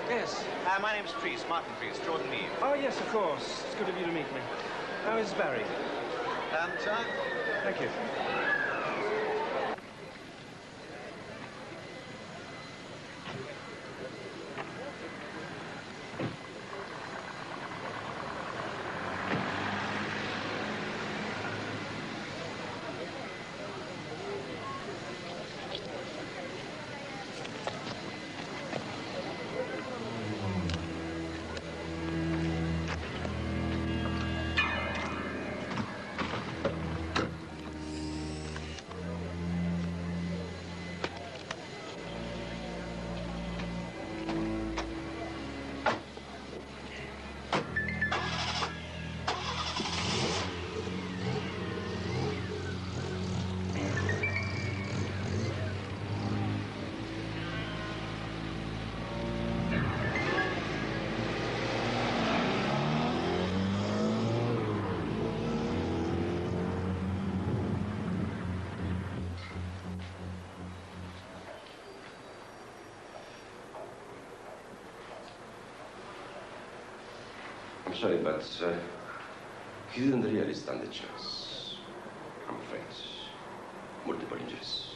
Yes. My name's Priest, Martin Priest, Jordan Mead. Oh, yes, of course. It's good of you to meet me. How is Barry? John? Thank you. I'm sorry, but he didn't really stand a chance. I'm afraid. Multiple injuries.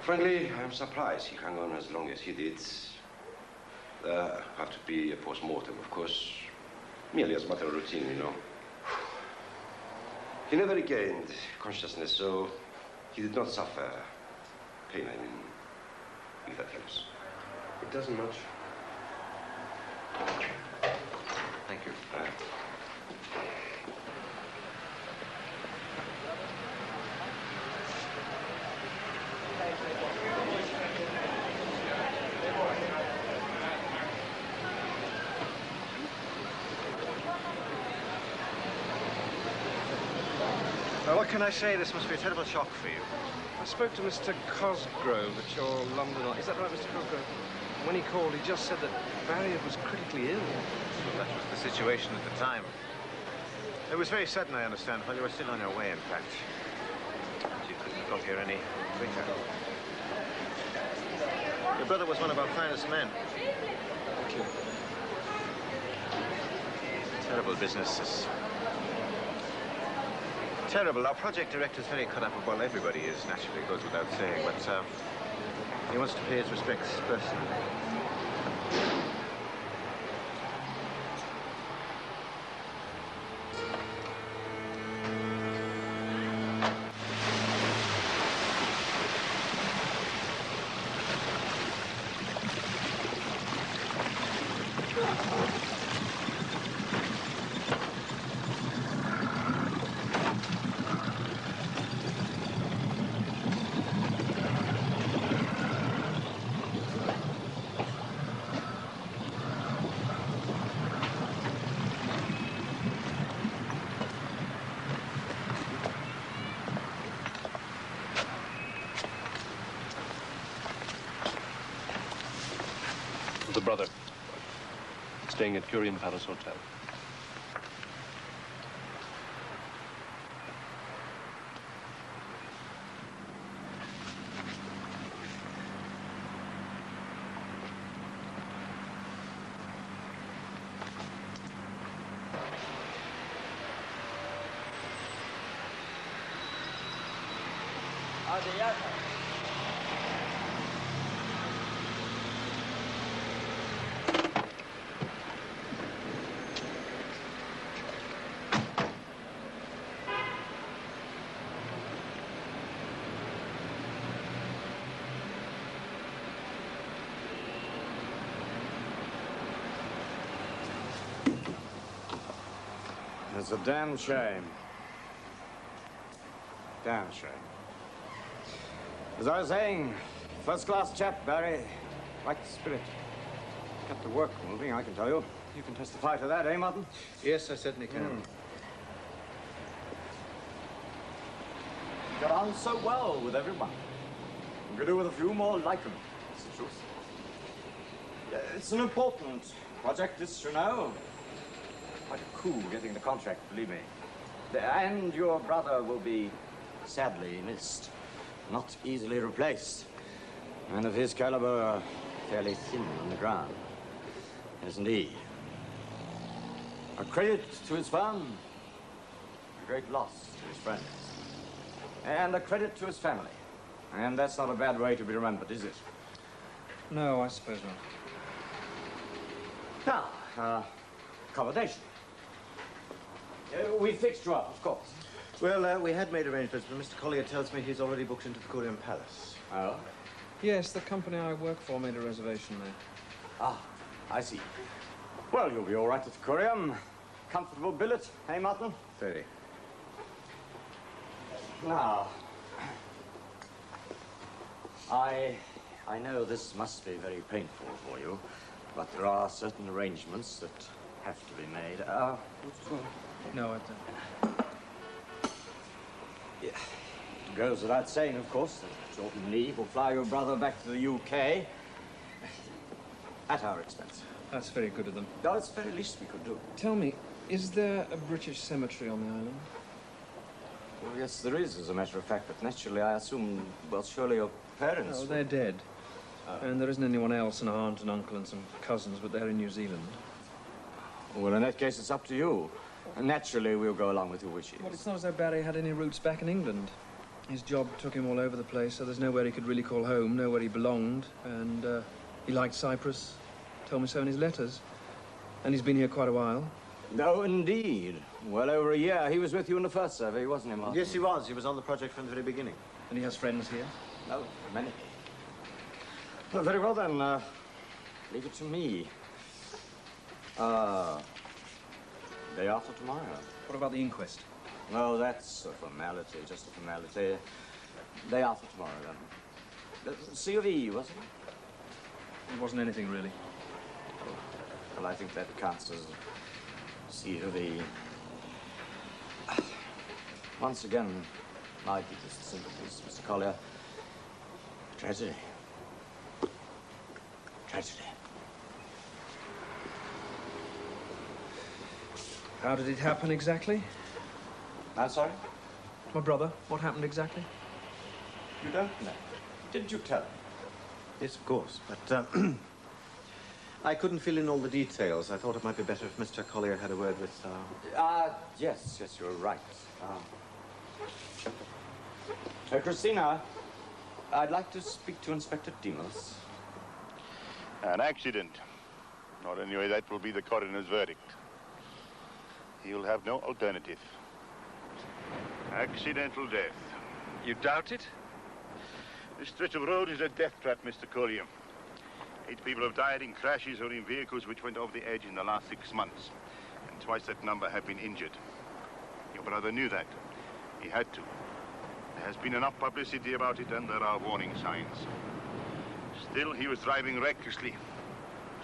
Frankly, I'm surprised he hung on as long as he did. There have to be a post-mortem, of course. Merely as a matter of routine, you know. He never regained consciousness, so he did not suffer pain, I mean, if that helps. It doesn't much. Thank you. Well, what can I say? This must be a terrible shock for you. I spoke to Mr. Cosgrove at your London office. Is that right, Mr. Cosgrove? When he called, he just said that Barry was critically ill. Well, that was the situation at the time. It was very sudden, I understand, while you were still on your way, in fact. You couldn't have got here any quicker. Your brother was one of our finest men. Thank you. Terrible business, this. Terrible. Our project director's very cut up. Well, everybody is, naturally, it goes without saying, but he wants to pay his respects personally. The brother, staying at Curian Palace Hotel. It's a damn shame. Damn shame. As I was saying, first-class chap, Barry. Right spirit. Kept the work moving, I can tell you. You can testify to that, eh, Martin? Yes, I certainly can. Got on so well with everyone. You could do with a few more like him. That's the truth. It's an important project, this, you know. Quite a coup getting the contract, believe me. And your brother will be sadly missed. Not easily replaced. Men of his caliber are fairly thin on the ground. Yes, indeed. A credit to his firm, a great loss to his friends. And a credit to his family. And that's not a bad way to be remembered, is it? No, I suppose not. Now, accommodation. We fixed you up, of course. Well, we had made arrangements, but Mr. Collier tells me he's already booked into the Korean Palace. Oh? Yes, the company I work for made a reservation there. Ah, I see. Well, you'll be all right at the Korean. Comfortable billet, eh, Martin? Very. Now, I know this must be very painful for you, but there are certain arrangements that have to be made. No, I don't. Yeah. It goes without saying, of course, that Jordan Lee will fly your brother back to the UK at our expense. That's very good of them. No, it's the very least we could do. Tell me, is there a British cemetery on the island? Well, yes, there is, as a matter of fact, but naturally, I assume, well, surely your parents... Oh, they're dead. And there isn't anyone else, an aunt, an uncle, and some cousins, but they're in New Zealand. Well, in that case, it's up to you. And naturally, we'll go along with your wishes. Well, it's not as though Barry had any roots back in England. His job took him all over the place, so there's nowhere he could really call home, nowhere he belonged. And he liked Cyprus, told me so in his letters. And he's been here quite a while. No, indeed. Well over a year. He was with you in the first survey, wasn't he, Martin? Yes, he was. He was on the project from the very beginning. And he has friends here? No, many. Well, very well, then. Leave it to me. Day after tomorrow. What about the inquest? No, that's a formality, just a formality. Day after tomorrow, then. C of E, wasn't it? It wasn't anything, really. Well, I think that counts as C of E. Once again, my deepest sympathies, Mr. Collier. Tragedy. Tragedy. How did it happen exactly? I'm sorry? My brother, what happened exactly? You don't know. Didn't you tell him? Yes, of course, but I couldn't fill in all the details. I thought it might be better if Mr. Collier had a word with... Yes, you're right. Christina, I'd like to speak to Inspector Demos. An accident. Or anyway, that will be the coroner's verdict. He'll have no alternative. Accidental death. You doubt it? This stretch of road is a death trap, Mr. Collier. 8 people have died in crashes or in vehicles which went over the edge in the last 6 months. And twice that number have been injured. Your brother knew that. He had to. There has been enough publicity about it, and there are warning signs. Still, he was driving recklessly,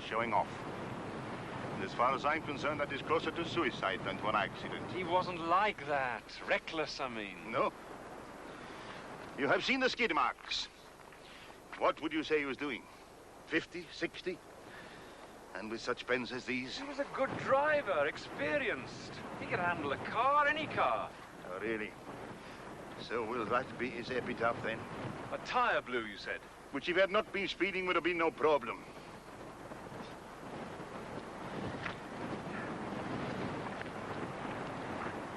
showing off. And as far as I'm concerned, that is closer to suicide than to an accident. He wasn't like that. Reckless, I mean. No. You have seen the skid marks. What would you say he was doing? 50, 60? And with such pens as these? He was a good driver, experienced. He could handle a car, any car. Oh, really? So will that be his epitaph, then? A tire blew, you said? Which, if he had not been speeding, would have been no problem.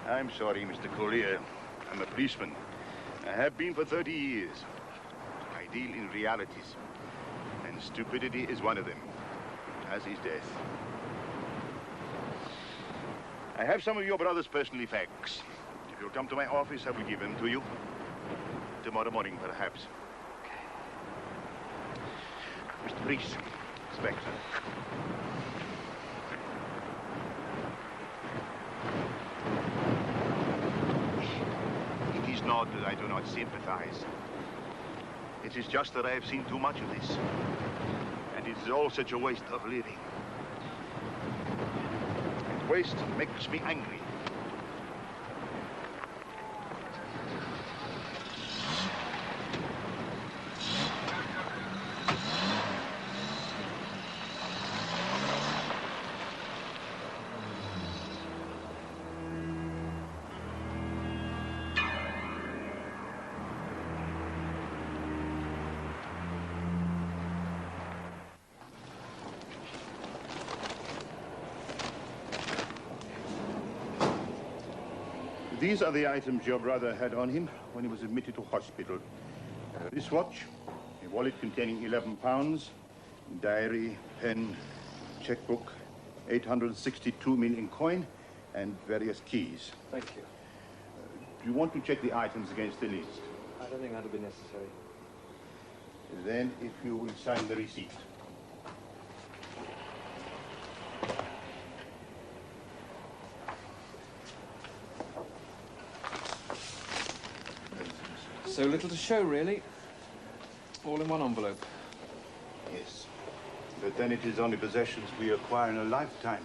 I'm sorry, Mr. Collier. I'm a policeman. I have been for 30 years. I deal in realities. And stupidity is one of them, as is death. I have some of your brother's personal effects. If you'll come to my office, I will give them to you. Tomorrow morning, perhaps. Mr. Priest, Inspector. that I do not sympathize. It is just that I have seen too much of this. And it is all such a waste of living. And waste makes me angry. These are the items your brother had on him when he was admitted to hospital. A wristwatch, a wallet containing 11 pounds, diary, pen, checkbook, 862 million coin, and various keys. Thank you. Do you want to check the items against the list? I don't think that'll be necessary. Then, if you will sign the receipt. So little to show, really. All in one envelope. Yes. But then it is only possessions we acquire in a lifetime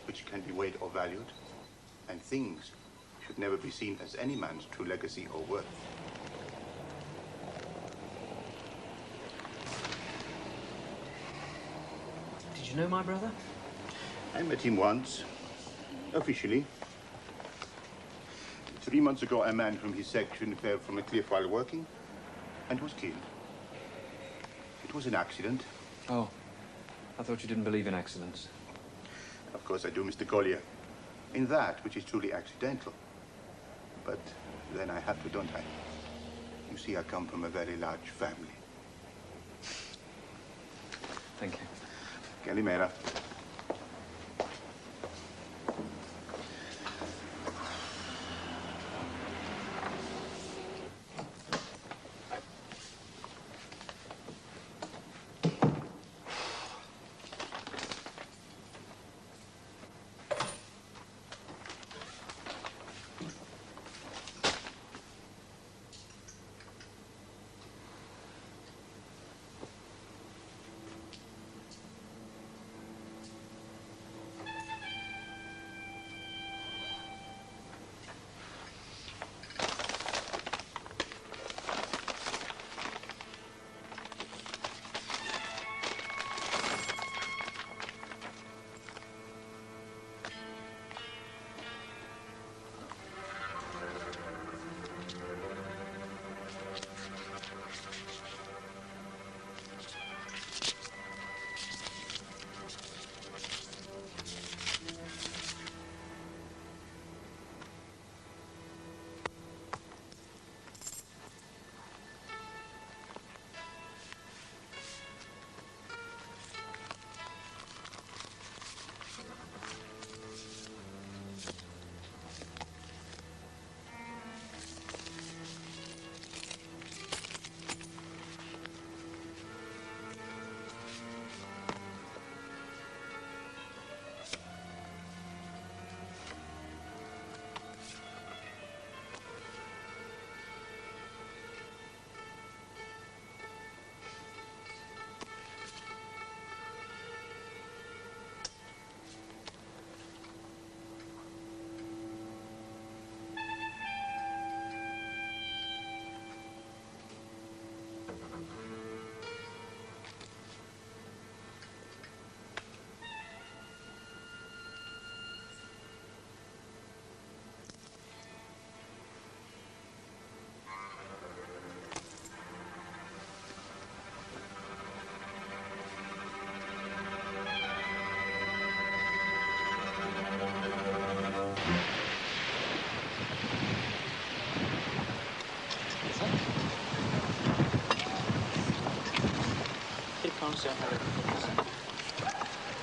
which can be weighed or valued. And things should never be seen as any man's true legacy or worth. Did you know my brother? I met him once, officially. 3 months ago, a man from his section fell from a cliff while working and was killed. It was an accident. Oh, I thought you didn't believe in accidents. Of course I do, Mr. Collier. In that which is truly accidental. But then I have to, don't I? You see, I come from a very large family. Thank you. Calimera.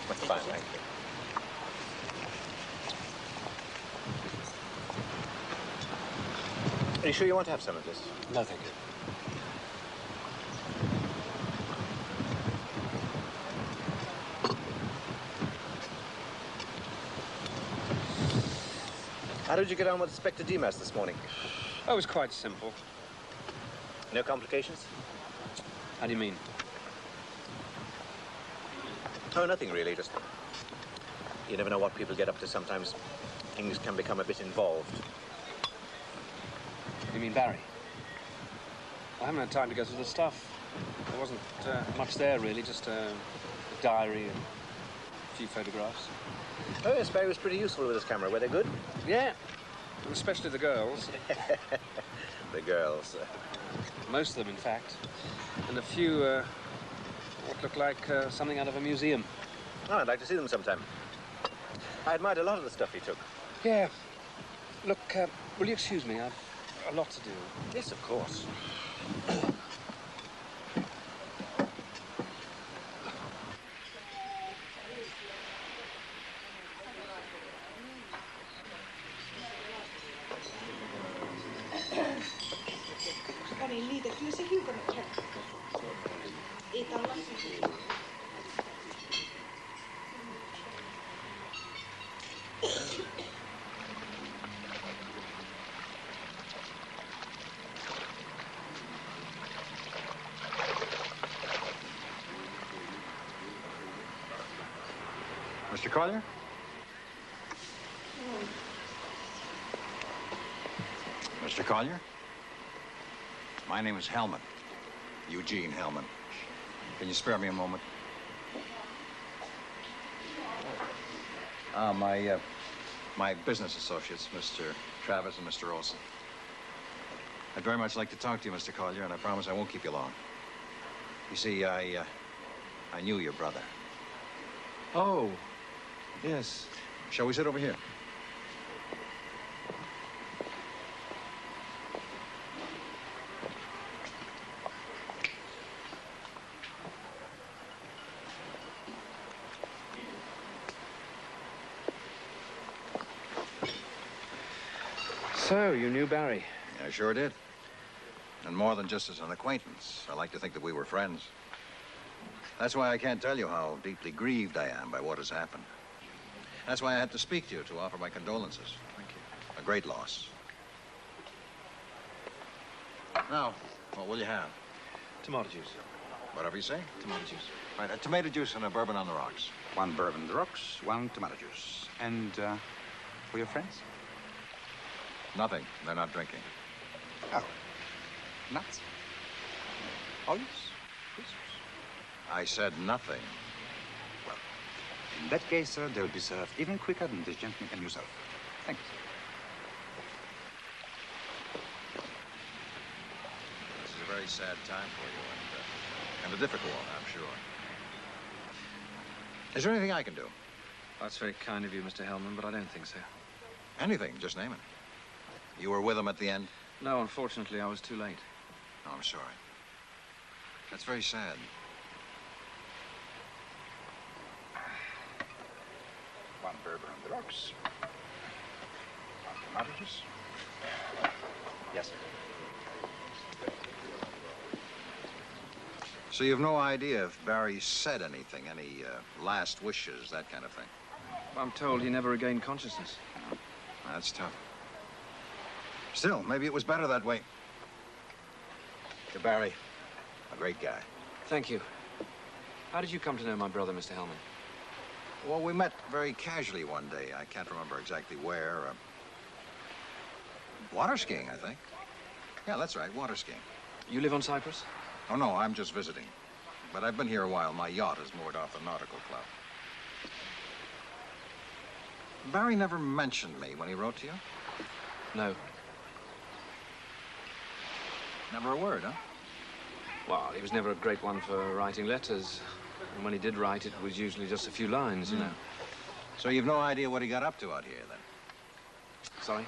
That's fine, thank you. Are you sure you want to have some of this? No, thank you. How did you get on with Inspector Demas this morning? Oh, it was quite simple. No complications? How do you mean? Oh, nothing really, just... You never know what people get up to sometimes. Things can become a bit involved. You mean Barry? I haven't had time to go through the stuff. There wasn't much there, really, just a diary and a few photographs. Oh, yes, Barry was pretty useful with his camera. Were they good? Yeah, and especially the girls. The girls. Most of them, in fact. And a few, what looked like something out of a museum. Oh, I'd like to see them sometime. I admired a lot of the stuff he took. Yeah. Look, will you excuse me? I've a lot to do. Yes, of course. Niin niitä kyllä se hiukan ei tällaisia. Mr. Collier? Mr. Collier? My name is Hellman. Eugene Hellman. Can you spare me a moment? My business associates, Mr. Travis and Mr. Olson. I'd very much like to talk to you, Mr. Collier, and I promise I won't keep you long. You see, I knew your brother. Oh, yes. Shall we sit over here? So, you knew Barry? I sure did. And more than just as an acquaintance. I like to think that we were friends. That's why I can't tell you how deeply grieved I am by what has happened. That's why I had to speak to you to offer my condolences. Thank you. A great loss. Now, what will you have? Tomato juice. Whatever you say. Tomato juice. Right, a tomato juice and a bourbon on the rocks. One bourbon on the rocks, one tomato juice. And for your friends? Nothing. They're not drinking. Oh, nuts? Oils? I said nothing. Well, in that case, they'll be served even quicker than this gentleman and yourself. Thanks. This is a very sad time for you, and a difficult one, I'm sure. Is there anything I can do? That's very kind of you, Mr. Hellman, but I don't think so. Anything, just name it. You were with him at the end? No, unfortunately, I was too late. Oh, I'm sorry. That's very sad. One bourbon on the rocks. One tomato juice. Yes, sir. So you've no idea if Barry said anything, any last wishes, that kind of thing? I'm told he never regained consciousness. That's tough. Still, maybe it was better that way. To Barry, a great guy. Thank you. How did you come to know my brother, Mr. Hellman? Well, we met very casually one day. I can't remember exactly where. Water skiing, I think. Yeah, that's right, water skiing. You live on Cyprus? Oh, no, I'm just visiting. But I've been here a while. My yacht is moored off the Nautical Club. Barry never mentioned me when he wrote to you? No. Never a word, huh? Well, he was never a great one for writing letters. And when he did write, it was usually just a few lines, you know. So you've no idea what he got up to out here, then? Sorry?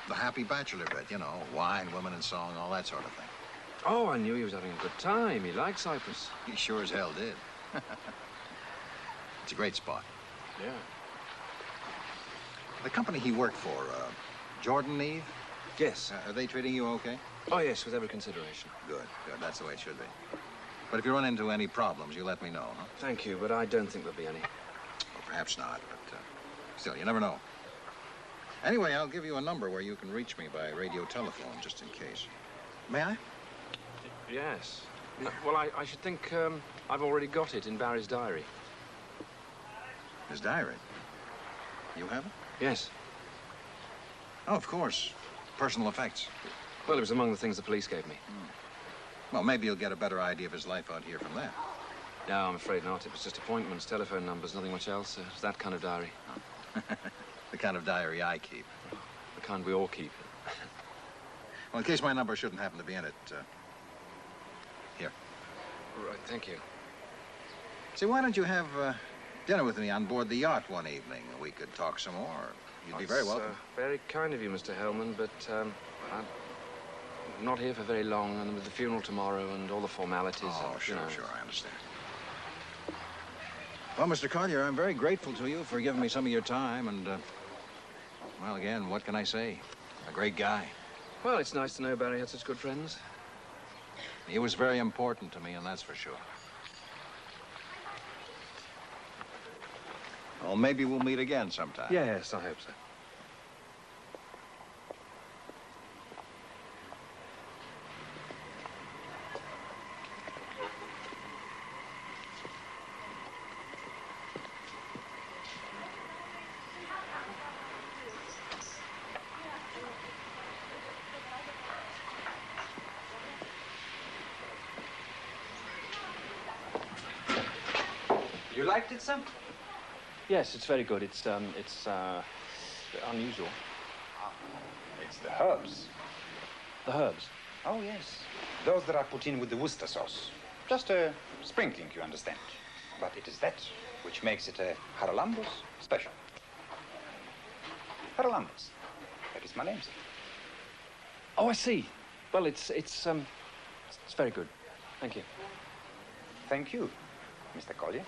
The happy bachelor bit, you know, wine, women, and song, all that sort of thing. Oh, I knew he was having a good time. He liked Cyprus. He sure as hell did. It's a great spot. Yeah. The company he worked for, Jordan Neve? Yes. Are they treating you okay? Oh, yes, with every consideration. Good, good. That's the way it should be. But if you run into any problems, you let me know, huh? Thank you, but I don't think there'll be any. Well, perhaps not, but still, you never know. Anyway, I'll give you a number where you can reach me by radio telephone, just in case. May I? Yes. No, well, I should think I've already got it in Barry's diary. His diary? You have it? Yes. Oh, of course. Personal effects. Well, it was among the things the police gave me. Well, maybe you'll get a better idea of his life out here from that. No, I'm afraid not. It was just appointments, telephone numbers, nothing much else. It's that kind of diary. The kind of diary I keep. The kind we all keep. Well, in case my number shouldn't happen to be in it, here. Right, thank you. See, why don't you have dinner with me on board the yacht one evening? We could talk some more. You'd be very welcome. Very kind of you, Mr. Hellman, but I'm not here for very long, and with the funeral tomorrow and all the formalities. Oh, and, sure, you know. sure, I understand. Well, Mr. Collier, I'm very grateful to you for giving me some of your time, and, well, again, what can I say? A great guy. Well, it's nice to know Barry had such good friends. He was very important to me, and that's for sure. Well, maybe we'll meet again sometime. Yes, I hope so. You liked it, sir? Yes, it's very good. It's unusual. It's the herbs. The herbs? Oh, yes. Those that are put in with the Worcester sauce. Just a sprinkling, you understand. But it is that which makes it a Haralambos special. Haralambos. That is my name, sir. Oh, I see. Well, it's very good. Thank you. Thank you, Mr. Collier.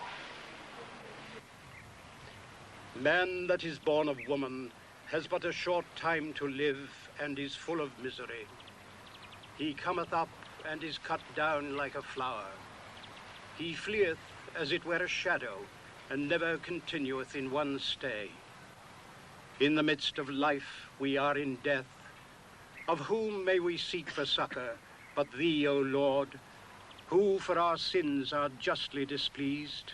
Man that is born of woman has but a short time to live and is full of misery. He cometh up and is cut down like a flower. He fleeth as it were a shadow and never continueth in one stay. In the midst of life we are in death. Of whom may we seek for succor but thee, O Lord, who for our sins are justly displeased?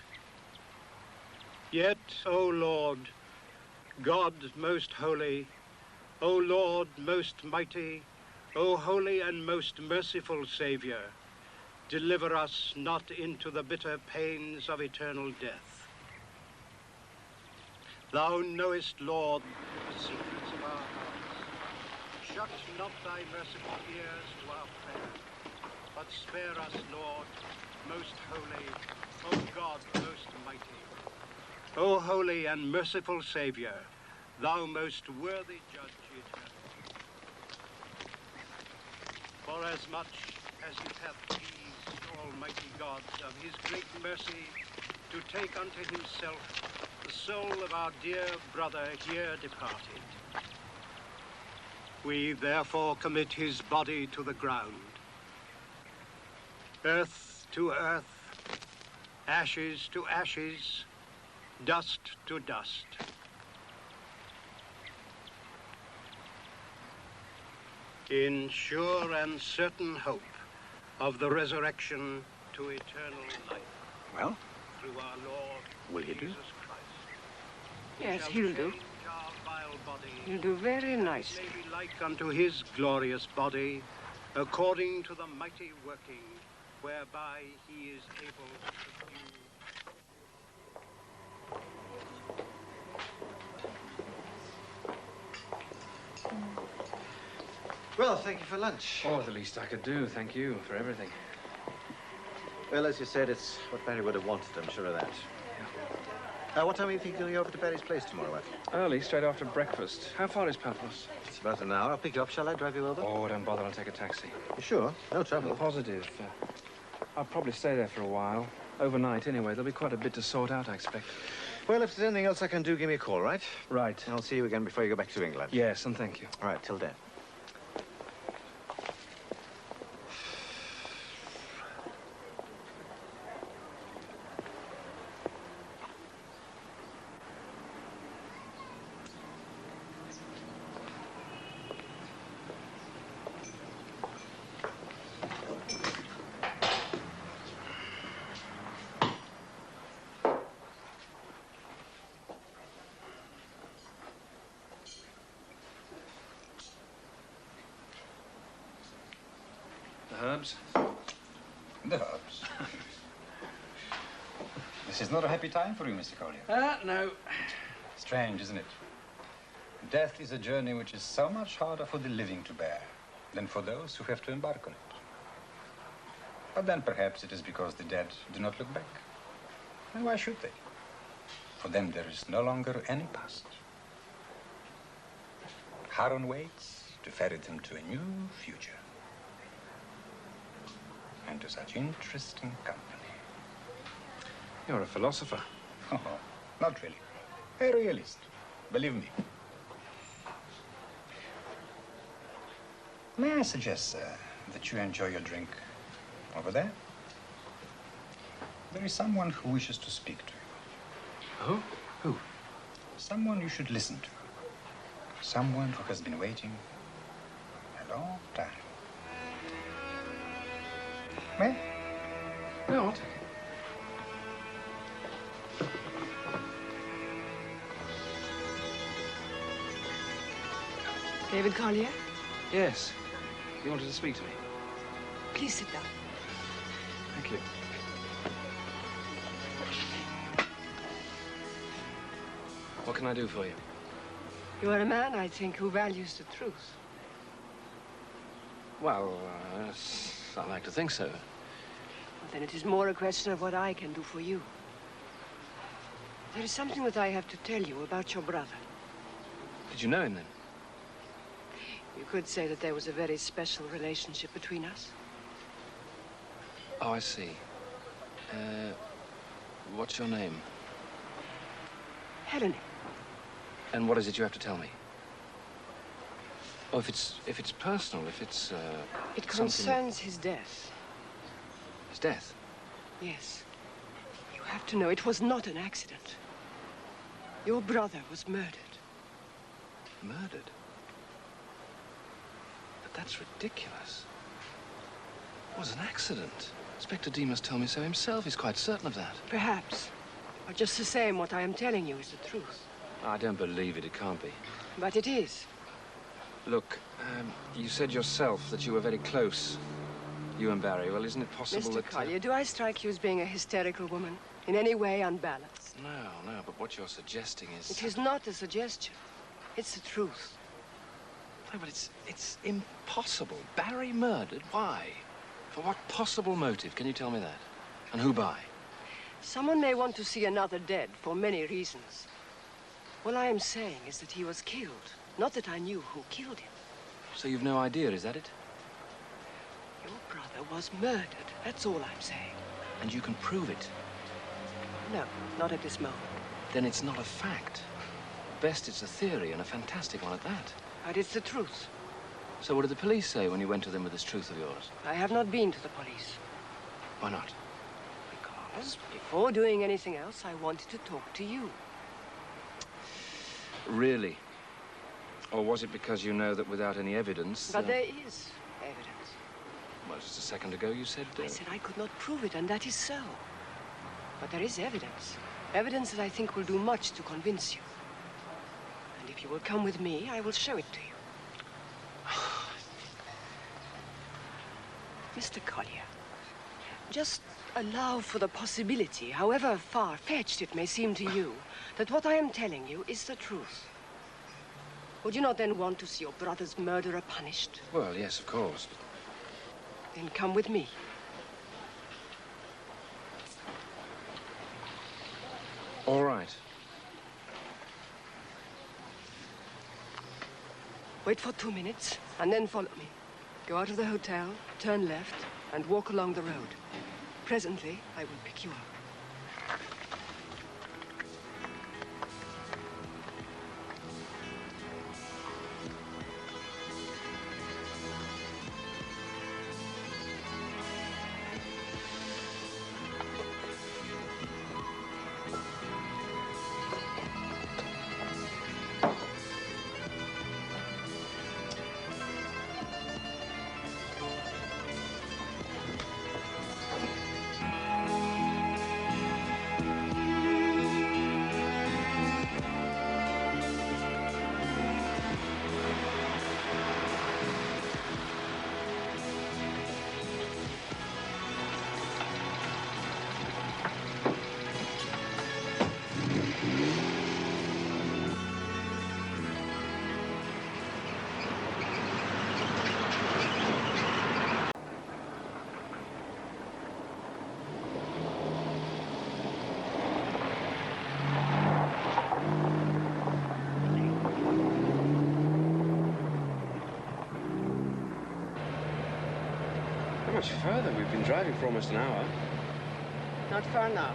Yet, O Lord, God most holy, O Lord most mighty, O holy and most merciful Savior, deliver us not into the bitter pains of eternal death. Thou knowest, Lord, the secrets of our hearts. Shut not thy merciful ears to our prayer, but spare us, Lord, most holy, O God most mighty. O holy and merciful Savior, thou most worthy judge eternal. For as much as it hath pleased Almighty God of his great mercy to take unto himself the soul of our dear brother here departed, we therefore commit his body to the ground, earth to earth, ashes to ashes, dust to dust. In sure and certain hope of the resurrection to eternal life. Well, through our Lord will he do? Jesus Christ. Yes, he'll do. He'll do very nicely. May be like unto his glorious body, according to the mighty working whereby he is able to subdue. Well, thank you for lunch. Oh, the least I could do. Thank you for everything. Well, as you said, it's what Barry would have wanted, I'm sure of that. What time are you thinking of going over to Barry's place tomorrow, Ed? Early, straight after breakfast. How far is Paphos? It's about an hour. I'll pick you up. Shall I drive you over? Oh, don't bother. I'll take a taxi. You sure? No trouble. I'm positive. I'll probably stay there for a while. Overnight, anyway. There'll be quite a bit to sort out, I expect. Well, if there's anything else I can do, give me a call, right? Right. I'll see you again before you go back to England. Yes, and thank you. All right, till then. herbs. The herbs. This is not a happy time for you, Mr. Collier. No. Strange, isn't it? Death is a journey which is so much harder for the living to bear than for those who have to embark on it. But then perhaps it is because the dead do not look back. And why should they? For them there is no longer any past. Haron waits to ferry them to a new future. And to such interesting company. You're a philosopher. Oh, not really. A realist. Believe me. May I suggest, sir, that you enjoy your drink over there? There is someone who wishes to speak to you. Who? Who? Someone you should listen to. Someone who has been waiting a long time. May? No, I'll take it. David Collier? Yes. You wanted to speak to me? Please sit down. Thank you. What can I do for you? You are a man, I think, who values the truth. Well, I like to think so. Well, then it is more a question of what I can do for you. There is something that I have to tell you about your brother. Did you know him then? You could say that there was a very special relationship between us. Oh, I see. What's your name? Helen. And what is it you have to tell me? Oh, if it's personal, if it's It something... concerns his death. His death? Yes. You have to know it was not an accident. Your brother was murdered. Murdered? But that's ridiculous. It was an accident. Inspector Demas told me so himself. He's quite certain of that. Perhaps. But just the same, what I am telling you is the truth. I don't believe it. It can't be. But it is. Look, you said yourself that you were very close, you and Barry. Well, isn't it possible Mr. that... Collier, do I strike you as being a hysterical woman? In any way unbalanced? No, but what you're suggesting is... It is not a suggestion. It's the truth. No, but it's impossible. Barry murdered? Why? For what possible motive? Can you tell me that? And who by? Someone may want to see another dead for many reasons. All I am saying is that he was killed, not that I knew who killed him. So you've no idea, is that it? Your brother was murdered, that's all I'm saying. And you can prove it? No, not at this moment. Then it's not a fact. Best it's a theory, and a fantastic one at that. But it's the truth. So what did the police say when you went to them with this truth of yours? I have not been to the police. Why not? Because before doing anything else, I wanted to talk to you. Really? Or was it because you know that without any evidence... But there is evidence. Well, just a second ago you said... I said I could not prove it, and that is so. But there is evidence. Evidence that I think will do much to convince you. And if you will come with me, I will show it to you. Mr. Collier, just allow for the possibility, however far-fetched it may seem to you, that what I am telling you is the truth. Would you not then want to see your brother's murderer punished? Well, yes, of course. Then come with me. All right. Wait for 2 minutes, and then follow me. Go out of the hotel, turn left, and walk along the road. Presently, I will pick you up. much further? We've been driving for almost an hour. Not far now.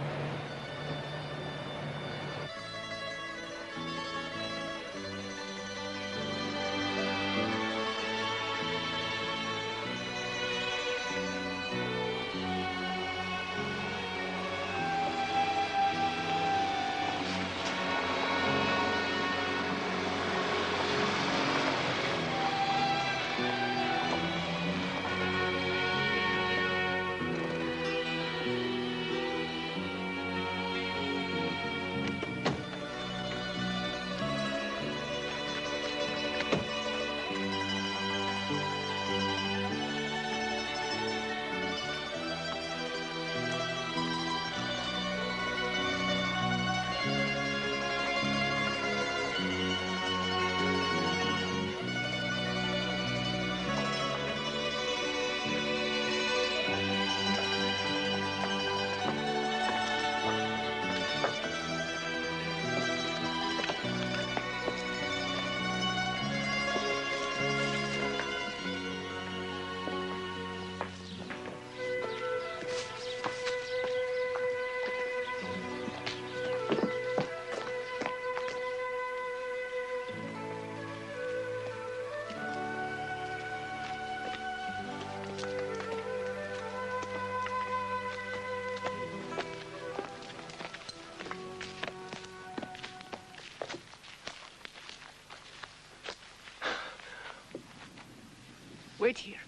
Wait here.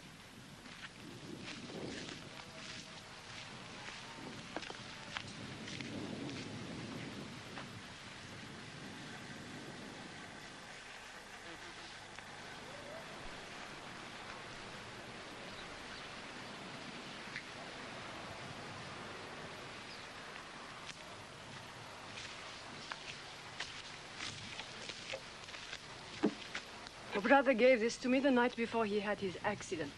Your brother gave this to me the night before he had his accident.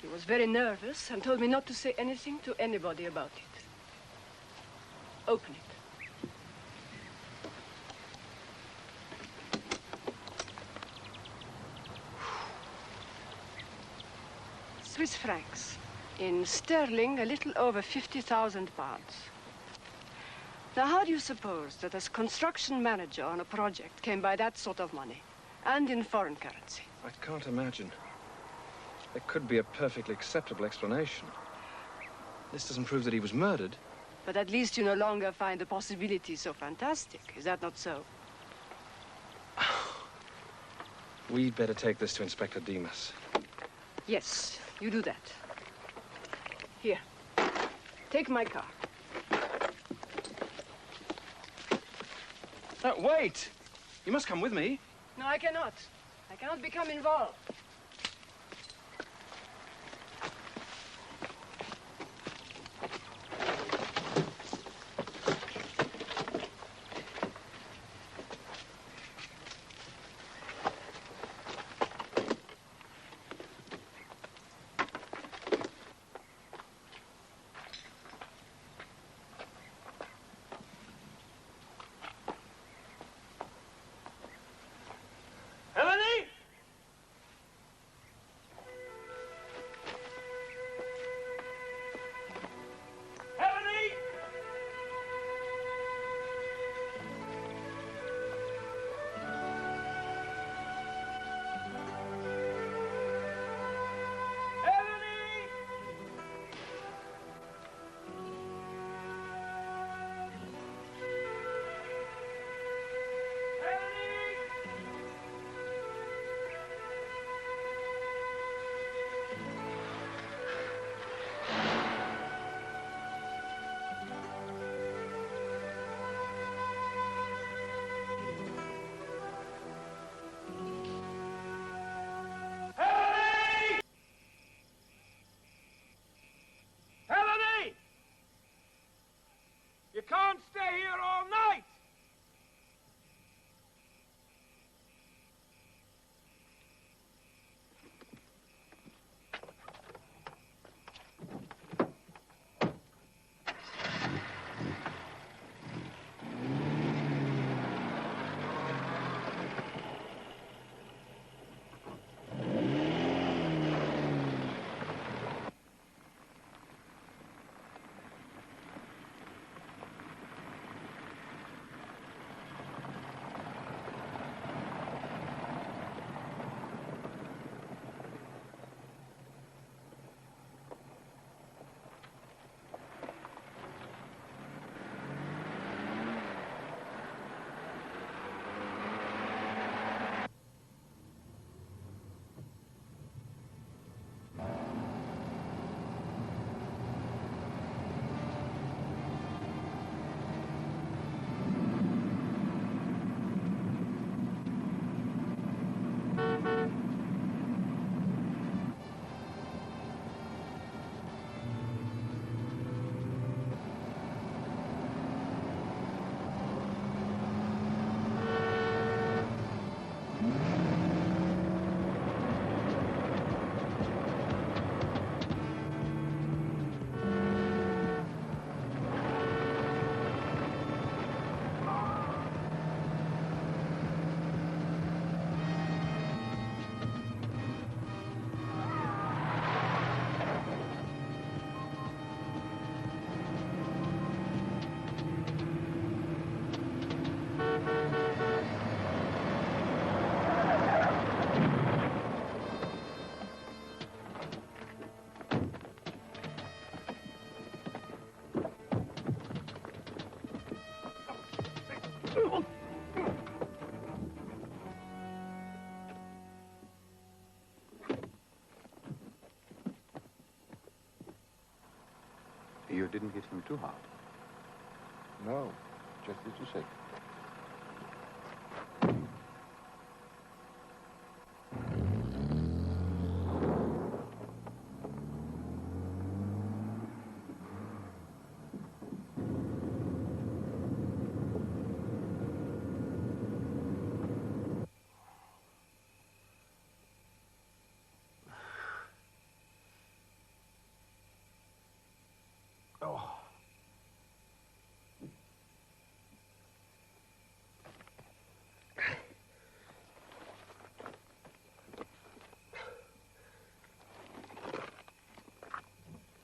He was very nervous and told me not to say anything to anybody about it. Open it. Swiss francs. In sterling, a little over 50,000 pounds. Now, how do you suppose that as construction manager on a project came by that sort of money? And in foreign currency? I can't imagine. There could be a perfectly acceptable explanation. This doesn't prove that he was murdered. But at least you no longer find the possibility so fantastic. Is that not so? We'd better take this to Inspector Demas. Yes, you do that. Here, take my car. Wait! You must come with me. No, I cannot. I cannot become involved. hit him too hard. No, just as you say.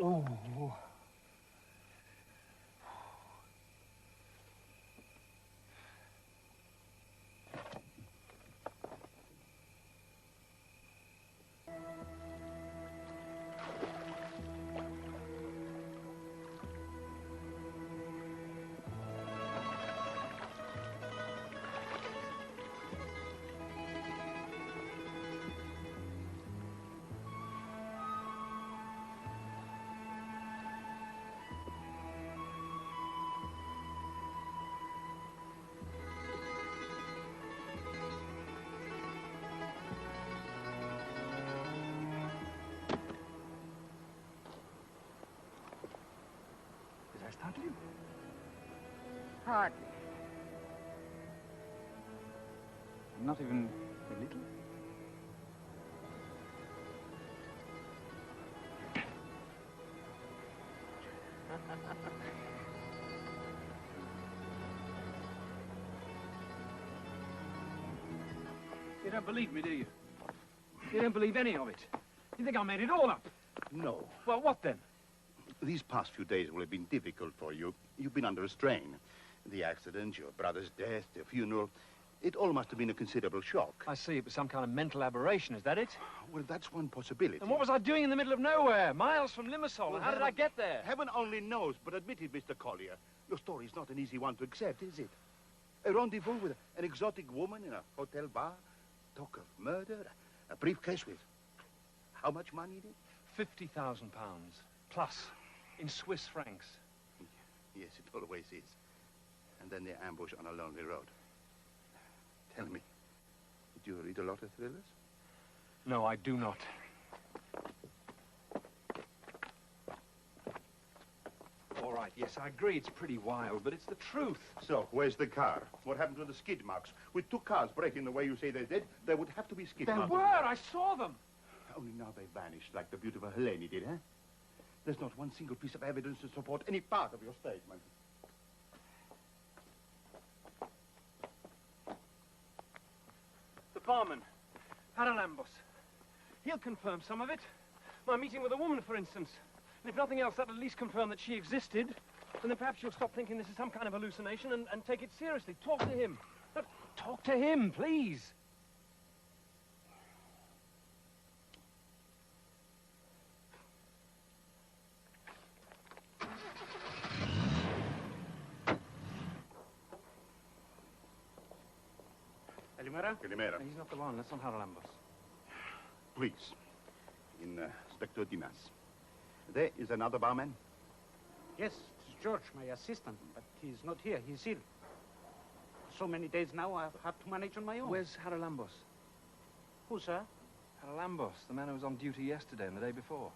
Oh. Did I startle you? Hardly. Not even a little? You don't believe me, do you? You don't believe any of it. You think I made it all up? No. Well, what then? These past few days will have been difficult for you. You've been under a strain. The accident, your brother's death, the funeral. It all must have been a considerable shock. I see. It was some kind of mental aberration. Is that it? Well, that's one possibility. And what was I doing in the middle of nowhere? Miles from Limassol. Well, How did I get there? Heaven only knows, but admit it, Mr. Collier. Your story is not an easy one to accept, is it? A rendezvous with an exotic woman in a hotel bar, talk of murder, a briefcase with how much money in it? £50,000 plus in Swiss francs. Yes, it always is. And then the ambush on a lonely road. Tell me, did you read a lot of thrillers? No, I do not. All right, yes, I agree it's pretty wild, but it's the truth. So, where's the car? What happened to the skid marks? With two cars breaking the way you say they did, there would have to be skid marks. There were! I saw them! Only now they vanished, like the beautiful Helene did, huh? There's not one single piece of evidence to support any part of your statement. The barman, Haralambos. He'll confirm some of it. My meeting with a woman, for instance. And if nothing else, that'll at least confirm that she existed. And then perhaps you'll stop thinking this is some kind of hallucination and take it seriously. Talk to him. No, talk to him, please. Calimera. He's not the one. That's not Haralambos. Please, Inspector Dimas. There is another barman. Yes, it's George, my assistant, but he's not here. He's ill. So many days now, I've had to manage on my own. Where's Haralambos? Who, sir? Haralambos, the man who was on duty yesterday and the day before.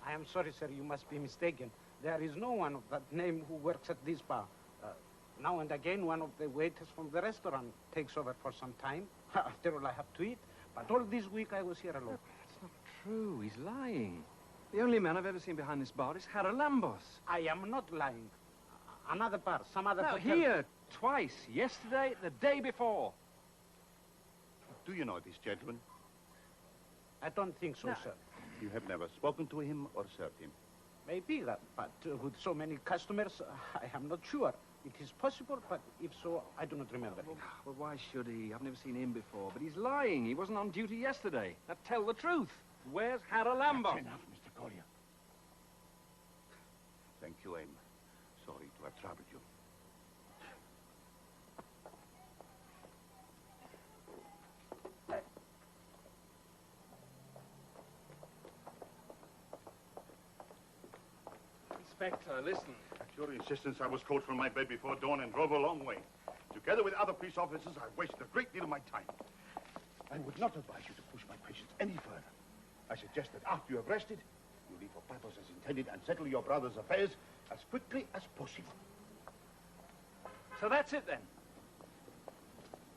I am sorry, sir, you must be mistaken. There is no one of that name who works at this bar. Now and again, one of the waiters from the restaurant takes over for some time. After all, I have to eat. But all this week, I was here alone. No, that's not true. He's lying. The only man I've ever seen behind this bar is Haralambos. I am not lying. Another bar, some other No, hotel. here, twice. Yesterday, the day before. Do you know this gentleman? I don't think so, No. sir. You have never spoken to him or served him? Maybe that, but with so many customers, I am not sure. It is possible, but if so, I do not remember him. Well, why should he? I've never seen him before. But he's lying. He wasn't on duty yesterday. Now, tell the truth. Where's Haralambos? That's enough, Mr. Collier. Thank you, Aim. Sorry to have troubled you. Inspector, listen. At your insistence, I was called from my bed before dawn and drove a long way. Together with other police officers, I wasted a great deal of my time. I would not advise you to push my patients any further. I suggest that after you have rested, you leave for Paphos as intended and settle your brother's affairs as quickly as possible. So that's it then?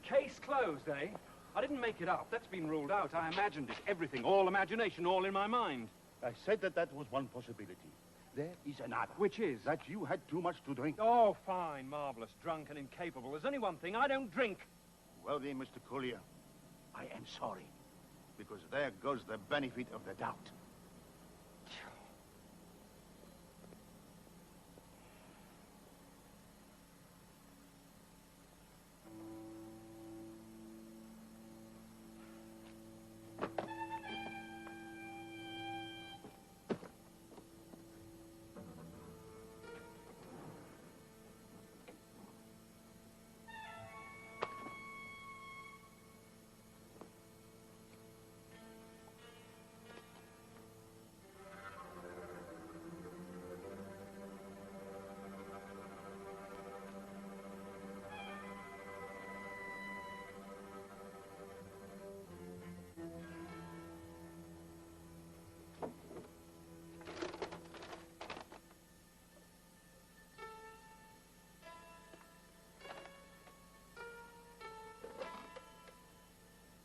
Case closed, eh? I didn't make it up. That's been ruled out. I imagined it. Everything. All imagination, all in my mind. I said that that was one possibility. There is another. Which is? That you had too much to drink. Oh, fine, marvelous, drunk and incapable. There's only one thing. I don't drink. Well then, Mr. Collier, I am sorry. Because there goes the benefit of the doubt.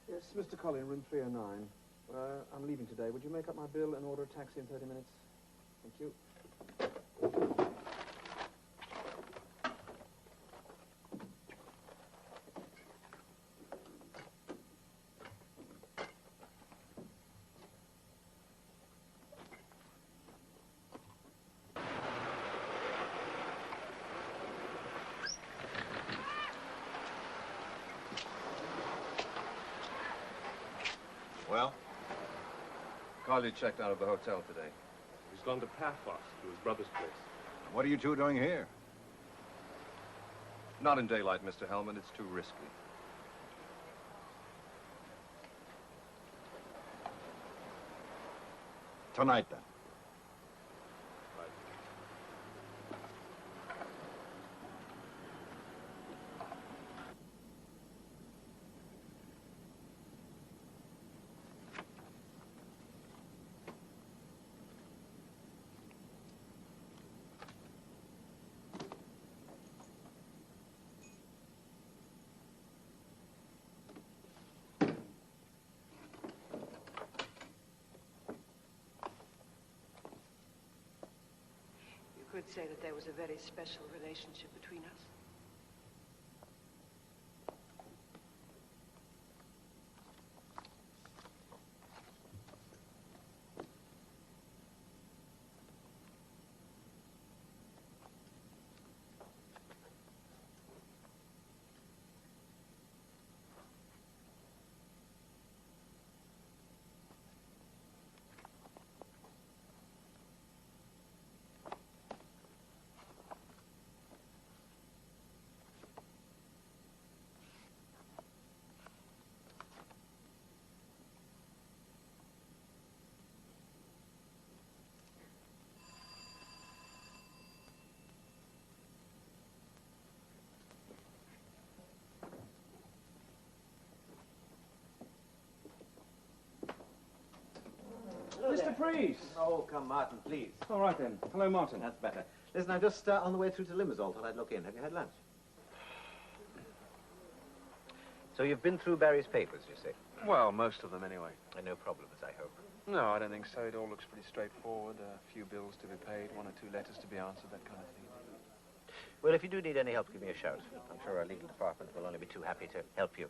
Yes, Mr. Collier, room 309. I'm leaving today. Would you make up my bill and order a taxi in 30 minutes? Thank you. Well? Collier checked out of the hotel today. He's gone to Paphos, to his brother's place. What are you two doing here? Not in daylight, Mr. Hellman. It's too risky. Tonight, then. You could say that there was a very special relationship between us. Mr. Priest! Oh, come, Martin, please. All right, then. Hello, Martin. That's better. Listen, I'm just on the way through to Limassol. Thought I'd look in. Have you had lunch? So you've been through Barry's papers, you say? Well, most of them, anyway. And no problems, I hope. No, I don't think so. It all looks pretty straightforward. A few bills to be paid, one or two letters to be answered, that kind of thing. Well, if you do need any help, give me a shout. I'm sure our legal department will only be too happy to help you.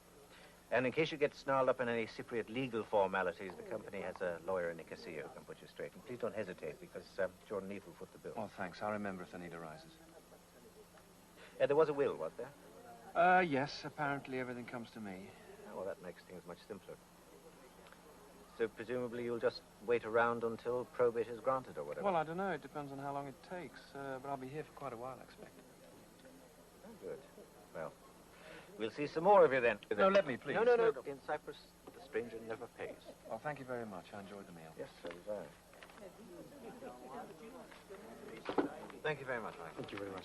And in case you get snarled up in any Cypriot legal formalities, the company has a lawyer in Nicosia who can put you straight. And please don't hesitate, because Jordan Neath will foot the bill. Oh, thanks. I'll remember if the need arises. There was a will, was there? Yes. Apparently everything comes to me. Well, that makes things much simpler. So presumably you'll just wait around until probate is granted or whatever? Well, I don't know. It depends on how long it takes. But I'll be here for quite a while, I expect. Oh, good. Well, we'll see some more of you then. No, let me, please. No. In Cyprus, the stranger never pays. Oh, thank you very much. I enjoyed the meal. Yes, so did I. Thank you very much, Mike. Thank you very much.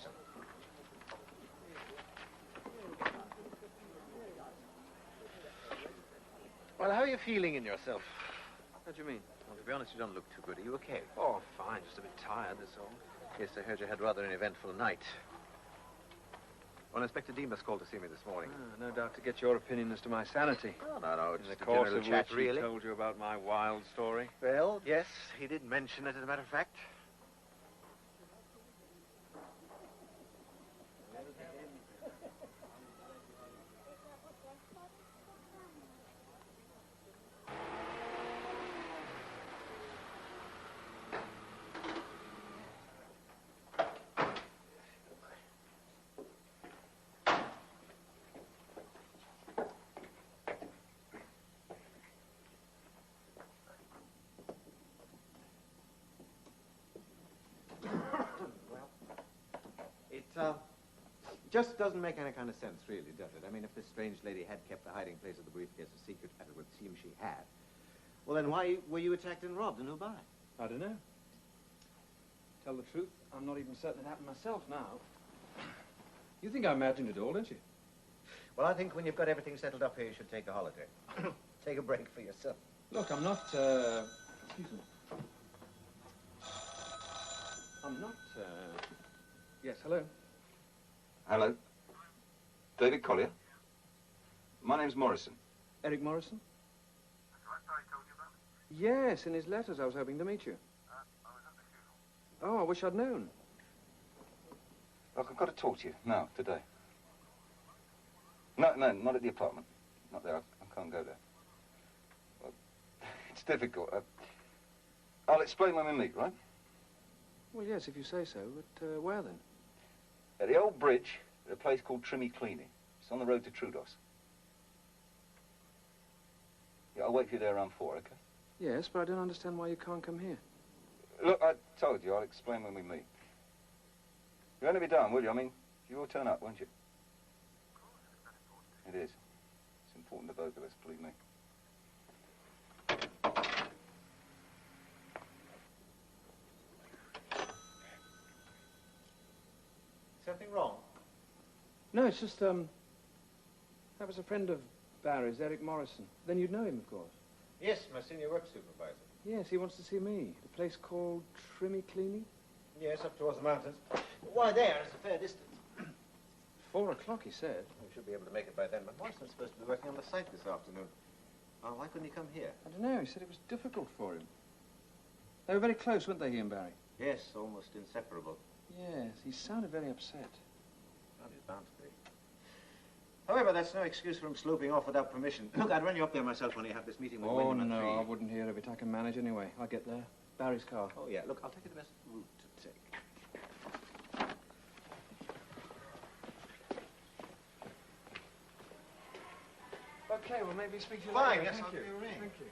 Well, how are you feeling in yourself? What do you mean? Well, to be honest, you don't look too good. Are you okay? Oh, fine. Just a bit tired, that's all. Yes, I heard you had rather an eventful night. Well, Inspector Demas called to see me this morning. No doubt to get your opinion as to my sanity. Oh, no, In it's the just a course general of chat, which really. he told you about my wild story. Well, yes, he did mention it, as a matter of fact. Just doesn't make any kind of sense, really, does it? I mean, if this strange lady had kept the hiding place of the briefcase a secret, as it would seem she had, well, then why were you attacked and robbed, and who by? I don't know. Tell the truth, I'm not even certain it happened myself now. You think I imagined it all, don't you? Well, I think when you've got everything settled up here, you should take a holiday. Take a break for yourself. Look, I'm not, excuse me. I'm not, yes, hello? Hello. David Collier. My name's Morrison. Eric Morrison? Yes, in his letters I was hoping to meet you. Oh, I wish I'd known. Look, I've got to talk to you now, today. No, not at the apartment. Not there. I can't go there. Well, it's difficult. I'll explain when we meet, right? Well, yes, if you say so, but where then? At the old bridge, at a place called Trimmy Cleany. It's on the road to Trudos. Yeah, I'll wait for you there around 4, okay? Yes, but I don't understand why you can't come here. Look, I told you, I'll explain when we meet. You'll only be down, will you? I mean, you will turn up, won't you? It is. It's important to both of us, believe me. Something wrong? No, it's just, that was a friend of Barry's, Eric Morrison. Then you'd know him, of course. Yes, my senior work supervisor. Yes, he wants to see me. The place called Trimmy Cleany? Yes, up towards the mountains. Why, there, it's a fair distance. 4 o'clock, he said. We should be able to make it by then, but Morrison's supposed to be working on the site this afternoon. Oh, why couldn't he come here? I don't know, he said it was difficult for him. They were very close, weren't they, he and Barry? Yes, almost inseparable. Yes, he sounded very upset. Well, he's bound to be. However, that's no excuse for him sloping off without permission. Look, I'd run you up there myself when you have this meeting with Oh, William at 3. no, I wouldn't hear of it. I can manage anyway. I'll get there. Barry's car. Oh, yeah. Look, I'll take you the best route to take. Okay, well, maybe speak to you Fine, later. yes, Thank I'll you. give you a ring. Thank you.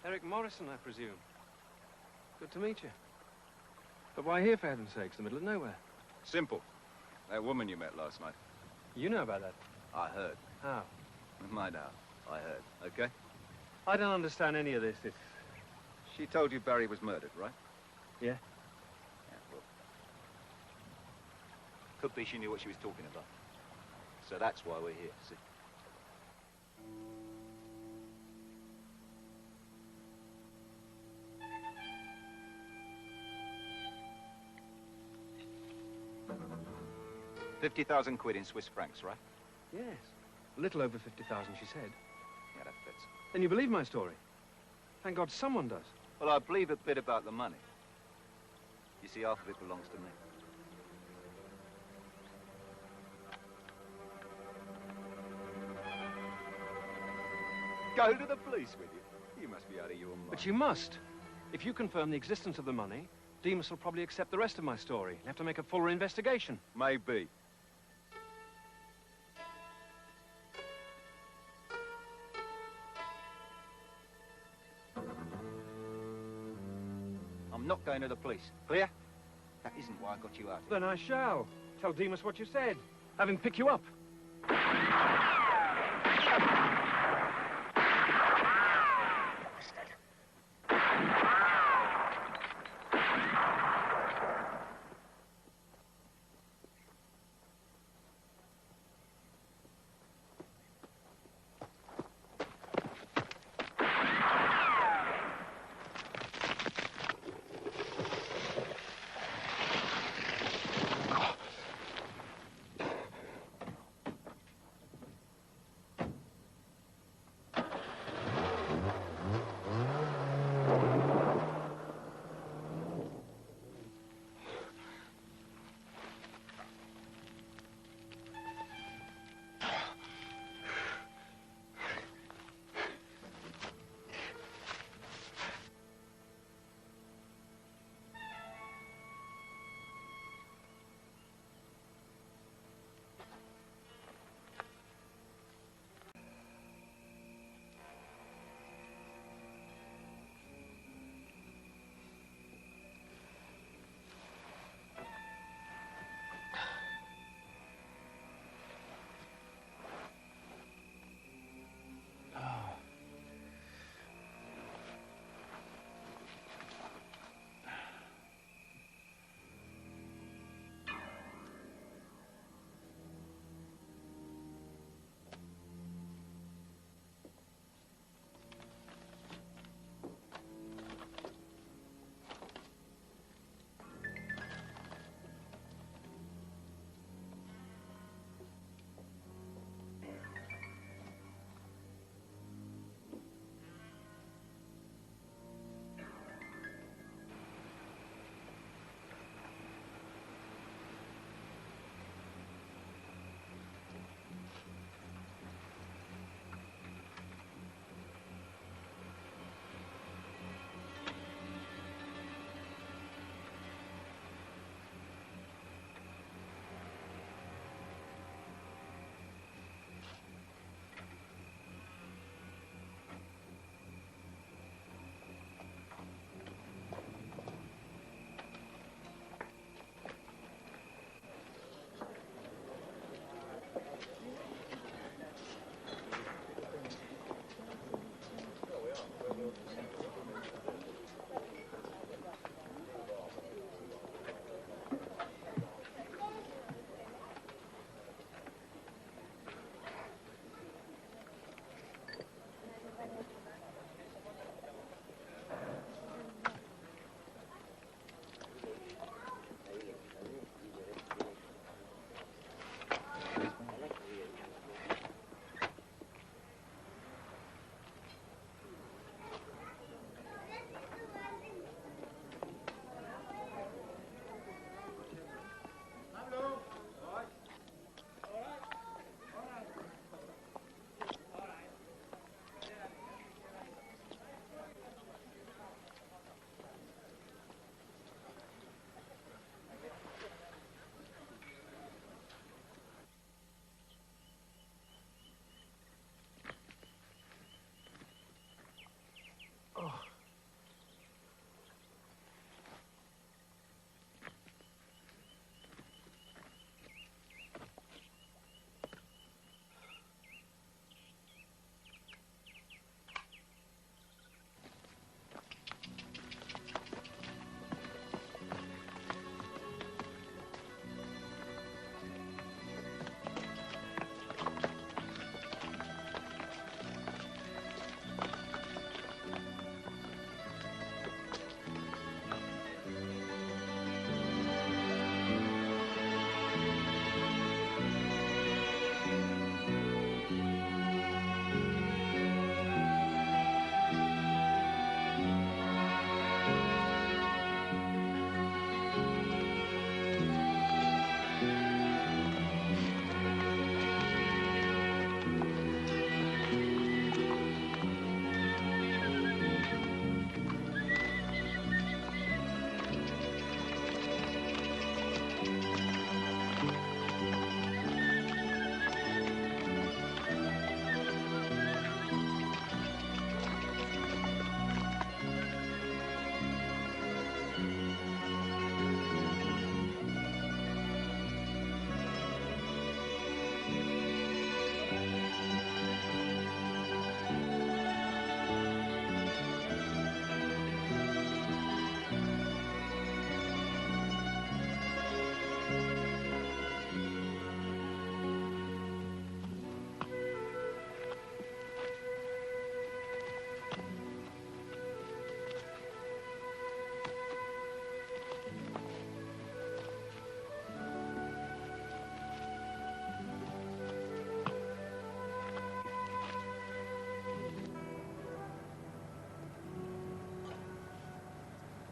Eric Morrison, I presume. Good to meet you. But why here, for heaven's sakes, the middle of nowhere? Simple. That woman you met last night. You know about that? I heard. How? My now. I heard. Okay? I don't understand any of this. She told you Barry was murdered, right? Yeah? Yeah, well. Could be she knew what she was talking about. So that's why we're here, see? £50,000 in Swiss francs, right? Yes. A little over 50,000, she said. Yeah, that fits. Then you believe my story? Thank God someone does. Well, I believe a bit about the money. You see, half of it belongs to me. Go to the police with you? You must be out of your mind. But you must. If you confirm the existence of the money, Demas will probably accept the rest of my story. You'll have to make a fuller investigation. Maybe. I'm not going to the police. Clear? That isn't why I got you out here. Then I shall. Tell Demas what you said. Have him pick you up.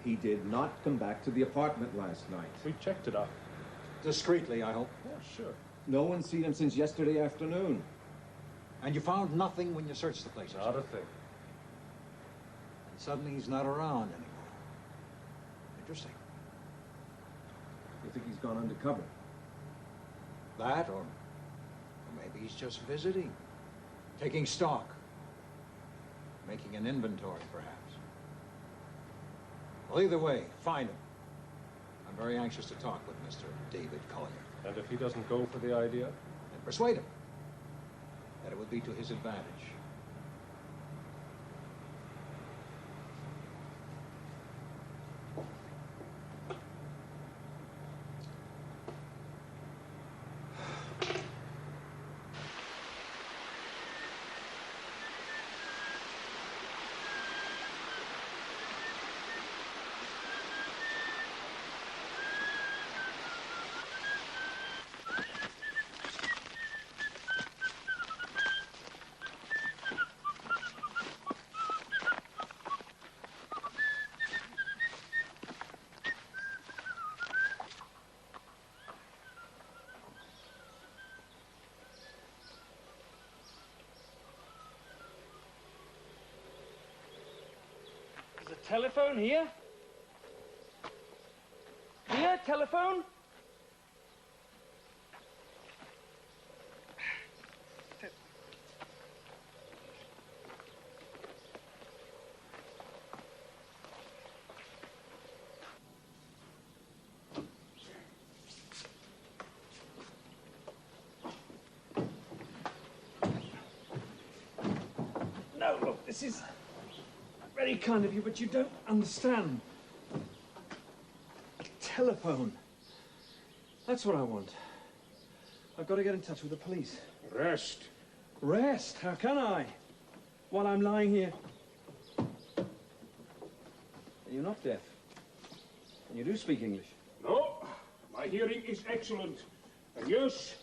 He did not come back to the apartment last night. We checked it out. Discreetly, I hope. Yeah, sure. No one's seen him since yesterday afternoon. And you found nothing when you searched the place? Not a thing. And suddenly he's not around anymore. Interesting. You think he's gone undercover? That, or maybe he's just visiting. Taking stock. Making an inventory, perhaps. Well, either way, find him. I'm very anxious to talk with Mr. David Collier. And if he doesn't go for the idea? And persuade him that it would be to his advantage. Telephone here? Here, telephone? No, look, this is very kind of you, but you don't understand. A telephone. That's what I want. I've got to get in touch with the police. Rest. Rest? How can I? While I'm lying here. You're not deaf. And you do speak English. No, my hearing is excellent. And yes,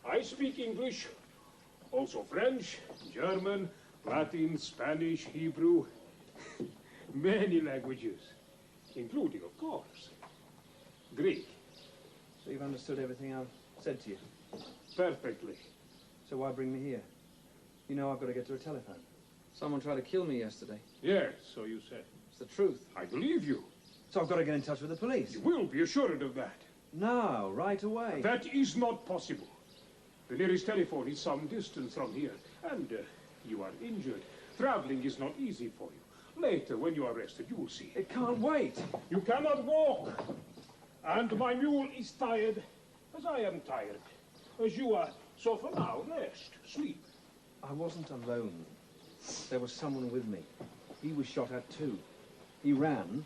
I speak English. Also French, German, Latin, Spanish, Hebrew. Many languages, including, of course, Greek. So you've understood everything I've said to you? Perfectly. So why bring me here? You know I've got to get to a telephone. Someone tried to kill me yesterday. Yes, so you said. It's the truth. I believe you. So I've got to get in touch with the police. You will be assured of that. Now, right away. That is not possible. The nearest telephone is some distance from here, and you are injured. Traveling is not easy for you. Later, when you are rested, you will see. It can't wait. You cannot walk. And my mule is tired, as I am tired, as you are. So for now, rest, sleep. I wasn't alone. There was someone with me. He was shot at too. He ran,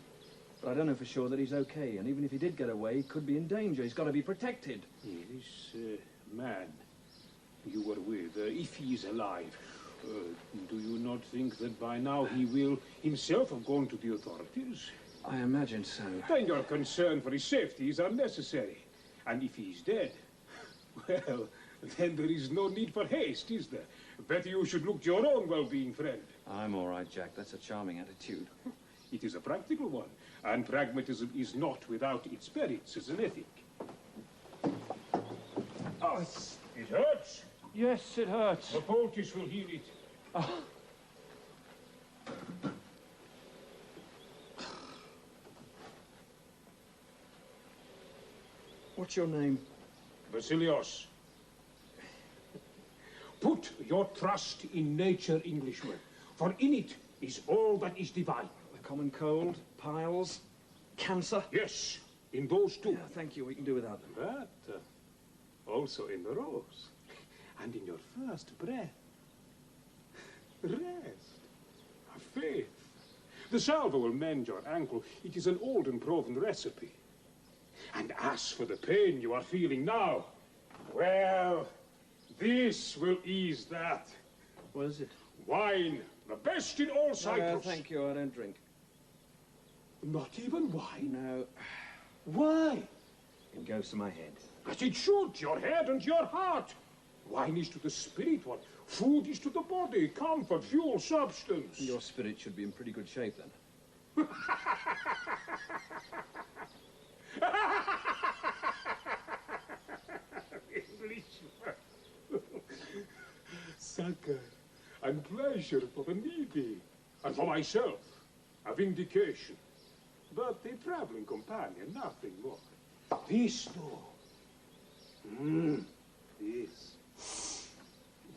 but I don't know for sure that he's okay. And even if he did get away, he could be in danger. He's got to be protected. This man you were with, if he is alive, do you not think that by now he will himself have gone to the authorities? I imagine so. Then your concern for his safety is unnecessary. And if he is dead, well, then there is no need for haste, is there? Better you should look to your own well-being, friend. I'm all right, Jack. That's a charming attitude. It is a practical one, and pragmatism is not without its merits as an ethic. Oh, it hurts. Yes, it hurts. The poultice will heal it. Oh. What's your name? Basilios. Put your trust in nature, Englishman, for in it is all that is divine. The common cold, piles, cancer? Yes, in those two. Yeah, thank you, we can do without them. But also in the rose, and in your first breath. Rest, faith. The salve will mend your ankle. It is an old and proven recipe. And as for the pain you are feeling now, well, this will ease that. What is it? Wine, the best in all Cyprus. No, thank you, I don't drink. Not even wine? No. Why? It goes to my head. As it should, your head and your heart. Wine is to the spirit what food is to the body, comfort, fuel, substance. Your spirit should be in pretty good shape, then. Englishman. Succor and pleasure for the needy, and for myself, a vindication. But a traveling companion, nothing more. This, though.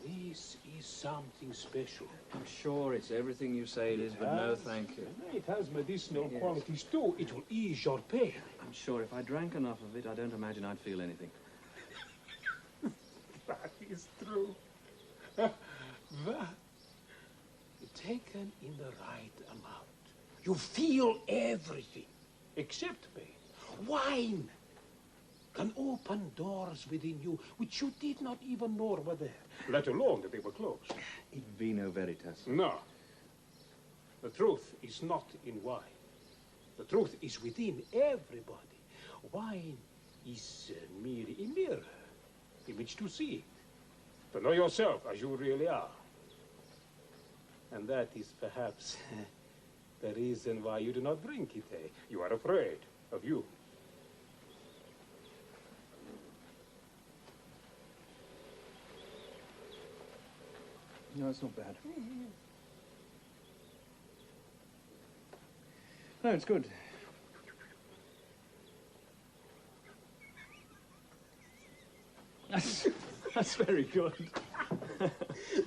This is something special. I'm sure it's everything you say it is, but no thank you. It has medicinal qualities too. It will ease your pain. I'm sure if I drank enough of it, I don't imagine I'd feel anything. That is true. That, taken in the right amount, you feel everything except pain. Wine can open doors within you which you did not even know were there, let alone that they were closed. In vino veritas. No. The truth is not in wine. The truth is within everybody. Wine is merely a mirror in which to see it, to know yourself as you really are. And that is perhaps the reason why you do not drink it, eh? You are afraid of you. No, it's not bad. No, it's good. That's very good.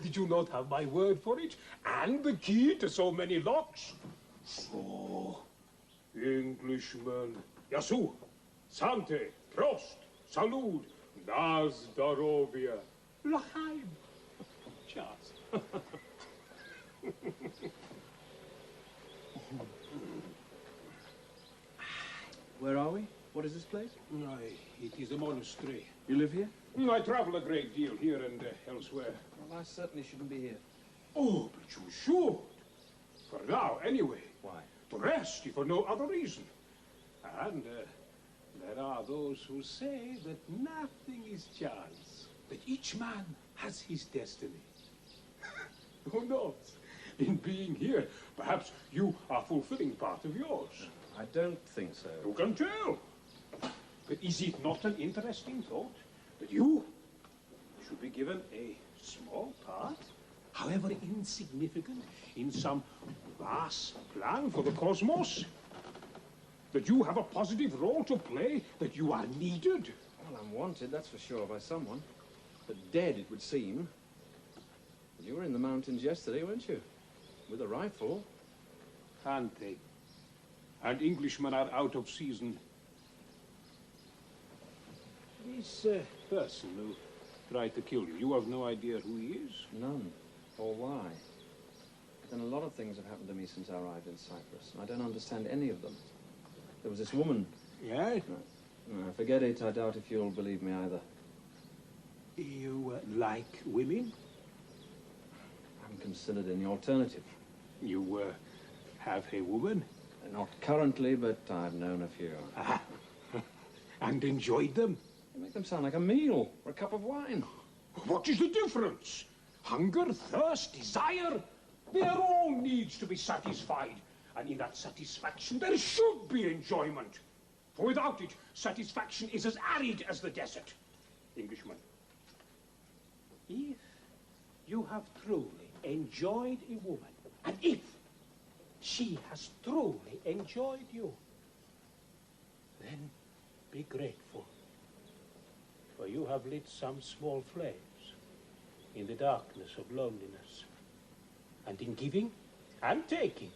Did you not have my word for it? And the key to so many locks? So, Englishman. Yasu, Sante, Prost, Salud, Na Zdarovia, L'chaim. Cheers. Where are we? What is this place? It is a monastery. You live here? I travel a great deal here and elsewhere. Well, I certainly shouldn't be here. Oh, but you should. For now, anyway. Why? To rest, if for no other reason. And there are those who say that nothing is chance, that each man has his destiny. Who knows? In being here, perhaps you are fulfilling part of yours. I don't think so. You can tell. But is it not an interesting thought that you should be given a small part, however insignificant, in some vast plan for the cosmos? That you have a positive role to play, that you are needed? Well, I'm wanted, that's for sure, by someone. But dead, it would seem. You were in the mountains yesterday, weren't you? With a rifle. Can't they? And Englishmen are out of season. This person who tried to kill you, you have no idea who he is? None. Or why. Then a lot of things have happened to me since I arrived in Cyprus. I don't understand any of them. There was this woman. Yeah? No, forget it. I doubt if you'll believe me either. You like women? I'm considered in the alternative. You have a woman? Not currently, but I've known a few. Ah. And enjoyed them? You make them sound like a meal or a cup of wine. What is the difference? Hunger, thirst, desire? They are all needs to be satisfied. And in that satisfaction, there should be enjoyment. For without it, satisfaction is as arid as the desert. Englishman, if you have truly enjoyed a woman, and if she has truly enjoyed you, then be grateful. For you have lit some small flames in the darkness of loneliness. And in giving and taking,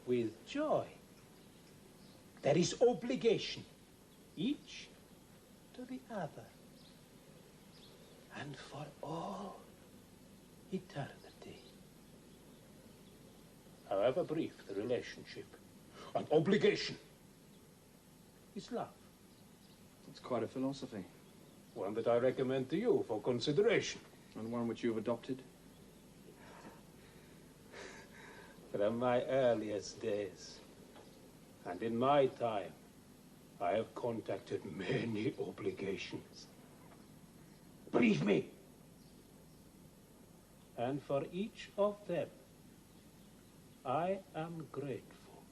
with joy, there is obligation, each to the other, and for all eternity. However brief the relationship, an obligation is love. It's quite a philosophy. One that I recommend to you for consideration. And one which you've adopted? From my earliest days, and in my time, I have contacted many obligations. Believe me. And for each of them, I am grateful.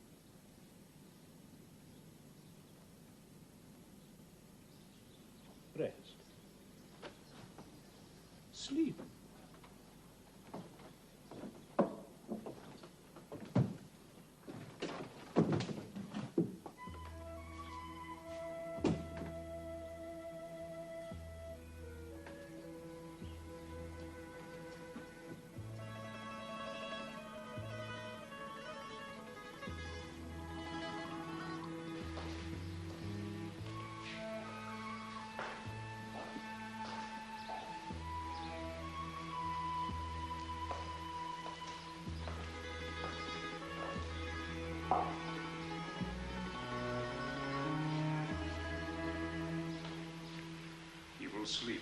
He will sleep.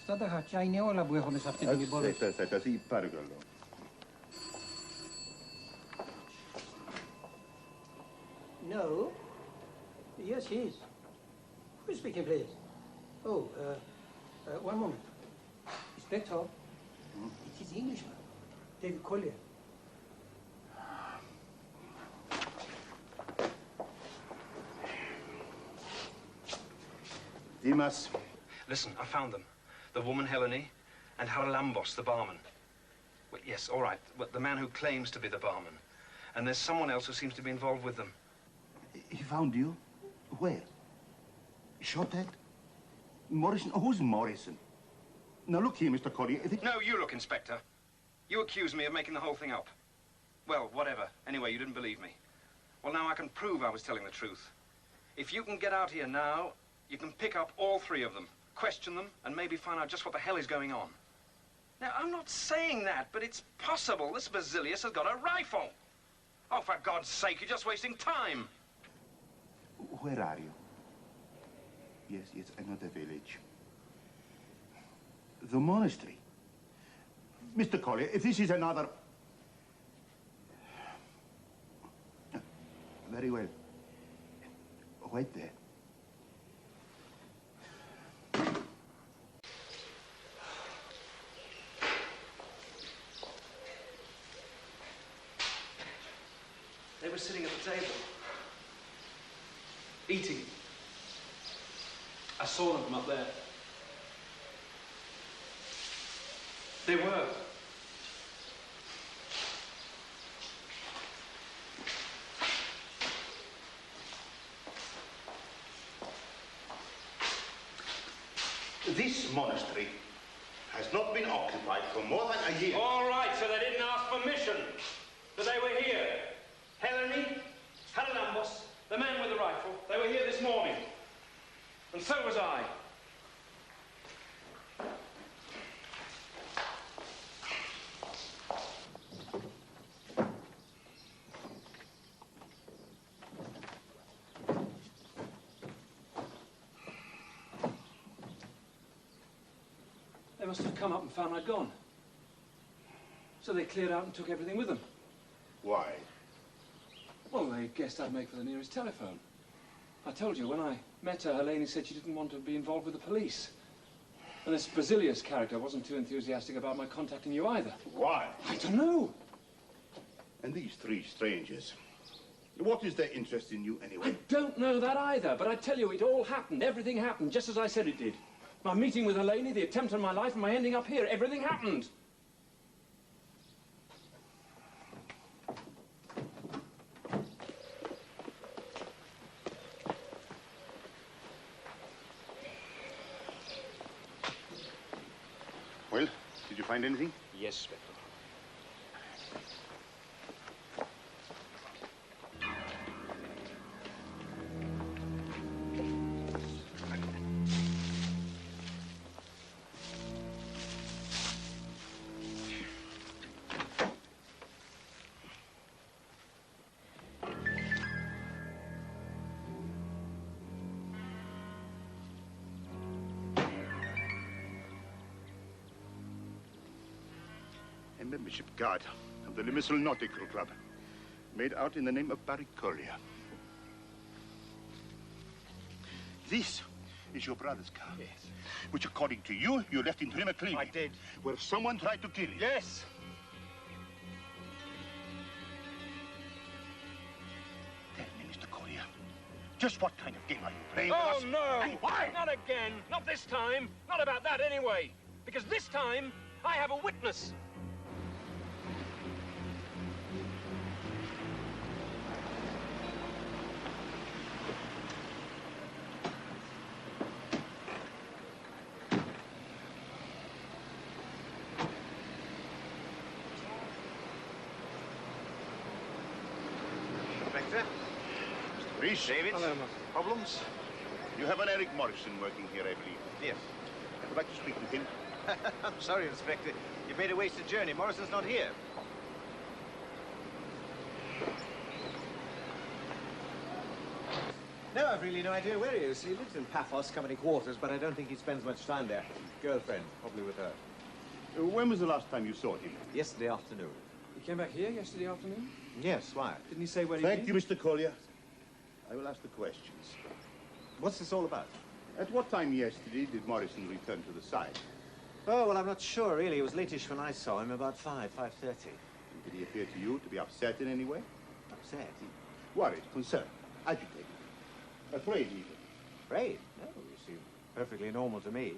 Αυτά τα χαρτιά είναι όλα που έχουμε σε αυτή την υπόθεση. Así, παρακαλώ. No. Yes, he is. Who is speaking, please? Oh, one moment. Inspector, it is the Englishman, David Collier. Dimas. Listen, I found them. The woman, Helene, and Haralambos, the barman. Well, yes, all right, but the man who claims to be the barman. And there's someone else who seems to be involved with them. He found you? Where? Shot at? Morrison? Who's Morrison? Now, look here, Mr. Collier, if it... No, you look, Inspector. You accused me of making the whole thing up. Well, whatever. Anyway, you didn't believe me. Well, now I can prove I was telling the truth. If you can get out here now, you can pick up all three of them, question them, and maybe find out just what the hell is going on. Now, I'm not saying that, but it's possible this Basilius has got a rifle. Oh, for God's sake, you're just wasting time. Where are you? Yes, it's another village. The monastery. Mr. Collier, if this is another... Very well. Wait there. They were sitting at the table, eating. I saw them from up there. They were. This monastery has not been occupied for more than a year. All right, so they didn't ask permission. But they were here. Helene, Haralambos, the man with the rifle, they were here this morning. And so was I. They must have come up and found I'd gone. So they cleared out and took everything with them. Why? Well, they guessed I'd make for the nearest telephone. I told you, when I met her, Helene said she didn't want to be involved with the police. And this Basilius character wasn't too enthusiastic about my contacting you either. Why? I don't know. And these three strangers, what is their interest in you anyway? I don't know that either, but I tell you, it all happened. Everything happened, just as I said it did. My meeting with Helene, the attempt on my life, and my ending up here. Everything happened. Well, did you find anything? Yes, Spectre. A membership card of the Limassol Nautical Club, made out in the name of Barry Collier. This is your brother's car. Yes. Which, according to you, you left in Trimaclini. I did. Where someone tried to kill you. Yes. Tell me, Mr. Collier, just what kind of game are you playing Oh, with us? no! And why? Not again. Not this time. Not about that, anyway. Because this time, I have a witness. Inspector? Mr. Reese? David? Hello, Mark. Problems? You have an Eric Morrison working here, I believe. Yes. I would like to speak with him. I'm sorry, Inspector. You've made a wasted journey. Morrison's not here. No, I've really no idea where he is. He lives in Paphos Company Quarters, but I don't think he spends much time there. Girlfriend, probably with her. When was the last time you saw him? Yesterday afternoon. He came back here yesterday afternoon? Yes, why? Didn't he say where Thank he'd you, been? Mr. Collier. I will ask the questions. What's this all about? At what time yesterday did Morrison return to the site? Oh, well, I'm not sure, really. It was late-ish when I saw him, about 5:30. Did he appear to you to be upset in any way? Upset? Worried, concerned, agitated, afraid even? Afraid? No, you seem perfectly normal to me.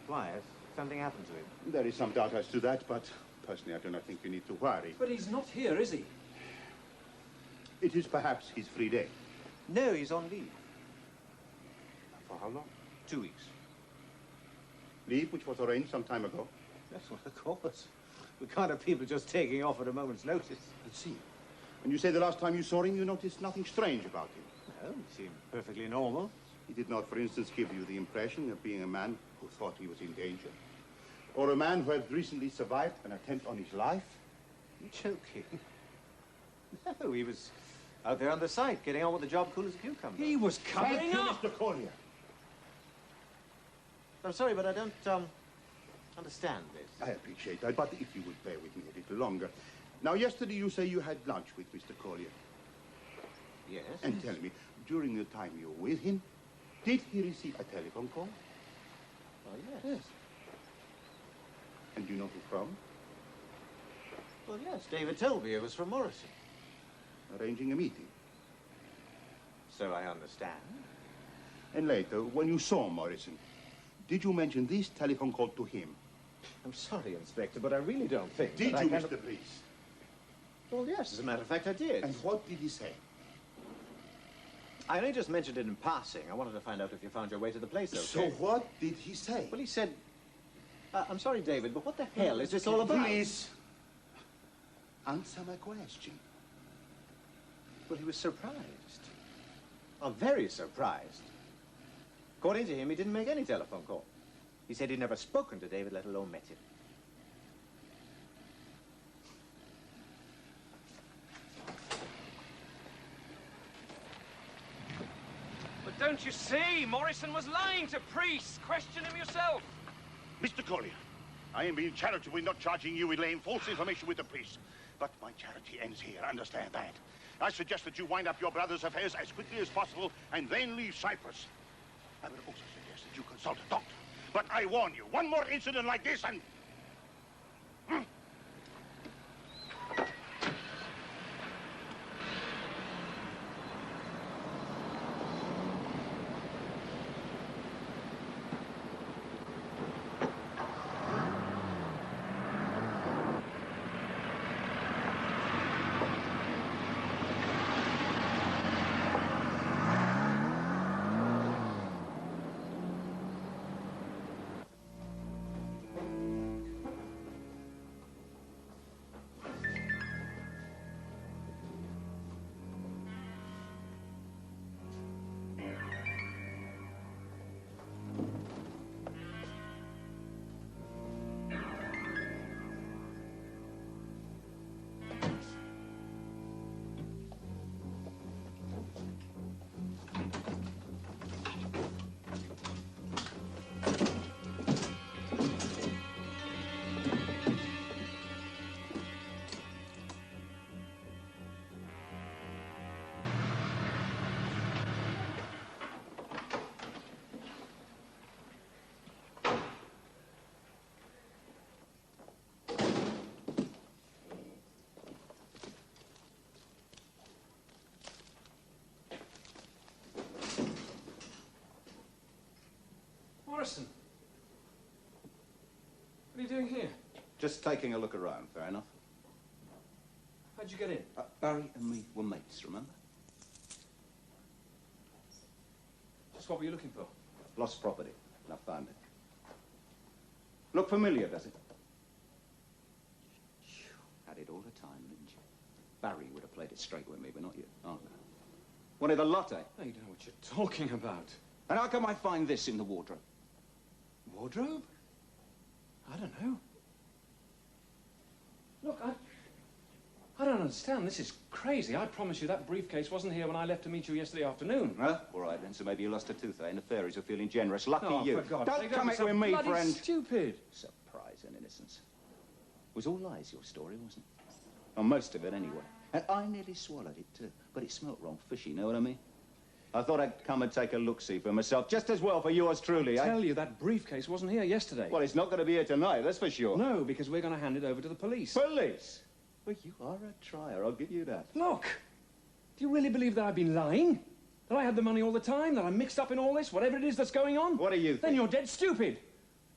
Why? Has something happened to him? There is some doubt as to that, but personally I do not think you need to worry. But he's not here, is he? It is perhaps his free day. No, he's on leave. For how long? 2 weeks. Leave which was arranged some time ago? That's what of course. We can't have people just taking off at a moment's notice. Let's see. When you say the last time you saw him, you noticed nothing strange about him. No, he seemed perfectly normal. He did not, for instance, give you the impression of being a man who thought he was in danger. Or a man who has recently survived an attempt on his life? You're joking. No, he was out there on the site, getting on with the job cool as a cucumber. He was covering Thank you, up! Mr. Collier. I'm sorry, but I don't, understand this. I appreciate that, but if you would bear with me a little longer. Now, yesterday you say you had lunch with Mr. Collier. Yes. And tell me, during the time you were with him, did he receive a telephone call? Oh, yes. Yes. And do you know who from? Well, yes, David told me it was from Morrison. Arranging a meeting. So I understand. And later, when you saw Morrison, did you mention this telephone call to him? I'm sorry, Inspector, but I really don't think Did that you, I can... Mr. Police? Well, yes, as a matter of fact, I did. And what did he say? I only just mentioned it in passing. I wanted to find out if you found your way to the place, okay? So what did he say? Well, he said... I'm sorry, David, but what the hell is this all about? Please, answer my question. Well, he was surprised. Oh, very surprised. According to him, he didn't make any telephone call. He said he'd never spoken to David, let alone met him. But don't you see? Morrison was lying to priests. Question him yourself. Mr. Collier, I am being charitable in not charging you with laying false information with the police. But my charity ends here, understand that. I suggest that you wind up your brother's affairs as quickly as possible and then leave Cyprus. I would also suggest that you consult a doctor. But I warn you, one more incident like this and... Morrison. What are you doing here? Just taking a look around, fair enough. How'd you get in? Barry and me were mates, remember? Just what were you looking for? Lost property, and I found it. Look familiar, does it? Had it all the time, didn't you? Barry would have played it straight with me, but not you. Oh, no. Wanted the lot, eh? Oh, you don't know what you're talking about. And how come I find this in the wardrobe? Wardrobe? I don't know. Look, I don't understand. This is crazy. I promise you that briefcase wasn't here when I left to meet you yesterday afternoon. Huh? All right, then, so maybe you lost a tooth, eh? And the fairies are feeling generous. Lucky Oh, you. for God's Don't sake, come be it so with me, bloody friend. Stupid. Surprise and innocence. It was all lies, your story, wasn't it? Well, most of it, anyway. And I nearly swallowed it, too. But it smelt wrong fishy, know what I mean? I thought I'd come and take a look-see for myself, just as well for yours truly, eh? I tell you, that briefcase wasn't here yesterday. Well, it's not going to be here tonight, that's for sure. No, because we're going to hand it over to the police. Police? Well, you are a trier, I'll give you that. Look, do you really believe that I've been lying? That I had the money all the time? That I'm mixed up in all this, whatever it is that's going on? What do you think? Then you're dead stupid.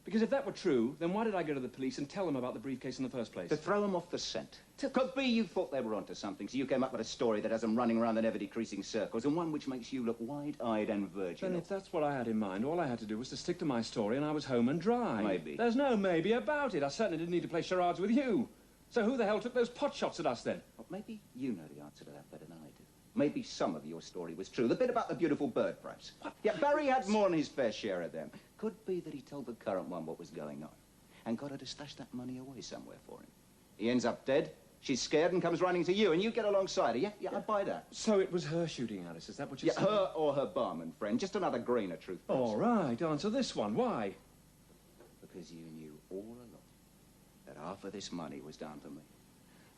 Because if that were true, then why did I go to the police and tell them about the briefcase in the first place? To throw them off the scent. Could be you thought they were onto something, so you came up with a story that has them running around in ever-decreasing circles, and one which makes you look wide-eyed and virginal. Then if that's what I had in mind, all I had to do was to stick to my story and I was home and dry. Maybe. There's no maybe about it. I certainly didn't need to play charades with you. So who the hell took those pot shots at us then? Well, maybe you know the answer to that better than I do. Maybe some of your story was true. The bit about the beautiful bird, perhaps. What? Yeah, Barry had more than his fair share of them. Could be that he told the current one what was going on. and got her to stash that money away somewhere for him. He ends up dead. She's scared and comes running to you, and you get alongside her. Yeah, I buy that. So it was her shooting Alice, is that what you're Yeah, saying? her or her barman friend. Just another greener truth. All right, answer this one. Why? Because you knew all along that half of this money was down to me.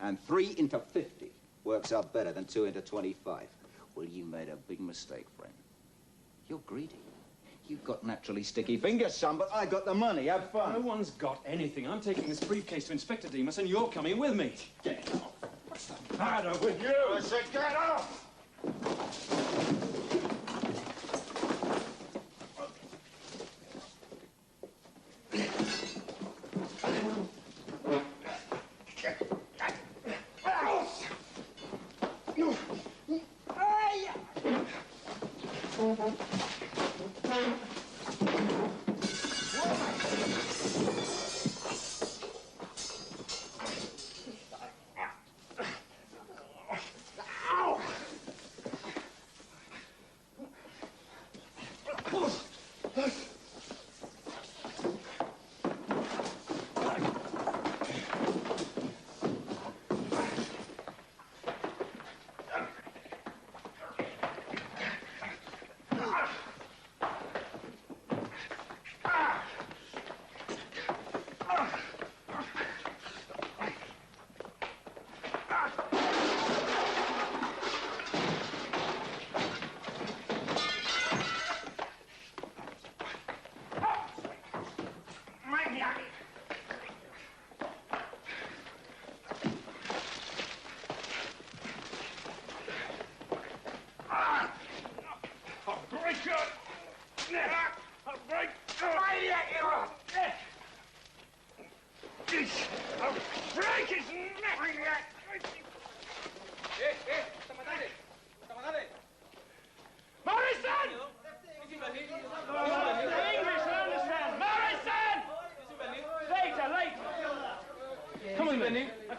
And 3 into 50 works out better than 2 into 25. Well, you made a big mistake, friend. You're greedy. You've got naturally sticky fingers, son, but I got the money. Have fun. No one's got anything. I'm taking this briefcase to Inspector Demas, and you're coming with me. Get off. What's the matter with you? I said get off!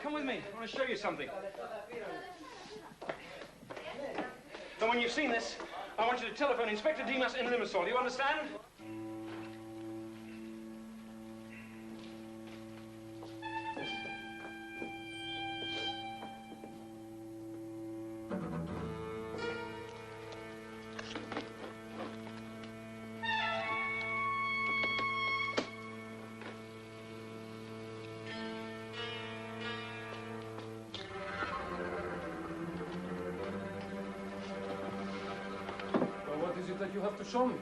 Come with me. I want to show you something. And when you've seen this, I want you to telephone Inspector Demas in Limassol. Do you understand? What is it that you have to show me?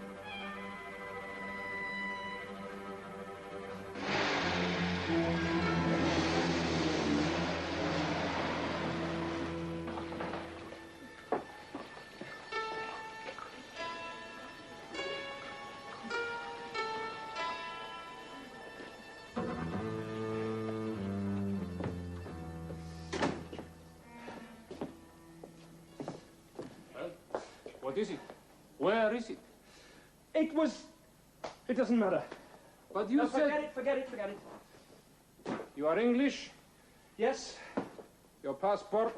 What is it? Where is it? It was... It doesn't matter. But you No, said... forget it. You are English? Yes? Your passport?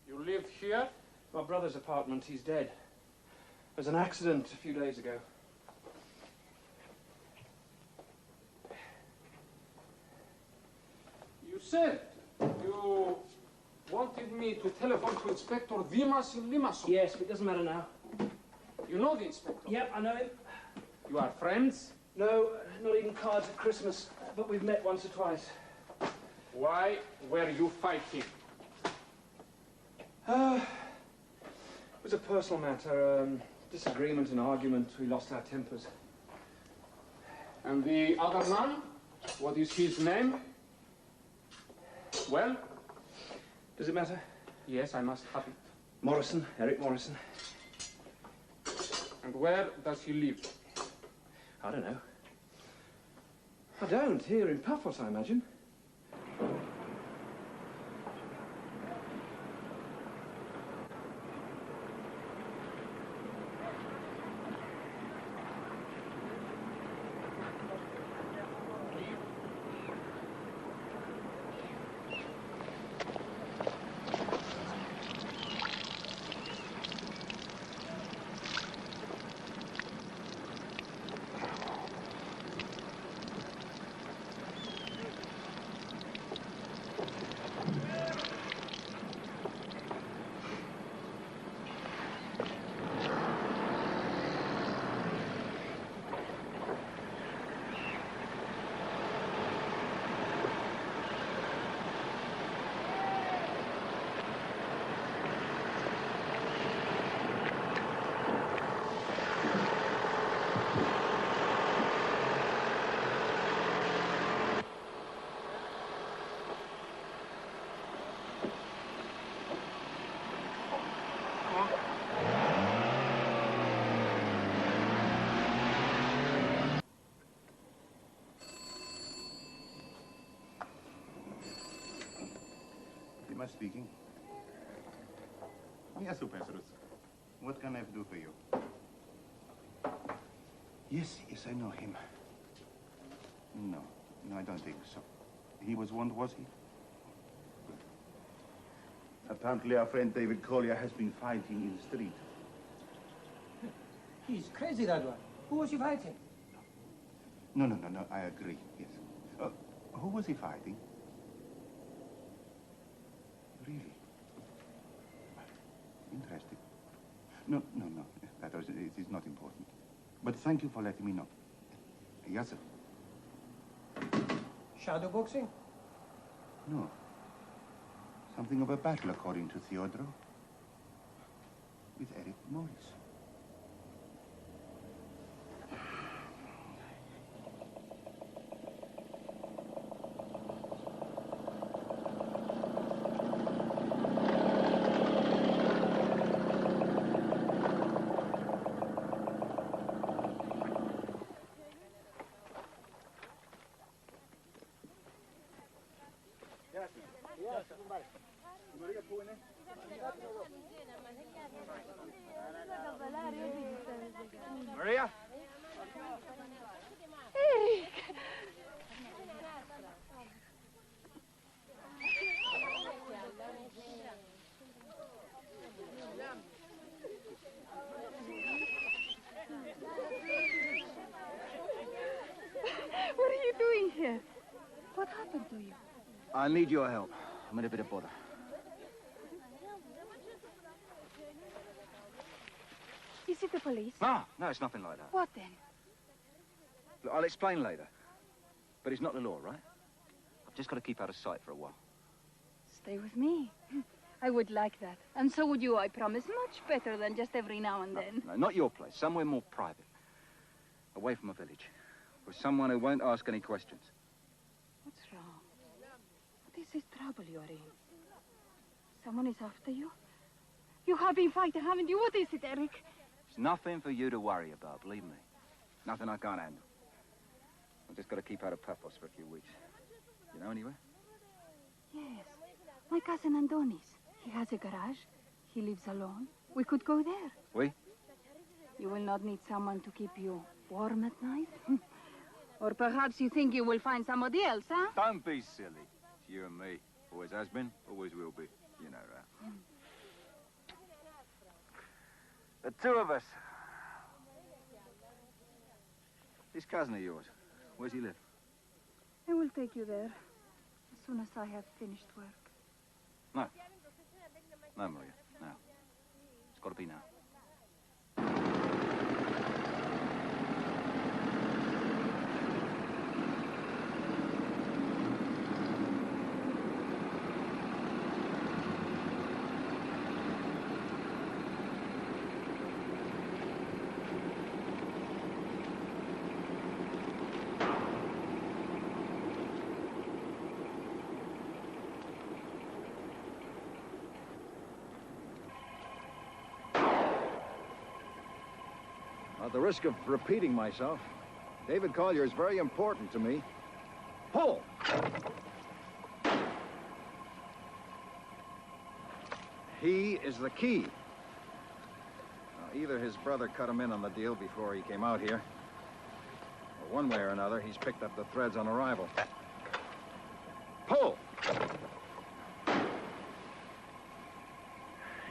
You live here? My brother's apartment. He's dead. There was an accident a few days ago. You said you wanted me to telephone to Inspector Demas in Limassol. Yes, but it doesn't matter now. You know the inspector? Yep, I know him. You are friends? No, not even cards at Christmas, but we've met once or twice. Why were you fighting? It was a personal matter, disagreement and argument. We lost our tempers. And the other man? What is his name? Well? Does it matter? Yes, I must have it. Morrison, Eric Morrison. And where does he live? I don't know. I don't. Here in Puffles, I imagine. Papa speaking. Yes, Petrus. What can I do for you? Yes, I know him. No, I don't think so. He was one, was he? Good. Apparently, our friend David Collier has been fighting in the street. He's crazy, that one. Who was he fighting? No, I agree, yes. Who was he fighting? Really? Interesting. No, Petrus, it is not important. But thank you for letting me know. Yes, sir. Shadow boxing? No. Something of a battle, according to Theodore. With Eric Morris. Maria? Eric! What are you doing here? What happened to you? I need your help. I'm in a bit of bother. Is it the police? No, it's nothing like that. What then? Look, I'll explain later. But it's not the law, right? I've just got to keep out of sight for a while. Stay with me. I would like that. And so would you, I promise. Much better than just every now and then. No, not your place. Somewhere more private. Away from a village. With someone who won't ask any questions. What's wrong? What is this trouble you're in? Someone is after you? You have been fighting, haven't you? What is it, Eric? It's nothing for you to worry about, believe me. Nothing I can't handle. I've just got to keep out of Paphos for a few weeks. You know anywhere? Yes. My cousin Andonis. He has a garage. He lives alone. We could go there. We? You will not need someone to keep you warm at night. Or perhaps you think you will find somebody else, huh? Don't be silly. It's you and me. Always has been, always will be. You know that. The two of us. This cousin of yours, where's he live? I will take you there as soon as I have finished work. No. No, Maria, no. It's got to be now. At the risk of repeating myself, David Collier is very important to me. Pull! He is the key. Now, either his brother cut him in on the deal before he came out here, or one way or another, he's picked up the threads on arrival. Pull!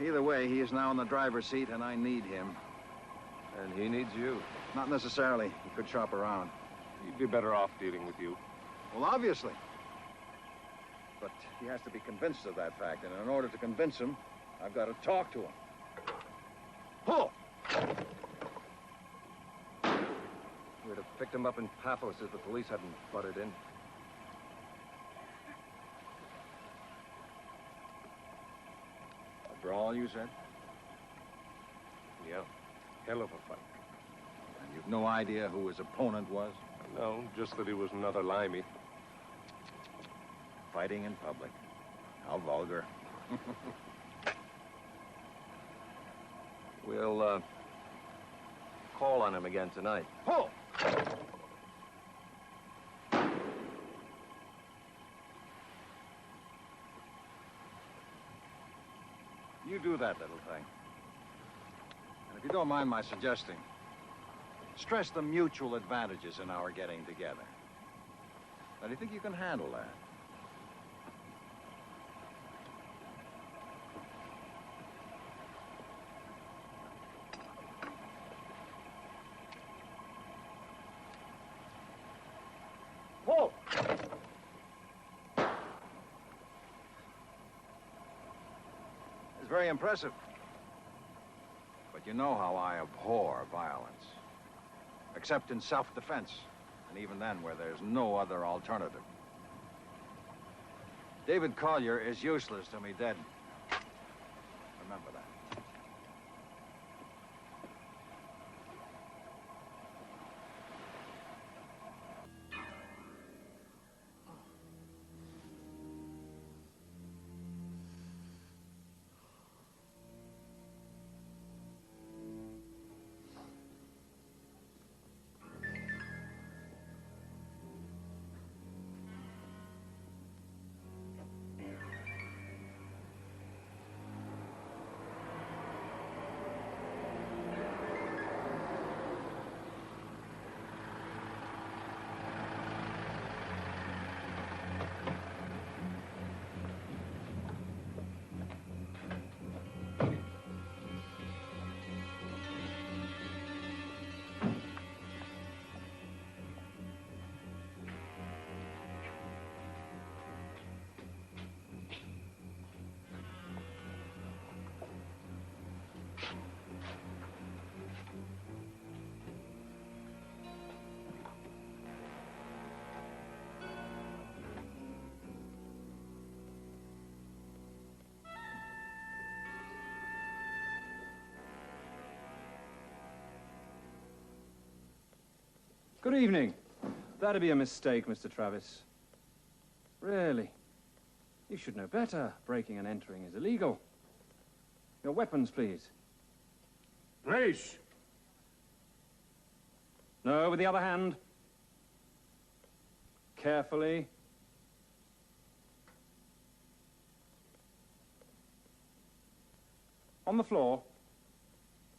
Either way, he is now in the driver's seat, and I need him. And he needs you. Not necessarily. He could shop around. He'd be better off dealing with you. Well, obviously. But he has to be convinced of that fact, and in order to convince him, I've got to talk to him. Pull! We'd have picked him up in Paphos if the police hadn't butted in. A brawl, you said? Yeah. Hell of a fight. And you've no idea who his opponent was? No, just that he was another limey. Fighting in public. How vulgar. We'll, call on him again tonight. Pull! You do that, little thing. And if you don't mind my suggesting, stress the mutual advantages in our getting together. Now, do you think you can handle that? Paul! It's very impressive. But you know how I abhor violence. Except in self-defense. And even then, where there's no other alternative. David Collier is useless to me dead. Remember that. Good evening. That'd be a mistake, Mr. Travis. Really? You should know better. Breaking and entering is illegal. Your weapons, please. Please. No, with the other hand. Carefully. On the floor.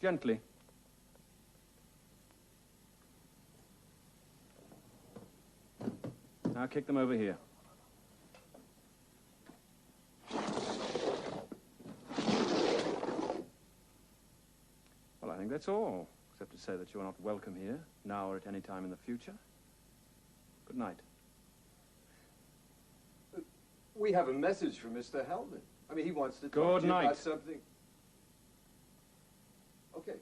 Gently. Now kick them over here. Well, I think that's all, except to say that you are not welcome here, now or at any time in the future. Good night. We have a message from Mr. Hellman. I mean, he wants to talk Good to you night. about something. Okay.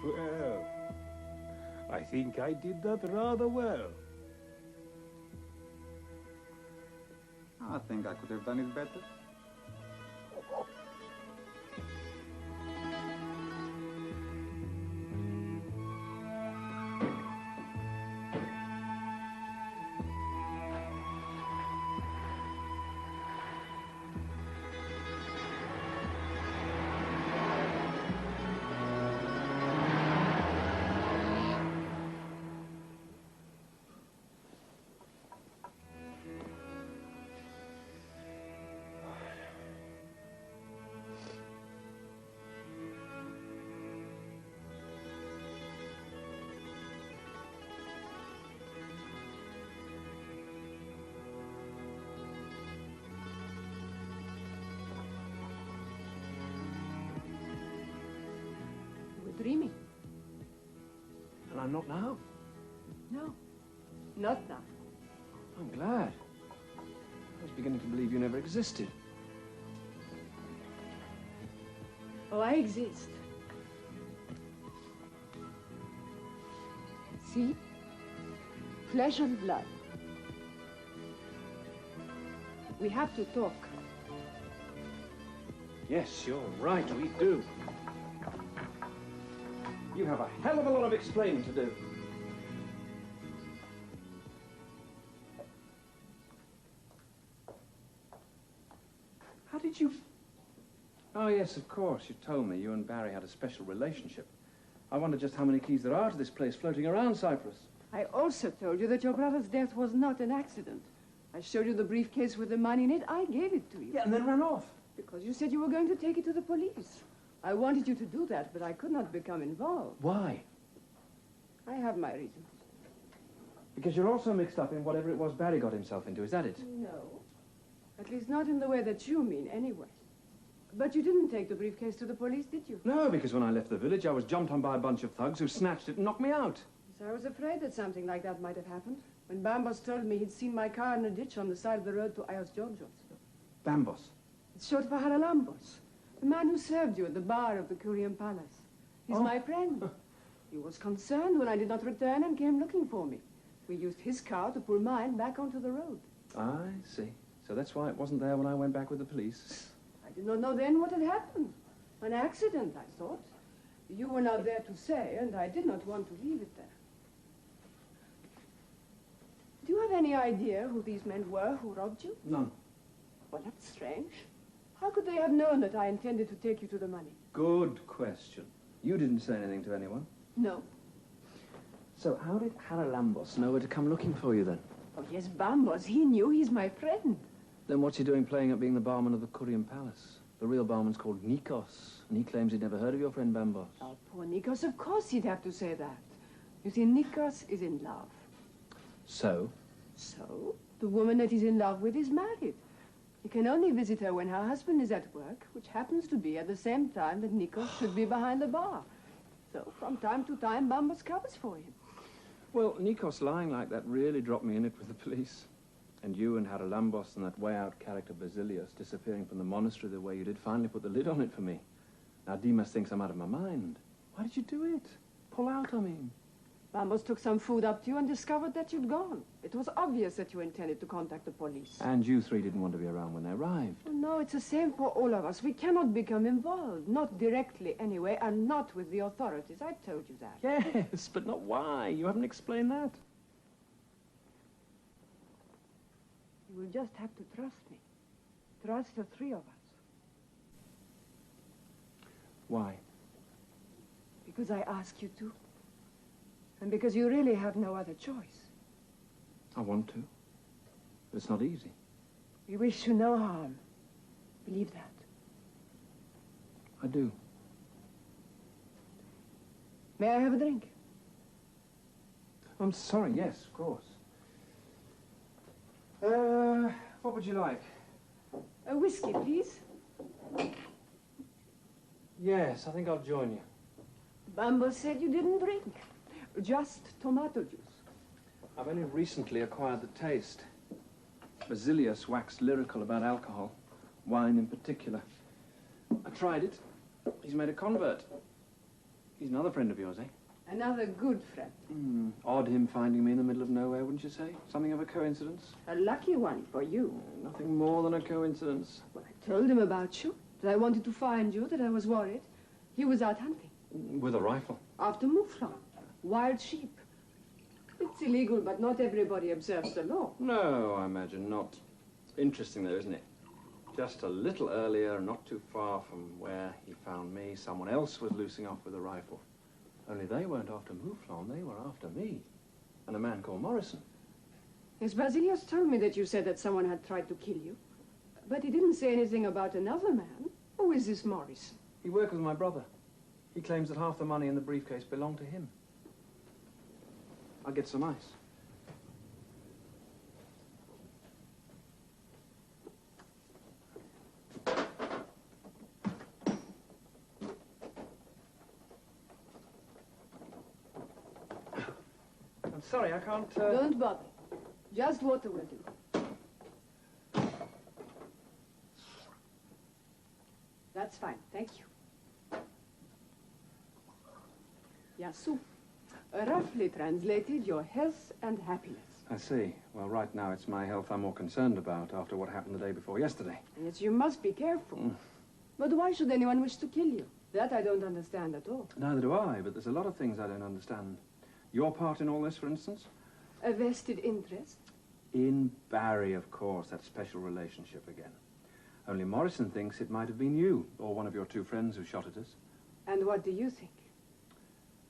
Well, I think I did that rather well. I think I could have done it better. Dreaming. And I'm not now. No, not now. I'm glad. I was beginning to believe you never existed. Oh, I exist. See? Flesh and blood. We have to talk. Yes, you're right, we do. You have a hell of a lot of explaining to do. did you... Oh, yes, of course. You told me you and Barry had a special relationship. I wonder just how many keys there are to this place floating around Cyprus. I also told you that your brother's death was not an accident. I showed you the briefcase with the money in it. I gave it to you. Yeah, and then ran off. Because you said you were going to take it to the police. I wanted you to do that, but I could not become involved. Why? I have my reasons. Because you're also mixed up in whatever it was Barry got himself into, is that it? No. At least not in the way that you mean, anyway. But you didn't take the briefcase to the police, did you? No, because when I left the village, I was jumped on by a bunch of thugs who snatched it and knocked me out. So I was afraid that something like that might have happened. When Bambos told me he'd seen my car in a ditch on the side of the road to Ios Georgios. Bambos? It's short for Haralambos. The man who served you at the bar of the Curian Palace. He's my friend. He was concerned when I did not return and came looking for me. We used his car to pull mine back onto the road. I see. So that's why it wasn't there when I went back with the police. I did not know then what had happened. An accident, I thought. You were not there to say, and I did not want to leave it there. Do you have any idea who these men were who robbed you? None. Well, that's strange. How could they have known that I intended to take you to the money? Good question. You didn't say anything to anyone. No. So how did Haralambos know where to come looking for you then? Oh, yes, Bambos. He knew. He's my friend. Then what's he doing playing at being the barman of the Curian Palace? The real barman's called Nikos, and he claims he'd never heard of your friend Bambos. Oh, poor Nikos. Of course he'd have to say that. You see, Nikos is in love. So? So? The woman that he's in love with is married. He can only visit her when her husband is at work, which happens to be at the same time that Nikos should be behind the bar. So, from time to time, Bambos covers for him. Well, Nikos lying like that really dropped me in it with the police. And you and Haralambos and that way-out character Basilius disappearing from the monastery the way you did finally put the lid on it for me. Now, Demas thinks I'm out of my mind. Why did you do it? Pull out, I mean. Bambos took some food up to you and discovered that you'd gone. It was obvious that you intended to contact the police. And you three didn't want to be around when they arrived. Oh, no, it's the same for all of us. We cannot become involved. Not directly, anyway, and not with the authorities. I told you that. Yes, but not why. You haven't explained that. You will just have to trust me. Trust the three of us. Why? Because I ask you to. And because you really have no other choice. I want to, but it's not easy. We wish you no harm. Believe that. I do. May I have a drink? I'm sorry, yes, of course. What would you like? A whiskey, please. Yes, I think I'll join you. Bambos said you didn't drink. Just tomato juice. I've only recently acquired the taste. Basilius waxed lyrical about alcohol, wine in particular. I tried it. He's made a convert. He's another friend of yours, eh? Another good friend. Odd him finding me in the middle of nowhere, wouldn't you say? Something of a coincidence? A lucky one for you. Nothing more than a coincidence. Well, I told him about you, that I wanted to find you, that I was worried. He was out hunting. With a rifle? After mouflon. Wild sheep. It's illegal, but not everybody observes the law. No, I imagine not. Interesting, though, isn't it? Just a little earlier, not too far from where he found me, someone else was loosing off with a rifle. Only they weren't after Mouflon, they were after me. And a man called Morrison. Yes, Basilius told me that you said that someone had tried to kill you. But he didn't say anything about another man. Who is this Morrison? He worked with my brother. He claims that half the money in the briefcase belonged to him. I'll get some ice. I'm sorry, I can't... Don't bother. Just water will do. That's fine, thank you. Yasu. Roughly translated, your health and happiness. I see. Well, right now it's my health I'm more concerned about after what happened the day before yesterday. Yes, you must be careful. But why should anyone wish to kill you? That I don't understand at all. Neither do I, but there's a lot of things I don't understand. Your part in all this, for instance? A vested interest? In Barry, of course, that special relationship again. Only Morrison thinks it might have been you, or one of your two friends who shot at us. And what do you think?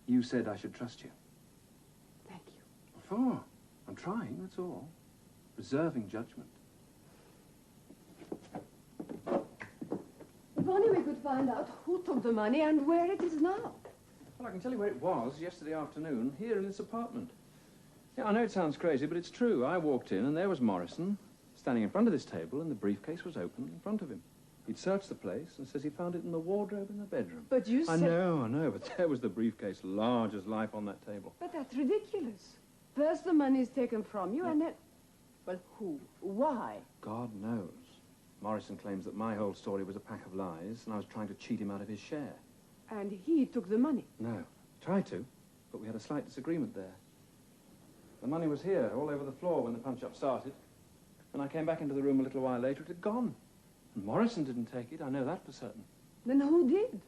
You said I should trust you. Thank you. What for? I'm trying, that's all. Reserving judgment. If only we could find out who took the money and where it is now. Well, I can tell you where it was yesterday afternoon, here in this apartment. Yeah, I know it sounds crazy, but it's true. I walked in and there was Morrison, standing in front of this table, and the briefcase was open in front of him. He'd searched the place and says he found it in the wardrobe in the bedroom. But you said... I know, but there was the briefcase, large as life, on that table. But that's ridiculous. First the money is taken from you, and then... Well, who? Why? God knows. Morrison claims that my whole story was a pack of lies, and I was trying to cheat him out of his share. And he took the money? No. Tried to, but we had a slight disagreement there. The money was here, all over the floor, when the punch-up started. When I came back into the room a little while later, it had gone. And Morrison didn't take it, I know that for certain. Then who did?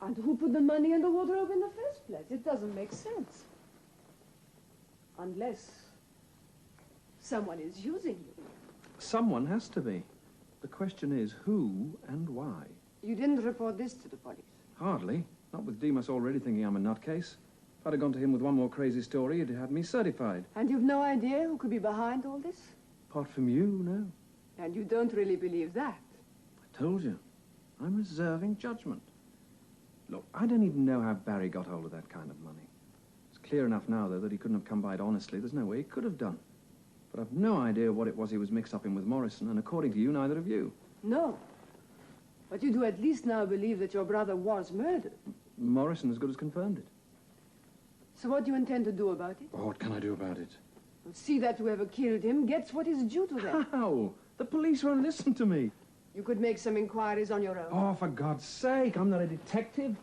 And who put the money in the wardrobe in the first place? It doesn't make sense. Unless someone is using you. Someone has to be. The question is who and why. You didn't report this to the police? Hardly. Not with Demas already thinking I'm a nutcase. If I'd have gone to him with one more crazy story, he'd have had me certified. And you've no idea who could be behind all this? Apart from you, no. And you don't really believe that? I told you. I'm reserving judgment. Look, I don't even know how Barry got hold of that kind of money. It's clear enough now, though, that he couldn't have come by it honestly. There's no way he could have done. But I've no idea what it was he was mixed up in with Morrison, and according to you, neither of you. No. But you do at least now believe that your brother was murdered. Morrison as good as confirmed it. So what do you intend to do about it? Oh, what can I do about it? Well, see that whoever killed him gets what is due to them. How? The police won't listen to me. You could make some inquiries on your own. Oh, for God's sake, I'm not a detective.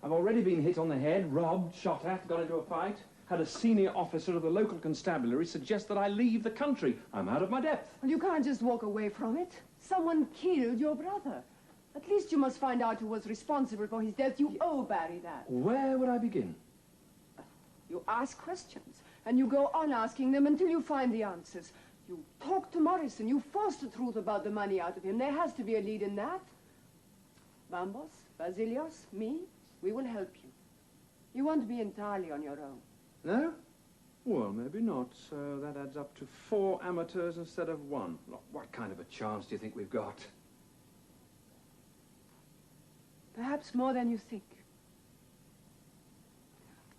I've already been hit on the head, robbed, shot at, got into a fight. Had a senior officer of the local constabulary suggest that I leave the country. I'm out of my depth. Well, you can't just walk away from it. Someone killed your brother. At least you must find out who was responsible for his death. You owe Barry that. Where would I begin? You ask questions, and you go on asking them until you find the answers. You talk to Morrison. You force the truth about the money out of him. There has to be a lead in that. Bambos, Basilios, me, we will help you. You won't be entirely on your own. No? Well, maybe not. So that adds up to 4 amateurs instead of 1. Look, what kind of a chance do you think we've got? Perhaps more than you think.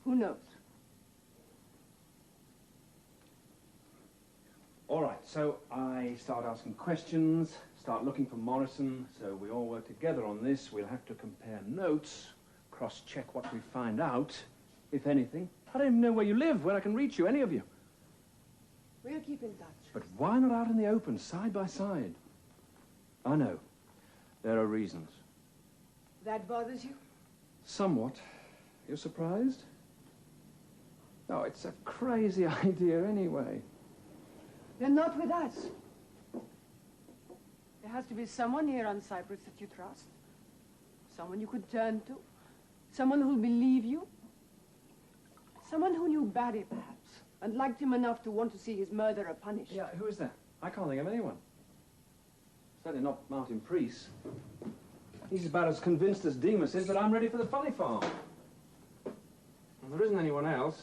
Who knows? All right, so I start asking questions, start looking for Morrison, so we all work together on this. We'll have to compare notes, cross-check what we find out, if anything. I don't even know where you live, where I can reach you, any of you. We'll keep in touch. But why not out in the open, side by side? I know. There are reasons. That bothers you? Somewhat. You're surprised? Oh, it's a crazy idea anyway. Then not with us. There has to be someone here on Cyprus that you trust. Someone you could turn to. Someone who'll believe you. Someone who knew Barry, perhaps, and liked him enough to want to see his murderer punished. Yeah, who is that? I can't think of anyone. Certainly not Martin Priest. He's about as convinced as Demas is that I'm ready for the funny farm. And there isn't anyone else.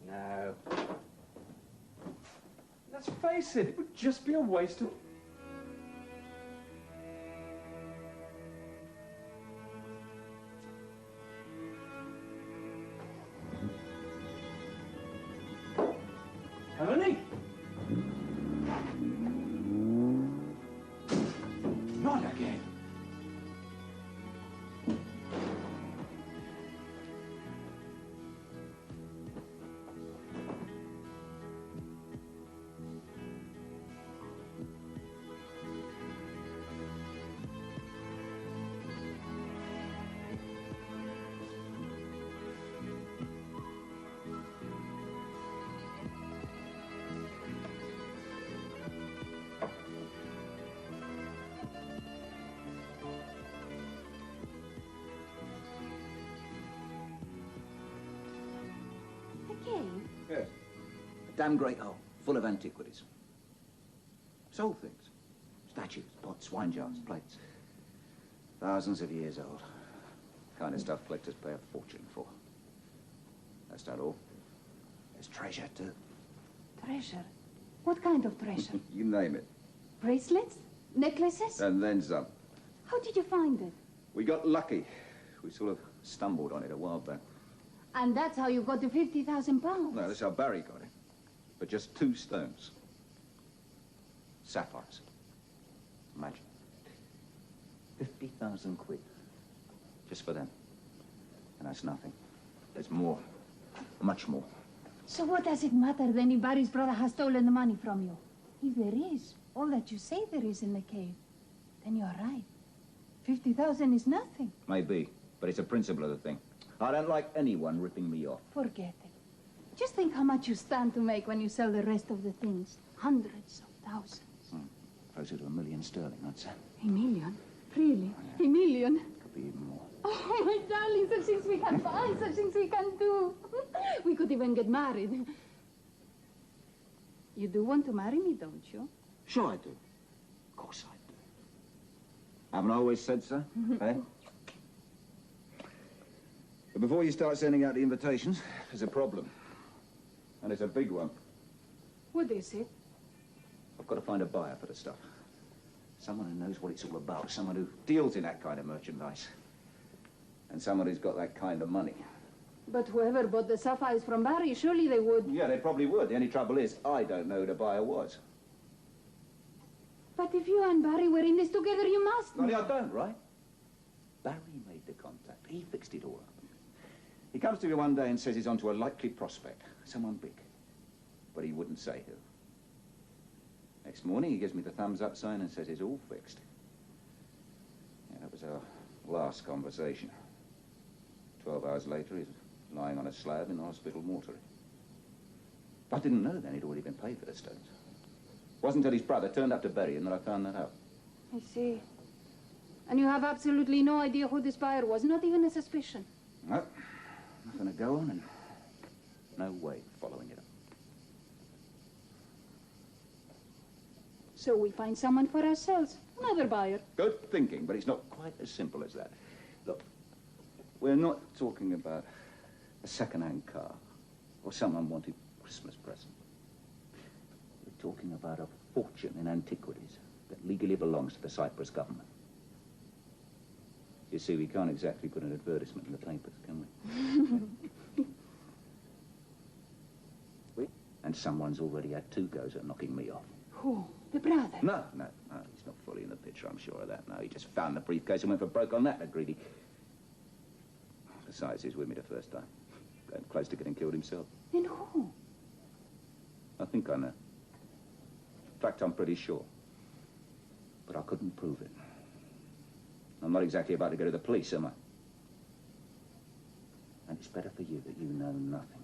No. Let's face it, it would just be a waste of... Tony? Not again. Yes. A damn great hole, full of antiquities. Sold things. Statues, pots, wine jars, plates. Thousands of years old. Kind of stuff collectors pay a fortune for. That's not all. There's treasure, too. Treasure? What kind of treasure? You name it. Bracelets? Necklaces? And then some. How did you find it? We got lucky. We sort of stumbled on it a while back. And that's how you got the 50,000 pounds? No, that's how Barry got it. But just 2 stones. Sapphires. Imagine. 50,000 quid. Just for them. And that's nothing. There's more. Much more. So what does it matter then if Barry's brother has stolen the money from you? If there is, all that you say there is in the cave, then you're right. 50,000 is nothing. Maybe, but it's a principle of the thing. I don't like anyone ripping me off. Forget it. Just think how much you stand to make when you sell the rest of the things. Hundreds of thousands. Closer to £1 million sterling, I'd say. $1 million? Really? $1 million? Could be even more. Oh, my darling, such things we can buy, such things we can do. We could even get married. You do want to marry me, don't you? Sure I do. Of course I do. Haven't I always said so? Eh? But before you start sending out the invitations, there's a problem. And it's a big one. What is it? I've got to find a buyer for the stuff. Someone who knows what it's all about. Someone who deals in that kind of merchandise. And someone who's got that kind of money. But whoever bought the sapphires from Barry, surely they would. Yeah, they probably would. The only trouble is, I don't know who the buyer was. But if you and Barry were in this together, you must know. No, I don't, right? Barry made the contact. He fixed it all up. He comes to me one day and says he's onto a likely prospect. Someone big. But he wouldn't say who. Next morning, he gives me the thumbs up sign and says it's all fixed. Yeah, that was our last conversation. 12 hours later, he's lying on a slab in the hospital mortuary. I didn't know then he'd already been paid for the stones. It wasn't until his brother turned up to bury him that I found that out. I see. And you have absolutely no idea who this buyer was, not even a suspicion. No. Nothing to go on and no way of following it up. So we find someone for ourselves, another buyer. Good thinking, but it's not quite as simple as that. Look, we're not talking about a second-hand car or some unwanted Christmas present. We're talking about a fortune in antiquities that legally belongs to the Cyprus government. You see, we can't exactly put an advertisement in the papers, can we? And someone's already had 2 goes at knocking me off. Who? The brother? No, he's not fully in the picture, I'm sure of that. No, he just found the briefcase and went for broke on that, the greedy. Besides, he was with me the first time. Going close to getting killed himself. Then who? I think I know. In fact, I'm pretty sure. But I couldn't prove it. I'm not exactly about to go to the police, am I? And it's better for you that you know nothing.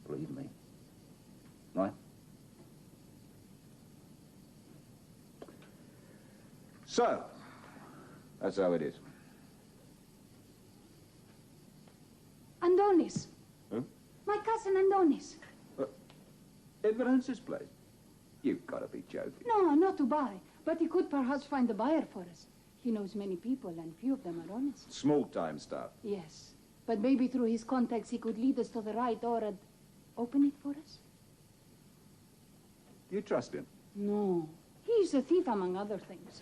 Believe me. Right? So, that's how it is. Andonis. Who? My cousin Andonis. In Valence's place? You've got to be joking. No, not to buy. But he could perhaps find a buyer for us. He knows many people, and few of them are honest. Small-time stuff. Yes. But maybe through his contacts he could lead us to the right door and open it for us? Do you trust him? No. He's a thief, among other things.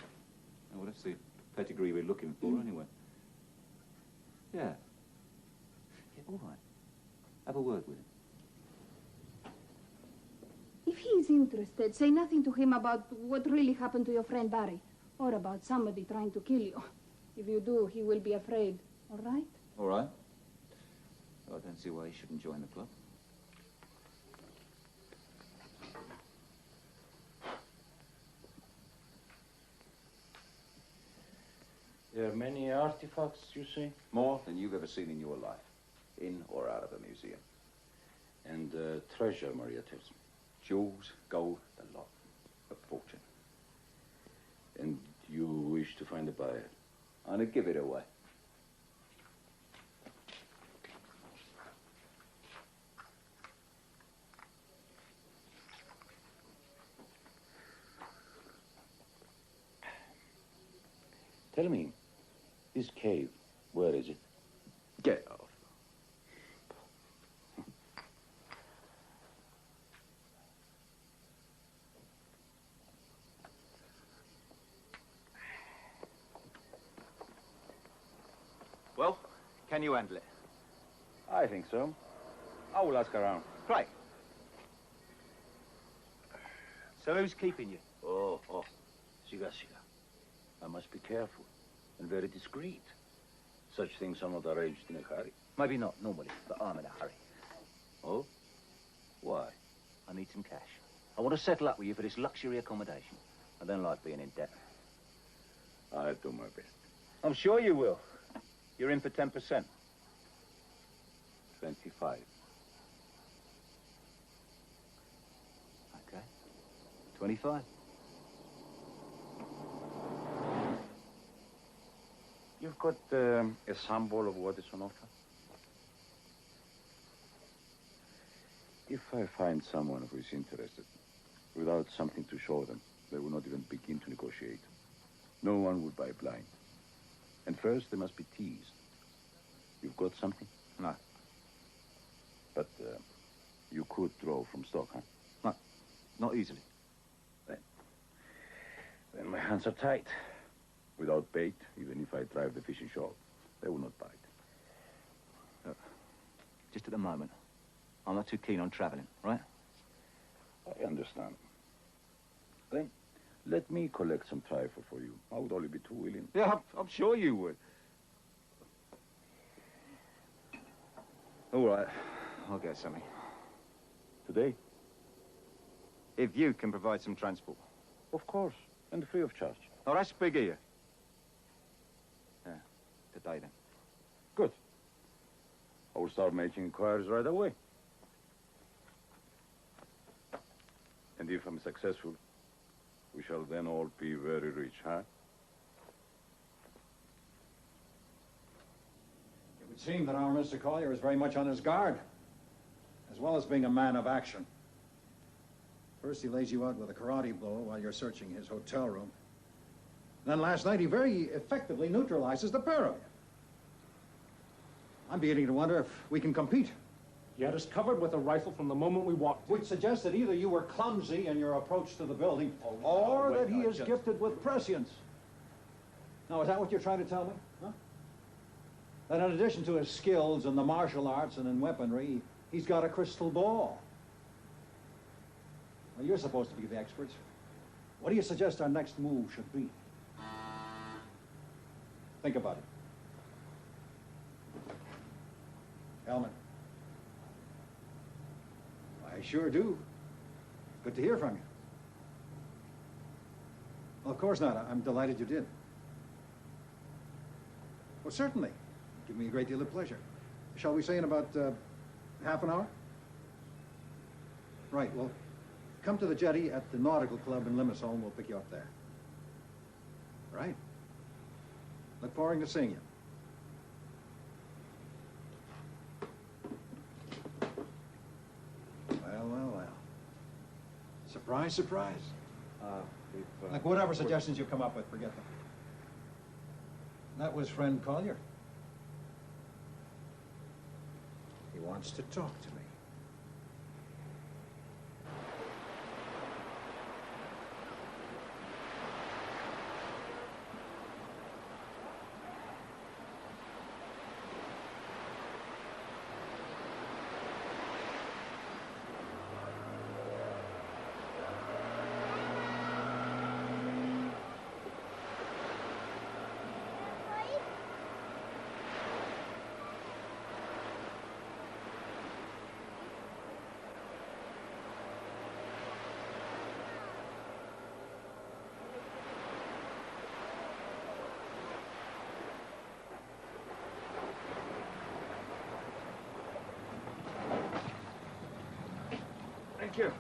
Oh, well, that's the pedigree we're looking for, anyway. Yeah. Yeah, all right. Have a word with him. If he's interested, say nothing to him about what really happened to your friend Barry, or about somebody trying to kill you. If you do, he will be afraid. All right? All right. Well, I don't see why he shouldn't join the club. There are many artifacts, you see? More than you've ever seen in your life, in or out of a museum. And treasure, Maria tells me. Jewels, gold, the lot. A fortune. And you wish to find a buyer? I'm gonna give it away. Tell me, this cave, where is it? Get off. Well, can you handle it? I think so. I will ask around. Great. So who's keeping you? Oh, siga. I must be careful and very discreet. Such things are not arranged in a hurry. Maybe not normally, but I'm in a hurry. Oh? Why? I need some cash. I want to settle up with you for this luxury accommodation. I don't like being in debt. I'll do my best. I'm sure you will. You're in for 10%. 25. Okay. 25. You've got a sample of what is on offer? If I find someone who is interested, without something to show them, they will not even begin to negotiate. No one would buy blind. And first, they must be teased. You've got something? No. But you could draw from stock, huh? No, not easily. Then my hands are tied. Without bait, even if I drive the fishing shore, they will not bite. Look, just at the moment, I'm not too keen on traveling, right? I understand. Then, let me collect some trifle for you. I would only be too willing. Yeah, I'm sure you would. All right, I'll get something. Today? If you can provide some transport. Of course, and free of charge. Oh, that's big of you. Yeah, today then. Good. I will start making inquiries right away. And if I'm successful, we shall then all be very rich, huh? It would seem that our Mr. Collier is very much on his guard, as well as being a man of action. First, he lays you out with a karate blow while you're searching his hotel room. Then last night, he very effectively neutralizes the pair of you. I'm beginning to wonder if we can compete. He had us covered with a rifle from the moment we walked in. Which suggests that either you were clumsy in your approach to the building, or that he is gifted with prescience. Now, is that what you're trying to tell me? Huh? That in addition to his skills in the martial arts and in weaponry, he's got a crystal ball. Well, you're supposed to be the experts. What do you suggest our next move should be? Think about it. Hellman. I sure do. Good to hear from you. Well, of course not. I'm delighted you did. Well, certainly. Give me a great deal of pleasure. Shall we say in about half an hour? Right, well, come to the jetty at the Nautical Club in Limassol and we'll pick you up there. Right? Look forward to seeing you. Well. Surprise, surprise. Like whatever suggestions you come up with, forget them. That was friend Collier. He wants to talk to me. Thank you.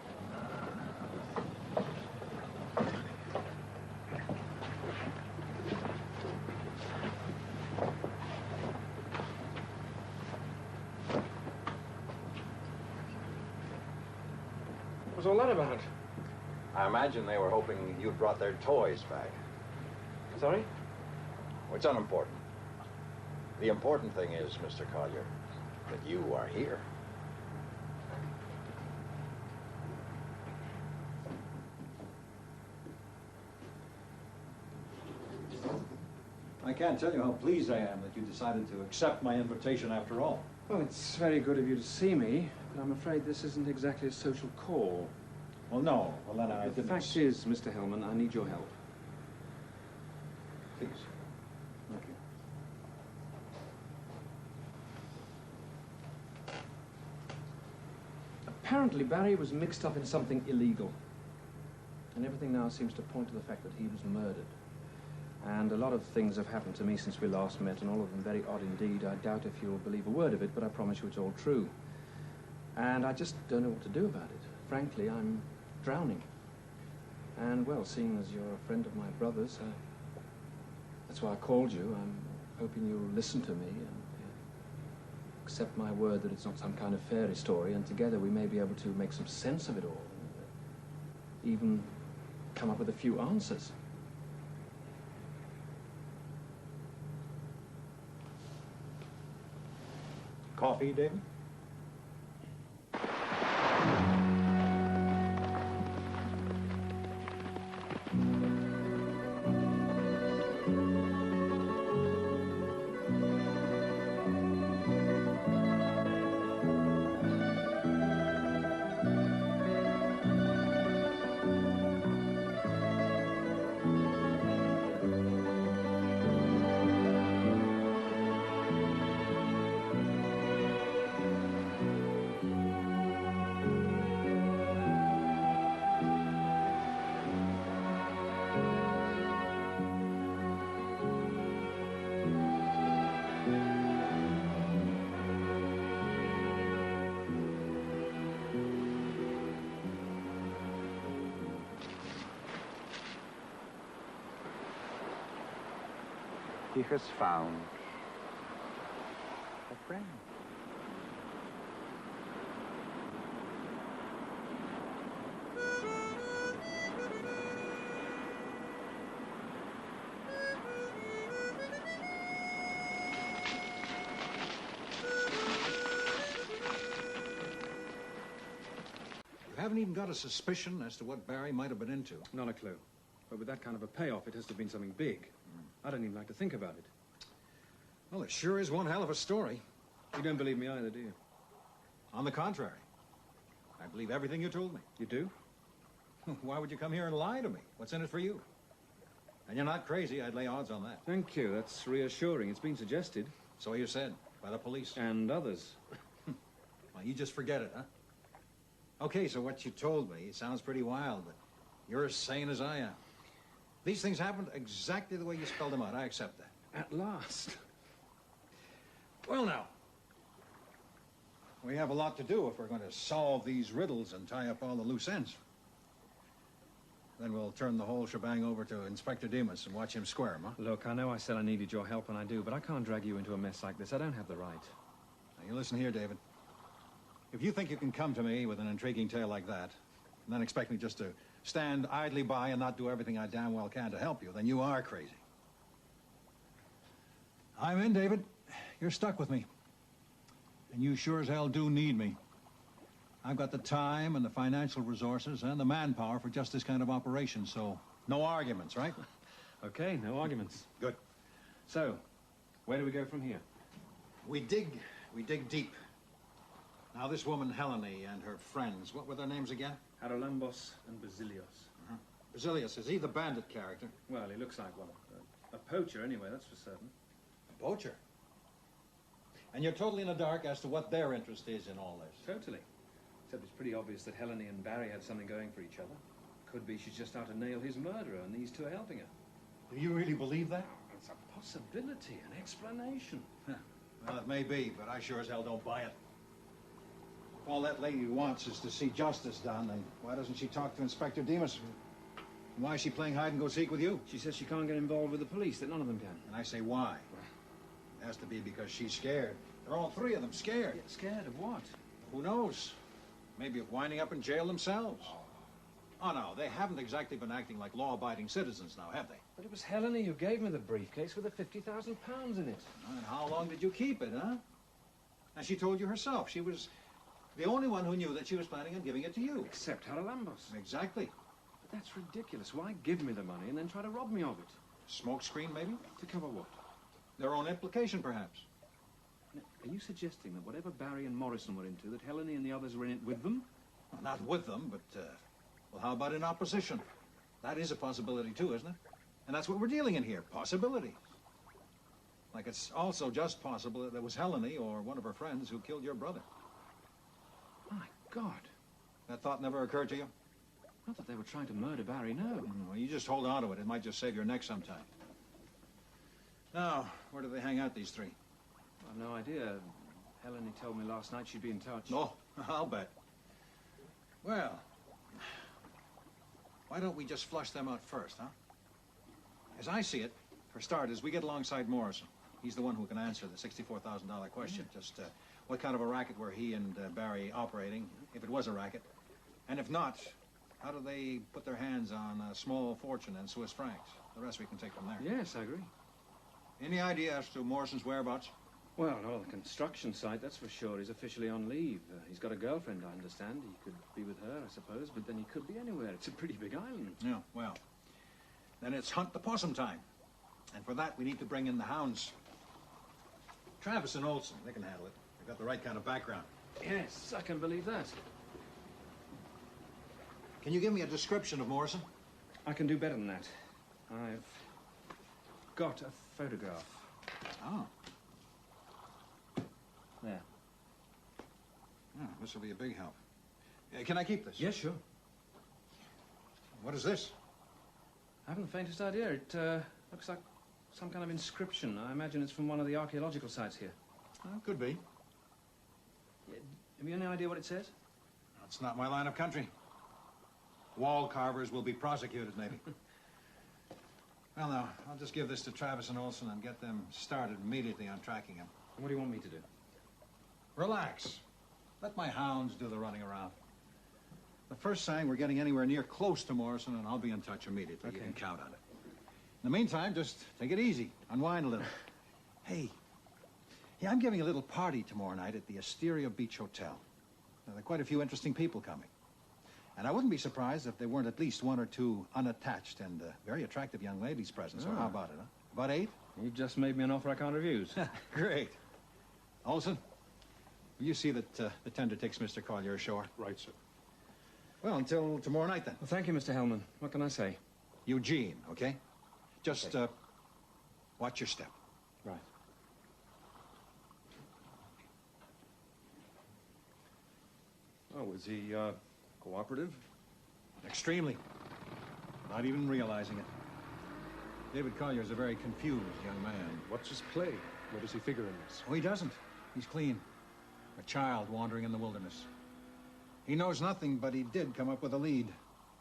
What's all that about? I imagine they were hoping you'd brought their toys back. Sorry? It's unimportant. The important thing is, Mr. Collier, that you are here. I can't tell you how pleased I am that you decided to accept my invitation after all. Well, it's very good of you to see me, but I'm afraid this isn't exactly a social call. Well, no. Well, then I The didn't... fact is, Mr. Hellman, I need your help. Please. Thank you. Apparently, Barry was mixed up in something illegal. And everything now seems to point to the fact that he was murdered. And a lot of things have happened to me since we last met, and all of them very odd indeed. I doubt if you'll believe a word of it, but I promise you it's all true. And I just don't know what to do about it. Frankly, I'm drowning. And, well, seeing as you're a friend of my brother's, that's why I called you. I'm hoping you'll listen to me and accept my word that it's not some kind of fairy story, and together we may be able to make some sense of it all, and even come up with a few answers. Coffee, David? He has found a friend. You haven't even got a suspicion as to what Barry might have been into. Not a clue. But with that kind of a payoff, it has to have been something big. I don't even like to think about it. Well, it sure is one hell of a story. You don't believe me either, do you? On the contrary. I believe everything you told me. You do? Why would you come here and lie to me? What's in it for you? And you're not crazy. I'd lay odds on that. Thank you. That's reassuring. It's been suggested. So you said. By the police. And others. Well, you just forget it, huh? Okay, so what you told me, it sounds pretty wild, but you're as sane as I am. These things happened exactly the way you spelled them out. I accept that. At last. Well, now. We have a lot to do if we're going to solve these riddles and tie up all the loose ends. Then we'll turn the whole shebang over to Inspector Demas and watch him square him, huh? Look, I know I said I needed your help, and I do, but I can't drag you into a mess like this. I don't have the right. Now, you listen here, David. If you think you can come to me with an intriguing tale like that, and then expect me just to stand idly by and not do everything I damn well can to help you, then you are crazy. I'm in, David. You're stuck with me. And you sure as hell do need me. I've got the time and the financial resources and the manpower for just this kind of operation, so no arguments, right? Okay, no arguments. Good. So, where do we go from here? We dig deep. Now, this woman, Helene, and her friends, what were their names again? Haralambos and Basilios. Basilius, is he the bandit character? Well, he looks like one. A poacher, anyway, that's for certain. A poacher? And you're totally in the dark as to what their interest is in all this? Totally. Except it's pretty obvious that Helene and Barry had something going for each other. Could be she's just out to nail his murderer, and these two are helping her. Do you really believe that? It's a possibility, an explanation. Well, it may be, but I sure as hell don't buy it. If all that lady wants is to see justice done, then why doesn't she talk to Inspector Demas? And why is she playing hide-and-go-seek with you? She says she can't get involved with the police, that none of them can. And I say why? It has to be because she's scared. They're all three of them scared. Yeah, scared of what? Who knows? Maybe of winding up in jail themselves. Oh, no, they haven't exactly been acting like law-abiding citizens now, have they? But it was Helene who gave me the briefcase with the £50,000 in it. And how long did you keep it, huh? And she told you herself. She was the only one who knew that she was planning on giving it to you. Except Haralambos. Exactly. But that's ridiculous. Why give me the money and then try to rob me of it? Smoke screen, maybe? To cover what? Their own implication, perhaps. Now, are you suggesting that whatever Barry and Morrison were into, that Helene and the others were in it with them? Well, not with them, but, well, how about in opposition? That is a possibility, too, isn't it? And that's what we're dealing in here, possibilities. Like it's also just possible that it was Helene or one of her friends who killed your brother. My God. That thought never occurred to you? Not that they were trying to murder Barry, no. No, you just hold on to it. It might just save your neck sometime. Now, where do they hang out, these three? I've no idea. Helene told me last night she'd be in touch. Oh, I'll bet. Well, why don't we just flush them out first, huh? As I see it, for starters, we get alongside Morrison. He's the one who can answer the $64,000 question. Just what kind of a racket were he and Barry operating, if it was a racket? And if not, how do they put their hands on a small fortune in Swiss francs? The rest we can take from there. Yes, I agree. Any idea as to Morrison's whereabouts? Well, no, the construction site, that's for sure. He's officially on leave. He's got a girlfriend, I understand. He could be with her, I suppose, but then he could be anywhere. It's a pretty big island. Yeah, well, then it's hunt the possum time. And for that, we need to bring in the hounds. Travis and Olson, they can handle it. They've got the right kind of background. Yes, I can believe that. Can you give me a description of Morrison? I can do better than that. I've got a photograph. Oh. There. Oh, this will be a big help. Can I keep this? Yes, sure. What is this? I haven't the faintest idea. It looks like some kind of inscription. I imagine it's from one of the archaeological sites here. Could be. Yeah, have you any idea what it says? That's not my line of country. Wall carvers will be prosecuted, maybe. Well, now, I'll just give this to Travis and Olson and get them started immediately on tracking him. What do you want me to do? Relax. Let my hounds do the running around. The first sign we're getting anywhere near close to Morrison, and I'll be in touch immediately. Okay. You can count on it. In the meantime, just take it easy. Unwind a little. Hey, I'm giving a little party tomorrow night at the Asteria Beach Hotel. Now, there are quite a few interesting people coming. And I wouldn't be surprised if there weren't at least one or two unattached and very attractive young ladies present. So how about it, huh? About 8? You've just made me an offer I can't refuse. Great. Olson, will you see that the tender takes Mr. Collier ashore? Right, sir. Well, until tomorrow night, then. Well, thank you, Mr. Hellman. What can I say? Eugene, okay? Just, watch your step. Right. Oh, was he, cooperative? Extremely. Not even realizing it. David Collier's a very confused young man. What's his play? Where does he figure in this? Oh, he doesn't. He's clean. A child wandering in the wilderness. He knows nothing, but he did come up with a lead.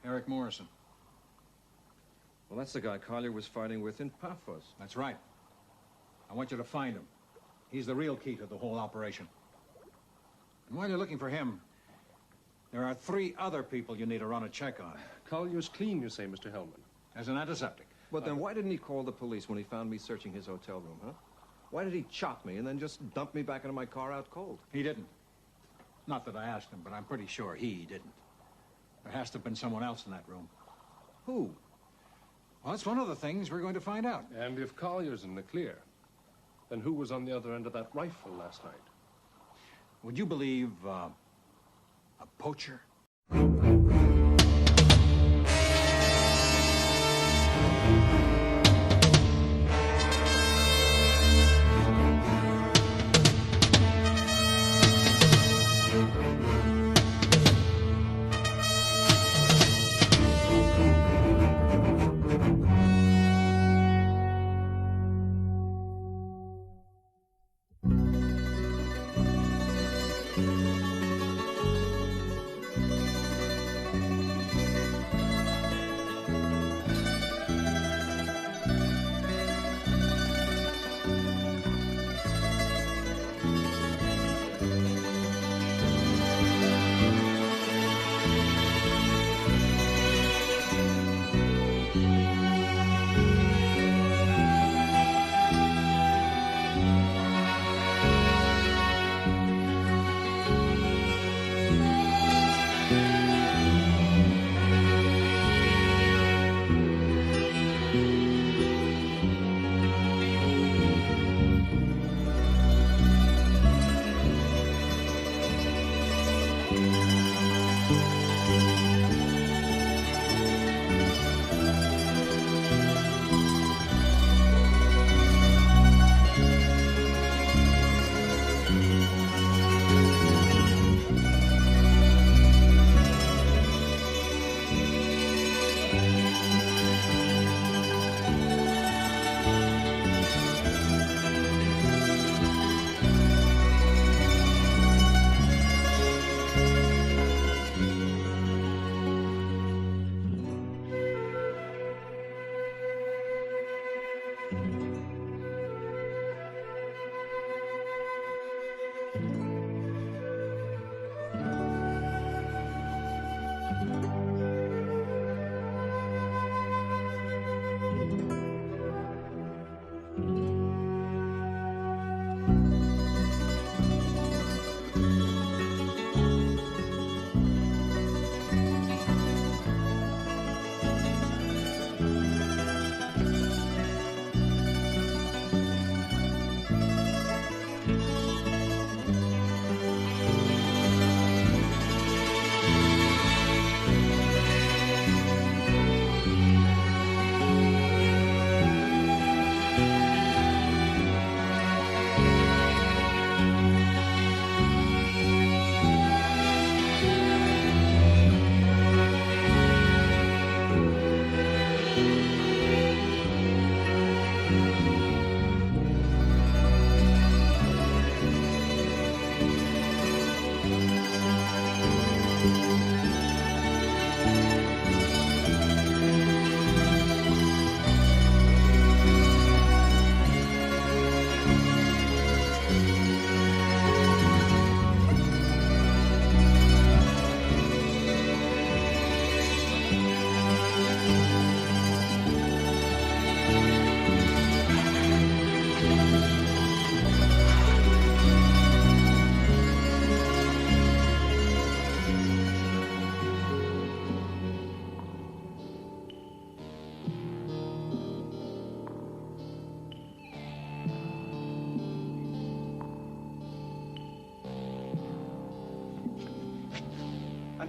Eric Morrison. Well, that's the guy Collier was fighting with in Paphos. That's right. I want you to find him. He's the real key to the whole operation. And while you're looking for him, there are 3 other people you need to run a check on. Collier's clean, you say, Mr. Hellman? As an antiseptic. But then why didn't he call the police when he found me searching his hotel room, huh? Why did he chop me and then just dump me back into my car out cold? He didn't. Not that I asked him, but I'm pretty sure he didn't. There has to have been someone else in that room. Who? Well, that's one of the things we're going to find out. And if Collier's in the clear, then who was on the other end of that rifle last night? Would you believe, a poacher?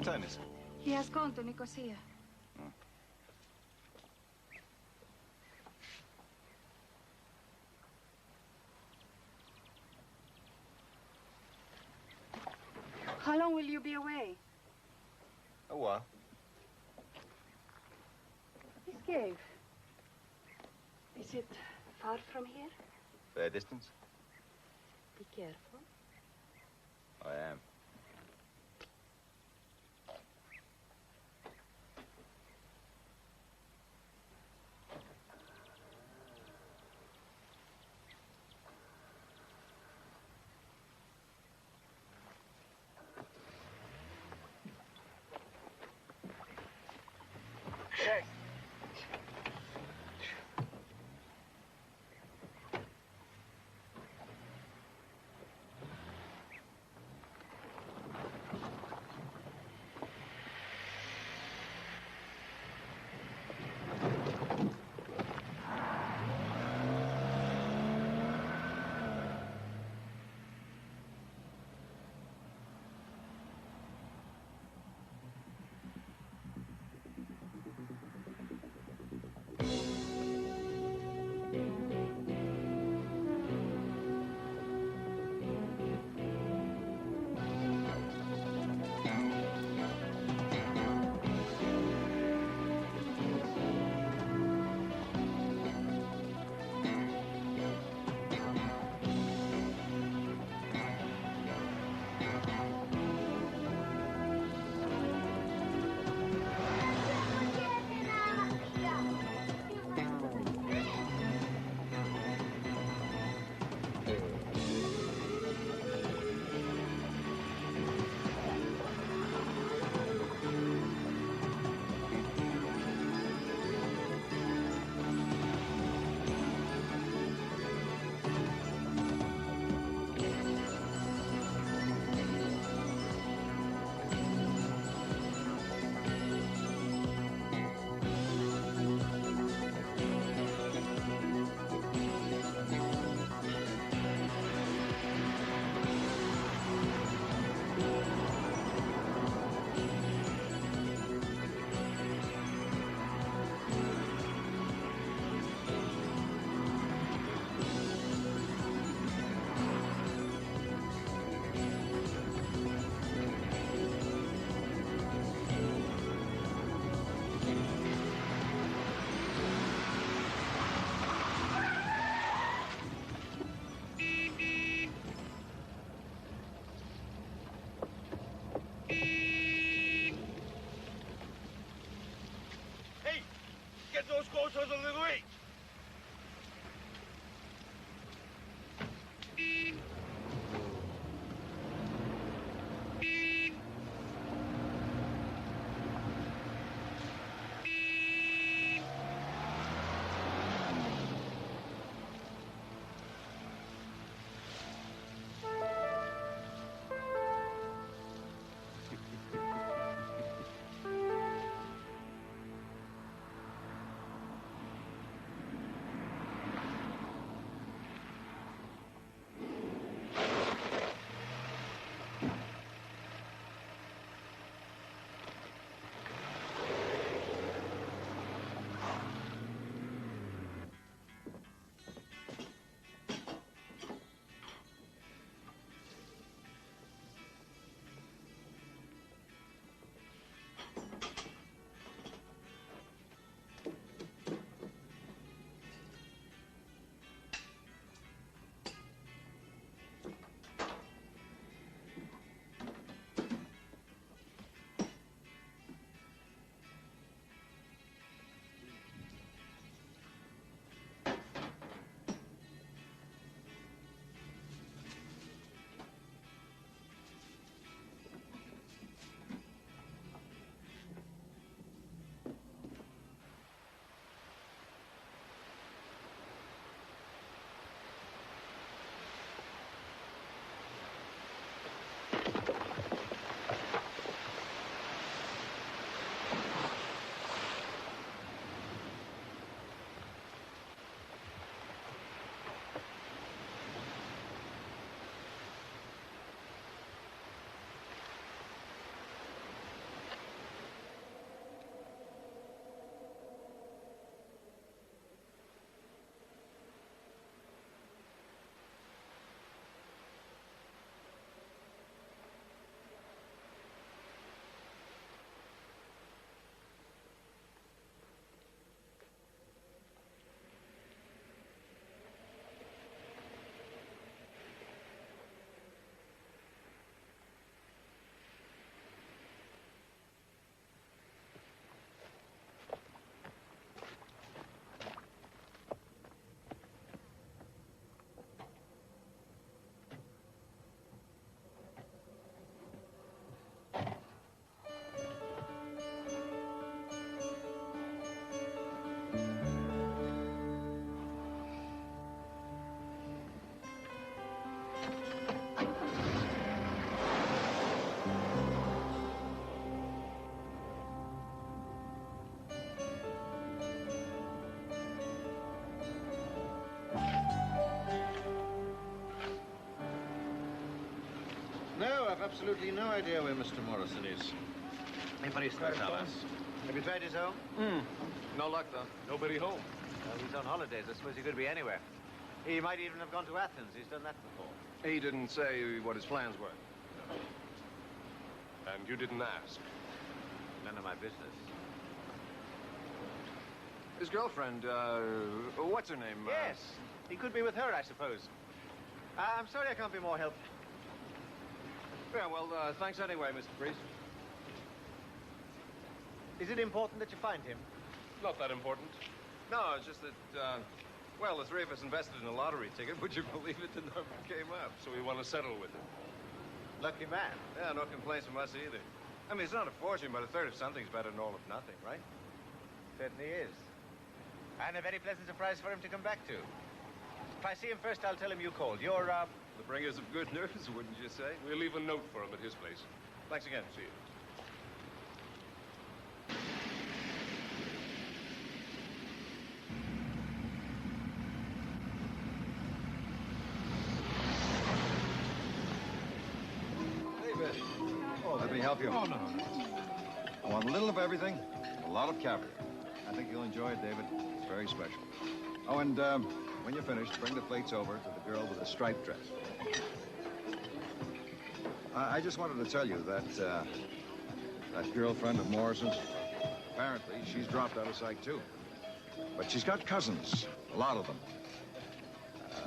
Antonis. He has gone to Nicosia. How long will you be away? A while. This cave. Is it far from here? Fair distance. Be careful. I am. absolutely no idea where Mr. Morrison is. Have you tried his home? No luck, though. Nobody home. Well, he's on holidays. I suppose he could be anywhere. He might even have gone to Athens. He's done that before. He didn't say what his plans were. And you didn't ask? None of my business. His girlfriend, what's her name? Yes. He could be with her, I suppose. I'm sorry I can't be more help. Yeah, well, thanks anyway, Mr. Priest. Is it important that you find him? Not that important. No, it's just that, well, the three of us invested in a lottery ticket. Would you believe it? The number came up, so we want to settle with him. Lucky man. Yeah, no complaints from us either. I mean, it's not a fortune, but a third of something's better than all of nothing, right? Certainly is. And a very pleasant surprise for him to come back to. If I see him first, I'll tell him you called. You're, The bringers of good news, wouldn't you say? We'll leave a note for him at his place. Thanks again. See you. Oh, let me help you. Oh, no. I want a little of everything, a lot of caviar. I think you'll enjoy it, David. It's very special. Oh, and when you're finished, bring the plates over to the girl with the striped dress. I just wanted to tell you that that girlfriend of Morrison's, apparently she's dropped out of sight, too. But she's got cousins, a lot of them.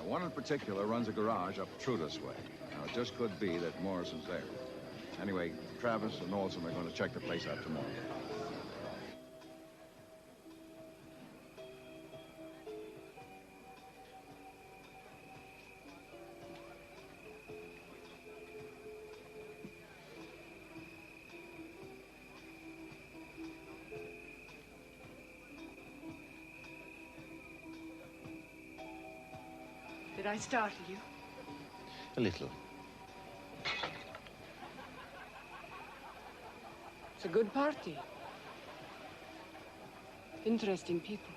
One in particular runs a garage up Trudas way. Now, it just could be that Morrison's there. Anyway, Travis and Olson are going to check the place out tomorrow. Did I startle you? A little. It's a good party. Interesting people.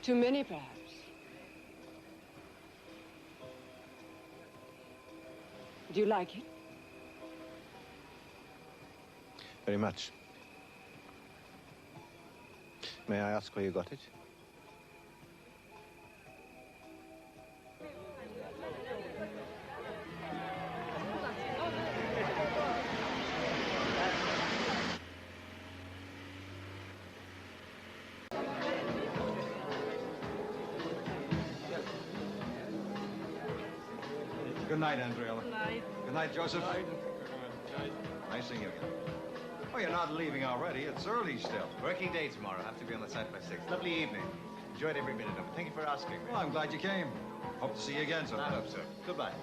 Too many, perhaps. Do you like it? Very much. May I ask where you got it? Good night, Andrea. Good night. Good night, Joseph. Nice seeing you again. Oh, you're not leaving already. It's early still. Working day tomorrow. Have to be on the site by 6. Lovely evening. Enjoyed every minute of it. Thank you for asking me. Well, I'm glad you came. Hope to see you again sometime. I hope so. Goodbye.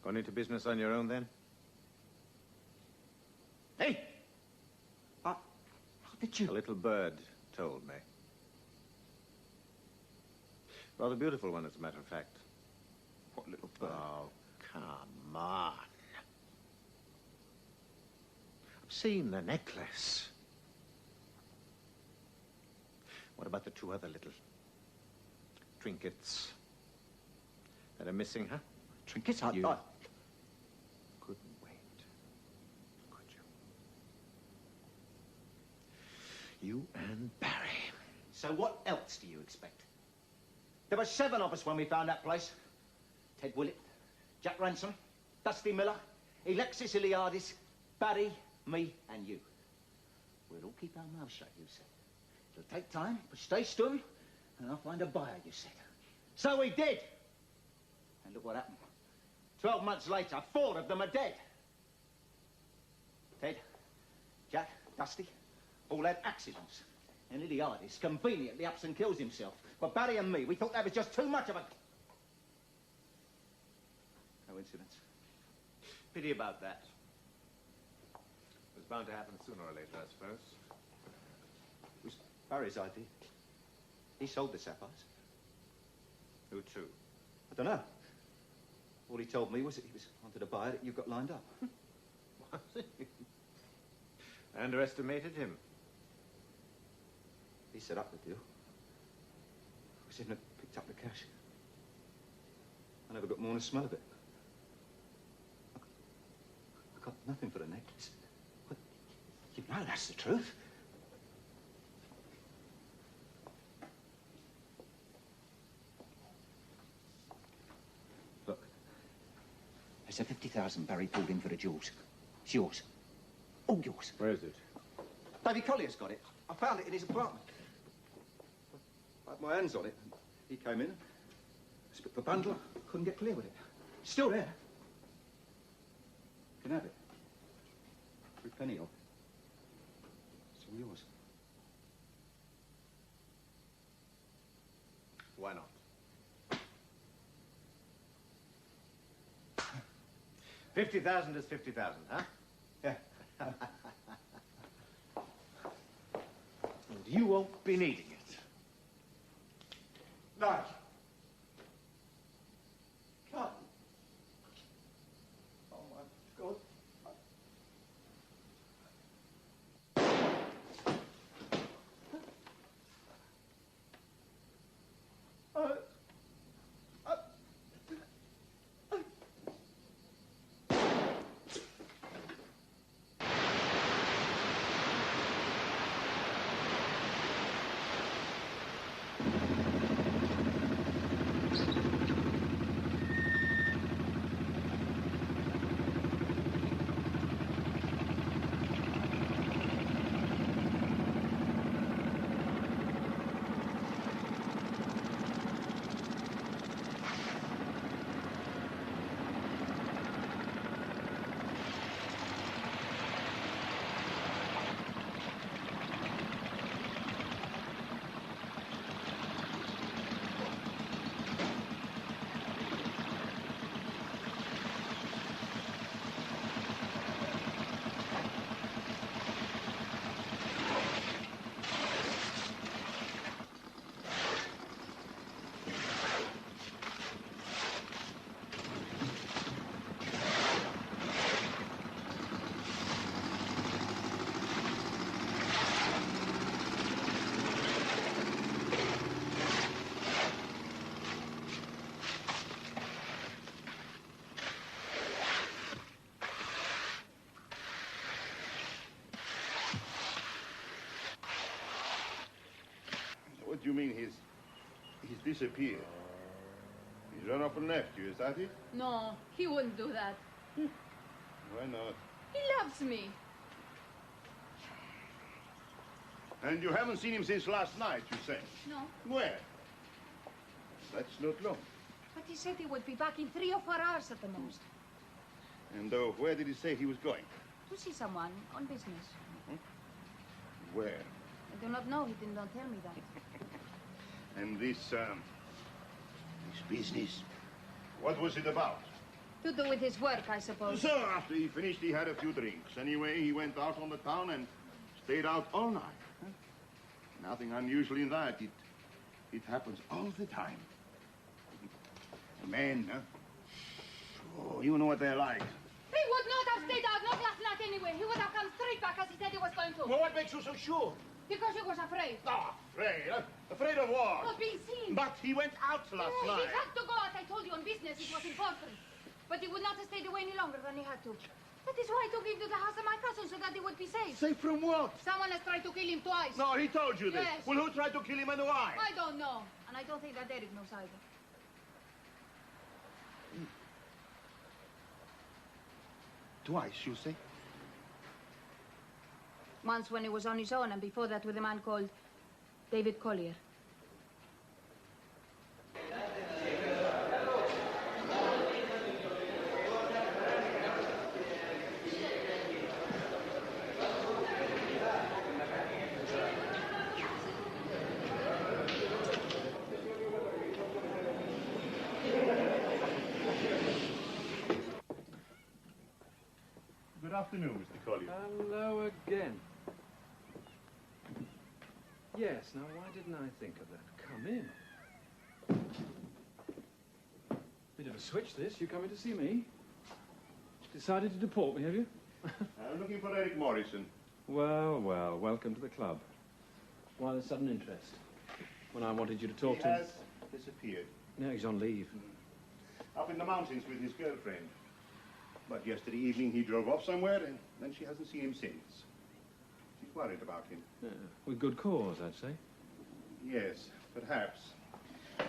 Gone into business on your own, then? Hey! How did you... A little bird told me. Rather beautiful one, as a matter of fact. What little bird? Oh, come on. I've seen the necklace. What about the two other little trinkets that are missing, huh? Trinkets? You I... couldn't wait, could you? You and Barry. So what else do you expect? There were 7 of us when we found that place. Ted Willett, Jack Ransom, Dusty Miller, Alexis Iliadis, Barry, me, and you. We'll all keep our mouths shut, you said. It'll take time, but stay still, and I'll find a buyer, you said. So we did! And look what happened. 12 months later, 4 of them are dead. Ted, Jack, Dusty, all had accidents. And Iliadis conveniently ups and kills himself. But Barry and me, we thought that was just too much of a... coincidence. Pity about that. It was bound to happen sooner or later, I suppose. It was Barry's idea. He sold the sapphires. Who to? I don't know. All he told me was that he wanted to buy it that you've got lined up. I underestimated him. He set up the deal. I was in and picked up the cash. I never got more than a smell of it. I got nothing for the necklace. But you know that's the truth. Look. There's a 50,000 Barry pulled in for the jewels. It's yours. All yours. Where is it? Davy Collier's got it. I found it in his apartment. I had my hands on it. He came in, split the bundle. Couldn't get clear with it. It's still there. You can have it. Every penny of it. It's all yours. Why not? 50,000 is 50,000, huh? Yeah. And you won't be needing it. No. God. Oh, my God. What do you mean he's disappeared? He's run off and left you, is that it? No, he wouldn't do that. Why not? He loves me. And you haven't seen him since last night, you say? No. Where? That's not long. But he said he would be back in 3 or 4 hours at the most. And where did he say he was going? To see someone on business. Where? I do not know. He did not tell me that. And this business, what was it about? To do with his work, I suppose. So after he finished, he had a few drinks. Anyway, he went out on the town and stayed out all night. Huh? Nothing unusual in that. It happens all the time. Men, huh? Oh, you know what they're like. He would not have stayed out, not last night anyway. He would have come straight back as he said he was going to. Well, what makes you so sure? Because he was afraid. Ah, afraid? Huh? Afraid of what? Of being seen. But he went out last night. He had to go, as I told you, on business. It was important. But he would not have stayed away any longer than he had to. That is why I took him to the house of my cousin, so that he would be safe. Safe from what? Someone has tried to kill him twice. No, he told you this. Yes. Well, who tried to kill him and why? I don't know. And I don't think that Derek knows either. Twice, you say? Once when he was on his own, and before that with a man called David Collier. Good afternoon, Mr. Collier. Hello again. Yes, now why didn't I think of that? Come in. Bit of a switch, this. You coming to see me? Decided to deport me, have you? I'm looking for Eric Morrison. Well, well, welcome to the club. Why the sudden interest? When I wanted you to talk to him. He has disappeared. No, he's on leave. Up in the mountains with his girlfriend. But yesterday evening he drove off somewhere and then she hasn't seen him since. She's worried about him. Yeah, with good cause, I'd say. Yes, perhaps.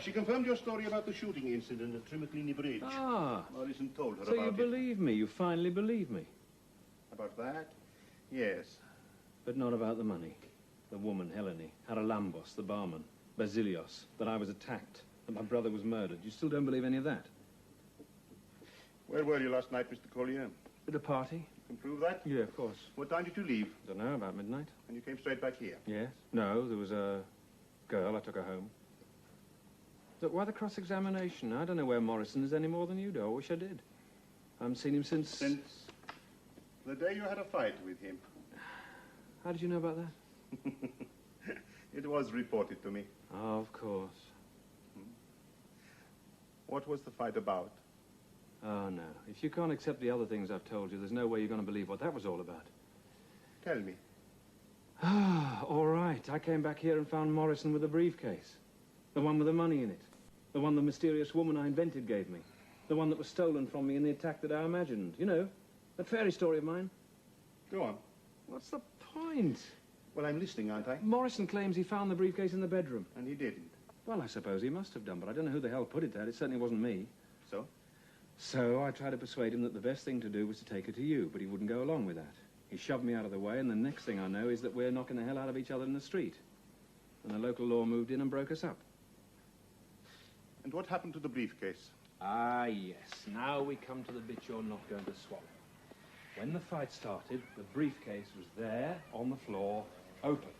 She confirmed your story about the shooting incident at Trimaclini Bridge. Ah. Morrison told her So about you it. believe me? You finally believe me? About that? Yes. But not about the money. The woman, Helene, Haralambos, the barman, Basilios, that I was attacked, that my brother was murdered. You still don't believe any of that? Where were you last night, Mr. Collier? At a party. Can prove that? Yeah, of course. What time did you leave? Don't know, about midnight. And you came straight back here? Yes. No, there was a girl. I took her home. Look, why the cross-examination? I don't know where Morrison is any more than you do. I wish I did. I haven't seen him since... Since the day you had a fight with him. How did you know about that? It was reported to me. Oh, of course. What was the fight about? Oh, no. If you can't accept the other things I've told you, there's no way you're going to believe what that was all about. Tell me. Ah, all right. I came back here and found Morrison with a briefcase. The one with the money in it. The one the mysterious woman I invented gave me. The one that was stolen from me in the attack that I imagined. You know, that fairy story of mine. Go on. What's the point? Well, I'm listening, aren't I? Morrison claims he found the briefcase in the bedroom. And he didn't. Well, I suppose he must have done, but I don't know who the hell put it there. It certainly wasn't me. So? So I tried to persuade him that the best thing to do was to take her to you, but he wouldn't go along with that. He shoved me out of the way, and the next thing I know is that we're knocking the hell out of each other in the street. And the local law moved in and broke us up. And what happened to the briefcase? Ah, yes. Now we come to the bit you're not going to swallow. When the fight started, the briefcase was there, on the floor, open.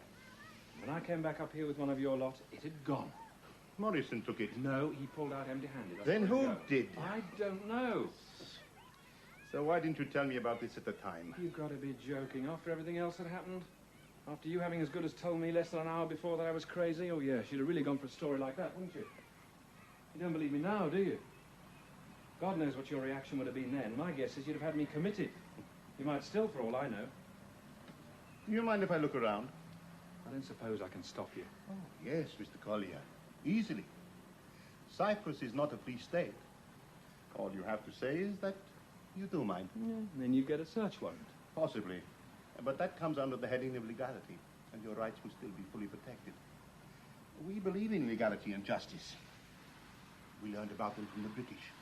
When I came back up here with one of your lot, it had gone. Morrison took it. No, he pulled out empty-handed. Then who did? I don't know. So why didn't you tell me about this at the time? You've got to be joking. After everything else that happened? After you having as good as told me less than an hour before that I was crazy? Oh, yeah, you'd have really gone for a story like that, wouldn't you? You don't believe me now, do you? God knows what your reaction would have been then. My guess is you'd have had me committed. You might still, for all I know. Do you mind if I look around? I don't suppose I can stop you. Oh, yes, Mr. Collier. Easily. Cyprus is not a free state. All you have to say is that you do mind. Yeah, then you get a search warrant. Possibly. But that comes under the heading of legality, and your rights will still be fully protected. We believe in legality and justice. We learned about them from the British,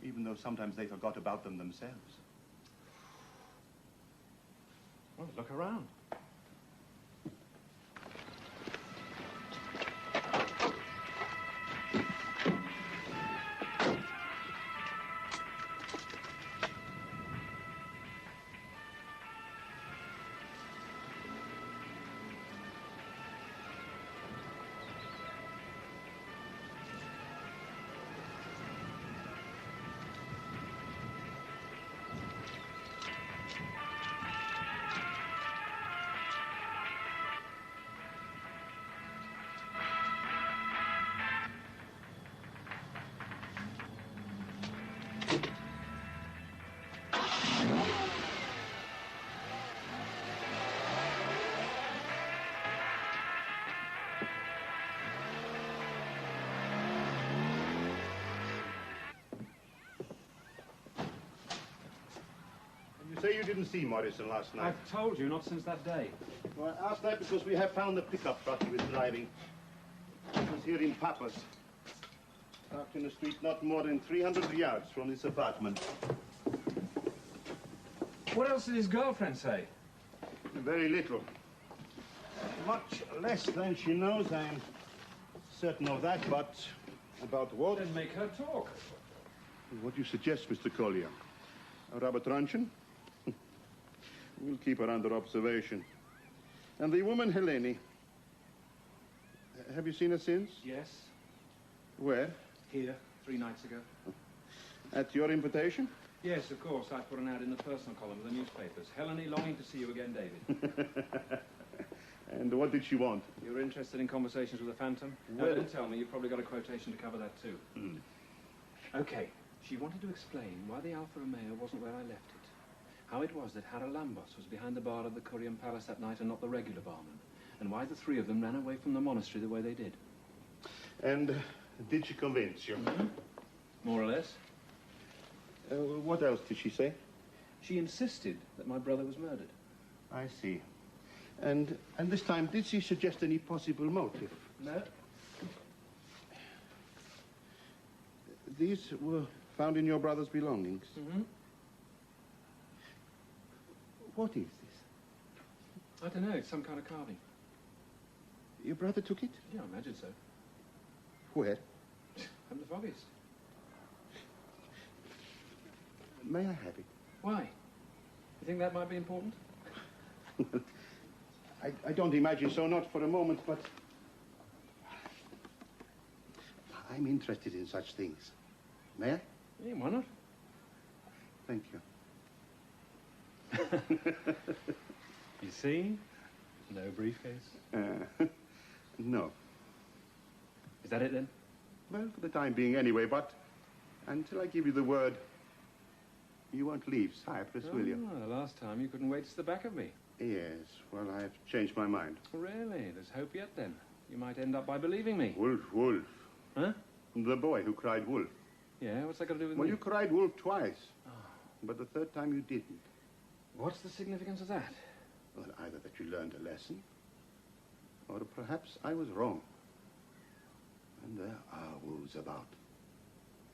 even though sometimes they forgot about them themselves. Well, look around. say you didn't see Morrison last night? I've told you, not since that day. Well, I asked that because we have found the pickup truck he was driving. It was here in Papas. Parked in a street not more than 300 yards from this apartment. What else did his girlfriend say? Very little. Much less than she knows, I'm certain of that, but about what? Then make her talk. What do you suggest, Mr. Collier? A rubber truncheon? We'll keep her under observation. And the woman, Helene, have you seen her since? Yes. Where? Here, 3 nights ago. At your invitation? Yes, of course. I put an ad in the personal column of the newspapers. Helene longing to see you again, David. And what did she want? You're interested in conversations with the Phantom? Well- No, don't tell me. You've probably got a quotation to cover that, too. Mm. Okay. She wanted to explain why the Alfa Romeo wasn't where I left it. How it was that Harry Lambos was behind the bar of the Curium Palace that night and not the regular barman. And why the 3 of them ran away from the monastery the way they did. And did she convince you? Mm-hmm. More or less. What else did she say? She insisted that my brother was murdered. I see. And this time, did she suggest any possible motive? No. These were found in your brother's belongings. Mm-hmm. What is this? I don't know. It's some kind of carving. Your brother took it? Yeah, I imagine so. Where? I'm the foggiest. May I have it? Why? You think that might be important? I don't imagine so, not for a moment, but I'm interested in such things. May I? Yeah, why not? Thank you. You see? No briefcase? No. Is that it, then? Well, for the time being, anyway, but until I give you the word, you won't leave Cyprus, will you? The last time you couldn't wait to the back of me. Yes, well, I've changed my mind. Really? There's hope yet, then. You might end up by believing me. Wolf, wolf. Huh? The boy who cried wolf. Yeah, what's that got to do with Well, me? you cried wolf twice, but the third time you didn't. What's the significance of that? Well, either that you learned a lesson, or perhaps I was wrong. And there are wolves about.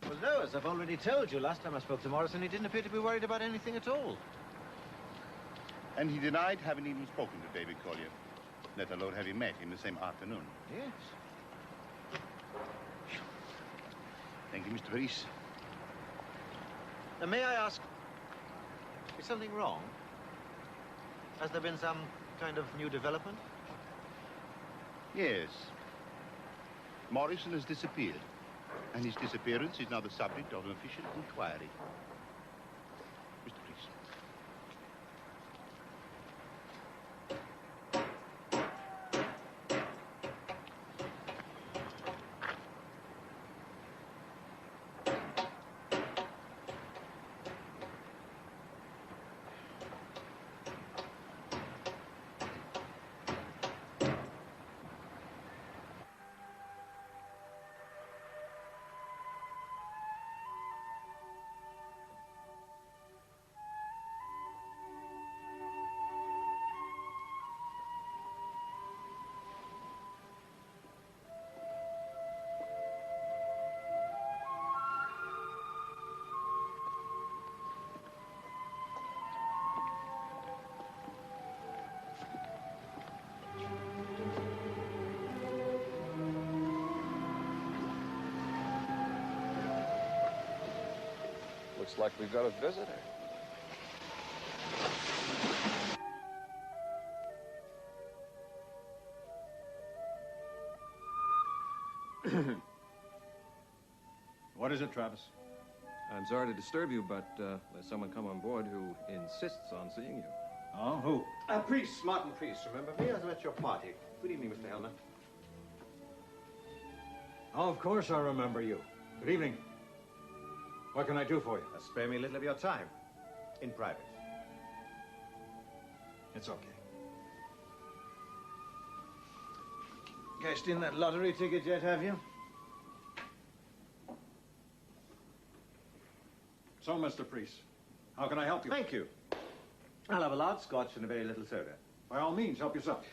Well, no, as I've already told you, last time I spoke to Morrison, he didn't appear to be worried about anything at all. And he denied having even spoken to David Collier, let alone having met him the same afternoon. Yes. Thank you, Mr. Paris. Now, may I ask, is something wrong? Has there been some kind of new development? Yes. Morrison has disappeared, and his disappearance is now the subject of an official inquiry. Mr. Priest. Looks like we've got a visitor. What is it, Travis? I'm sorry to disturb you, but there's someone come on board who insists on seeing you. Oh, who? Priest, Martin Priest. Remember me? I was at your party. Good evening, Mr. Hellman. Oh, of course I remember you. Good evening. What can I do for you? Spare me a little of your time. In private. It's okay. Cashed in that lottery ticket yet, have you? So, Mr. Priest, how can I help you? Thank you. I'll have a large scotch and a very little soda. By all means, help yourself.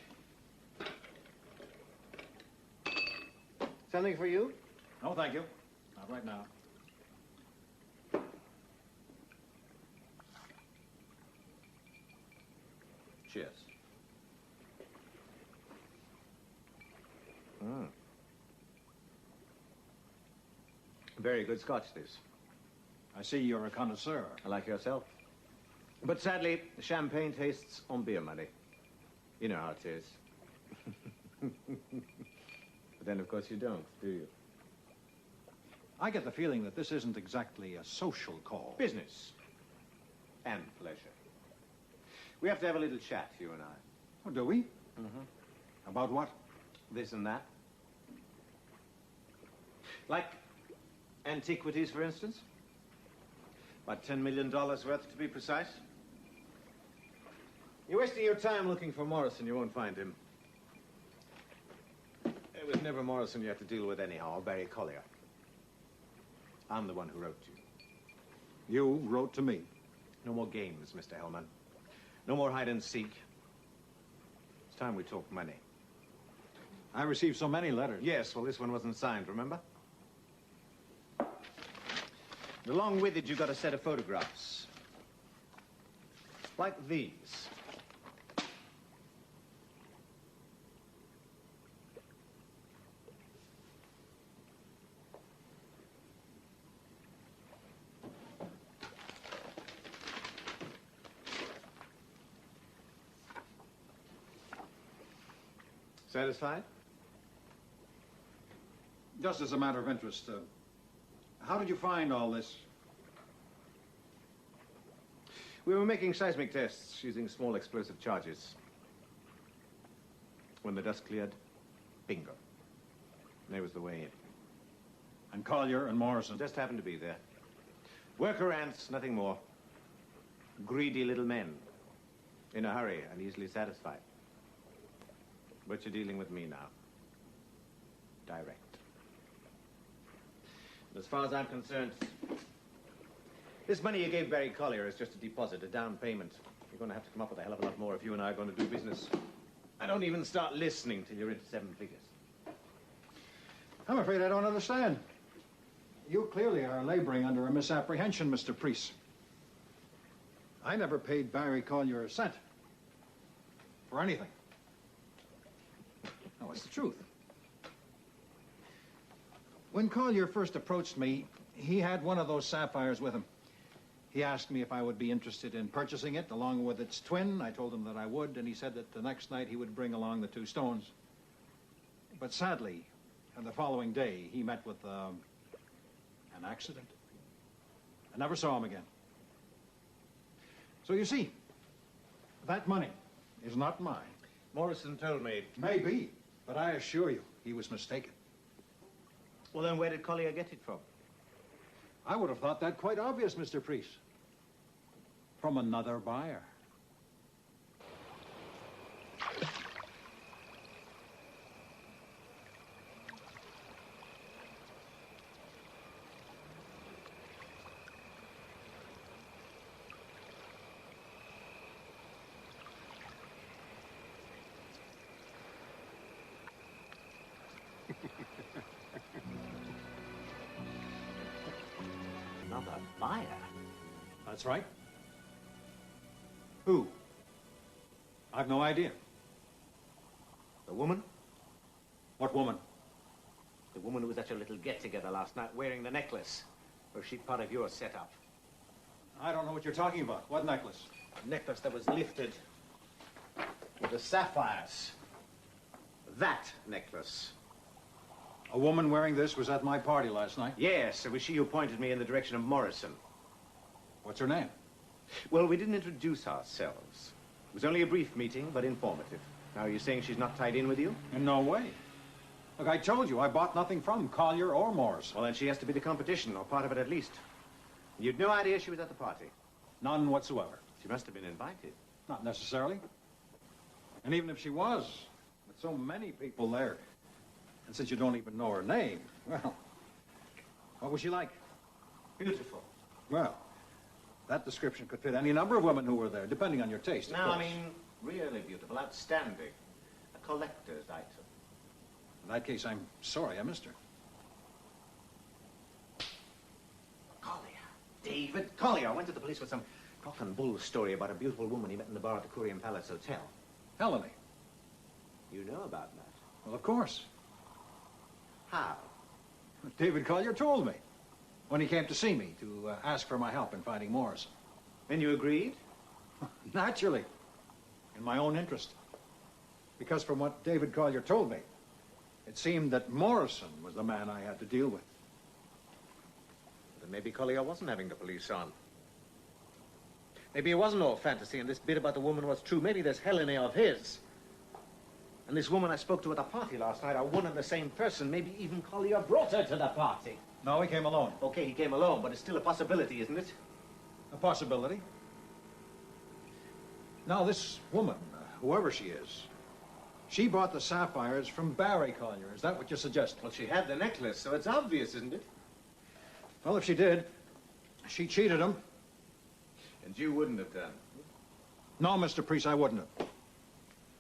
Something for you? No, thank you. Not right now. Cheers. Mm. Very good scotch, this. I see you're a connoisseur. Like yourself. But sadly, champagne tastes on beer money. You know how it is. But then, of course, you don't, do you? I get the feeling that this isn't exactly a social call. Business. And pleasure. We have to have a little chat, you and I. Oh, do we? Mm-hmm. About what? This and that. Like antiquities, for instance. About $10 million worth, to be precise. You're wasting your time looking for Morrison. You won't find him. It was never Morrison you had to deal with anyhow, or Barry Collier. I'm the one who wrote to you. You wrote to me? No more games, Mr. Hellman. No more hide and seek. It's time we talk money. I received so many letters. Yes, well, this one wasn't signed, remember? And along with it, you got a set of photographs. Like these. Satisfied? Just as a matter of interest, how did you find all this? We were making seismic tests using small explosive charges. When the dust cleared, bingo. There was the way in. And Collier and Morrison? Just happened to be there. Worker ants, nothing more. Greedy little men. In a hurry and easily satisfied. But you're dealing with me now. Direct. As far as I'm concerned, this money you gave Barry Collier is just a deposit, a down payment. You're going to have to come up with a hell of a lot more if you and I are going to do business. I don't even start listening till you're into 7 figures. I'm afraid I don't understand. You clearly are laboring under a misapprehension, Mr. Priest. I never paid Barry Collier a cent. For anything. No, it's the truth. When Collier first approached me, he had one of those sapphires with him. He asked me if I would be interested in purchasing it along with its twin. I told him that I would, and he said that the next night he would bring along the 2 stones. But sadly, on the following day, he met with an accident. I never saw him again. So you see, that money is not mine. Morrison told me. Maybe, but I assure you, he was mistaken. Well, then where did Collier get it from? I would have thought that quite obvious, Mr. Priest. From another buyer. Another buyer? That's right. Who? I've no idea. The woman? What woman? The woman who was at your little get-together last night wearing the necklace. Or is she part of your setup? I don't know what you're talking about. What necklace? A necklace that was lifted with the sapphires. That necklace. A woman wearing this was at my party last night? Yes, it was she who pointed me in the direction of Morrison. What's her name? Well, we didn't introduce ourselves. It was only a brief meeting, but informative. Now, are you saying she's not tied in with you? In no way. Look, I told you, I bought nothing from Collier or Morrison. Well, then she has to be the competition, or part of it at least. You'd no idea she was at the party? None whatsoever. She must have been invited. Not necessarily. And even if she was, with so many people there, and since you don't even know her name, well, what was she like? Beautiful. Well, That description could fit any number of women who were there, depending on your taste, of No, course. I mean, really beautiful, outstanding. A collector's item. In that case, I'm sorry I missed her. David Collier went to the police with some cock and bull story about a beautiful woman he met in the bar at the Curium Palace Hotel. Helene. You know about that? Well, of course. How? David Collier told me when he came to see me to ask for my help in finding Morrison. And you agreed? Naturally. In my own interest. Because from what David Collier told me, it seemed that Morrison was the man I had to deal with. Then maybe Collier wasn't having the police on. Maybe it wasn't all fantasy and this bit about the woman was true. Maybe there's Helene of his. And this woman I spoke to at the party last night are one and the same person. Maybe even Collier brought her to the party. No, he came alone. Okay, he came alone, but it's still a possibility, isn't it? A possibility. Now, this woman, whoever she is, she bought the sapphires from Barry Collier. Is that what you're suggesting? Well, she had the necklace, so it's obvious, isn't it? Well, if she did, she cheated him. And you wouldn't have done. No, Mr. Priest, I wouldn't have.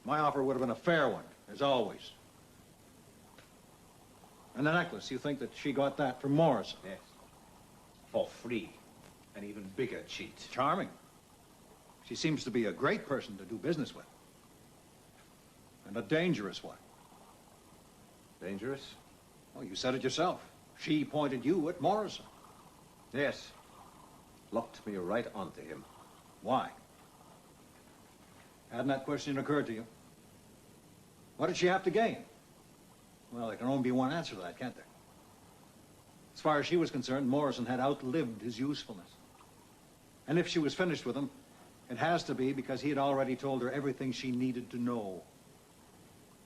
My offer would have been a fair one, as always. And the necklace, you think that she got that from Morrison? Yes. For free. An even bigger cheat. Charming. She seems to be a great person to do business with. And a dangerous one. Dangerous? Oh, you said it yourself. She pointed you at Morrison. Yes. Locked me right onto him. Why? Hadn't that question occurred to you? What did she have to gain? Well, there can only be one answer to that, can't there? As far as she was concerned, Morrison had outlived his usefulness. And if she was finished with him, it has to be because he had already told her everything she needed to know.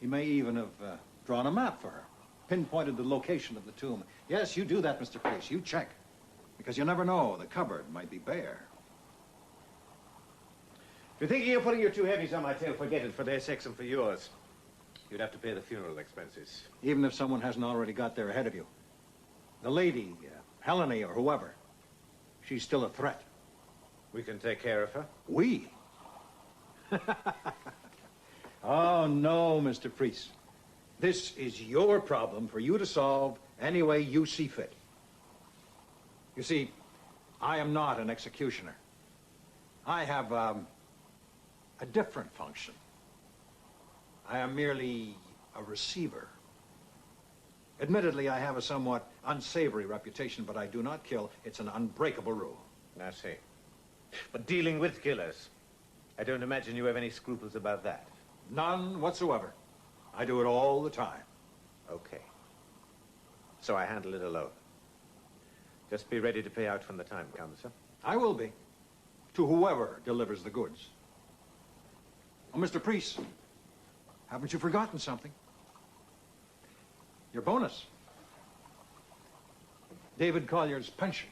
He may even have drawn a map for her, pinpointed the location of the tomb. Yes, you do that, Mr. Priest. You check. Because you never know. The cupboard might be bare. If you're thinking of putting your two heavies on my tail, forget it. For their sakes and for yours. You'd have to pay the funeral expenses. Even if someone hasn't already got there ahead of you. The lady, Helene or whoever, she's still a threat. We can take care of her? We? Oh, no, Mr. Priest. This is your problem for you to solve any way you see fit. You see, I am not an executioner. I have a different function. I am merely a receiver. Admittedly, I have a somewhat unsavory reputation, but I do not kill. It's an unbreakable rule. I see. But dealing with killers, I don't imagine you have any scruples about that. None whatsoever. I do it all the time. Okay. So I handle it alone. Just be ready to pay out when the time comes, huh? I will be. To whoever delivers the goods. Oh, Mr. Priest, haven't you forgotten something? Your bonus. David Collier's pension.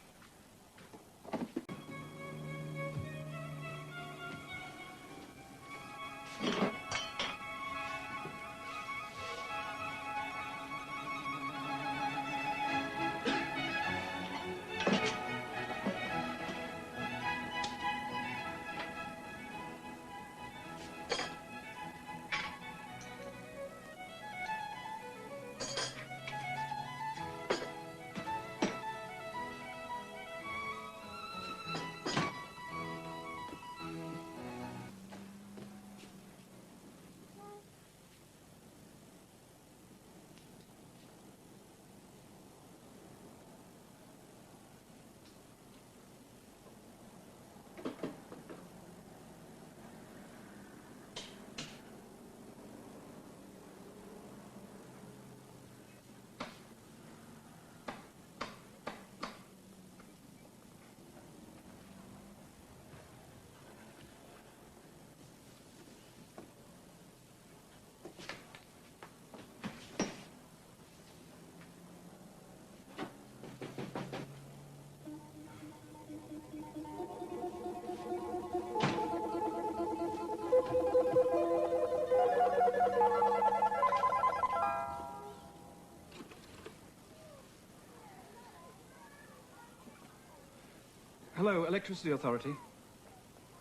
Hello, Electricity Authority.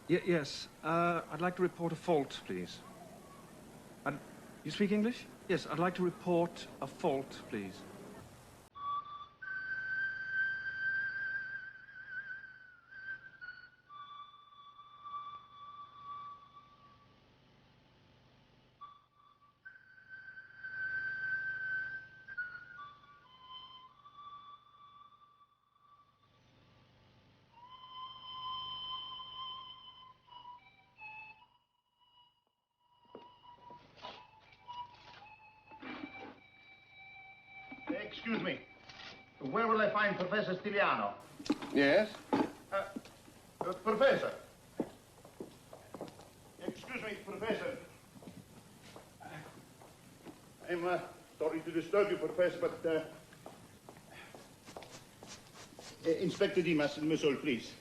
Yes, I'd like to report a fault, please. You speak English? Yes, I'd like to report a fault, please. Excuse me. Where will I find Professor Stiliano? Yes? Professor. Excuse me, Professor. I'm sorry to disturb you, Professor, but Inspector Dimas, Monsieur, please.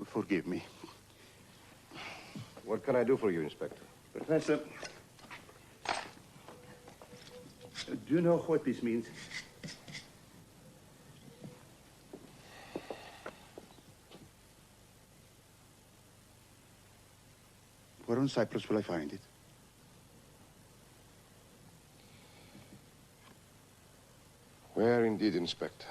Forgive me. What can I do for you, Inspector? Professor, do you know what this means? Where on Cyprus will I find it? Where indeed, Inspector?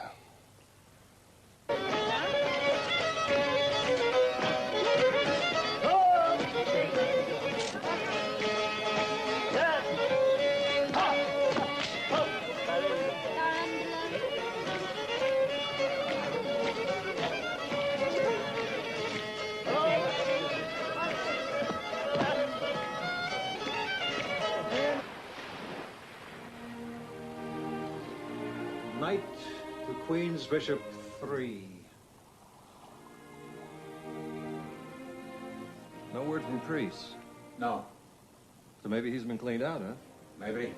Knight to Queen's Bishop 3. No word from Priest. No. So maybe he's been cleaned out, huh? Maybe.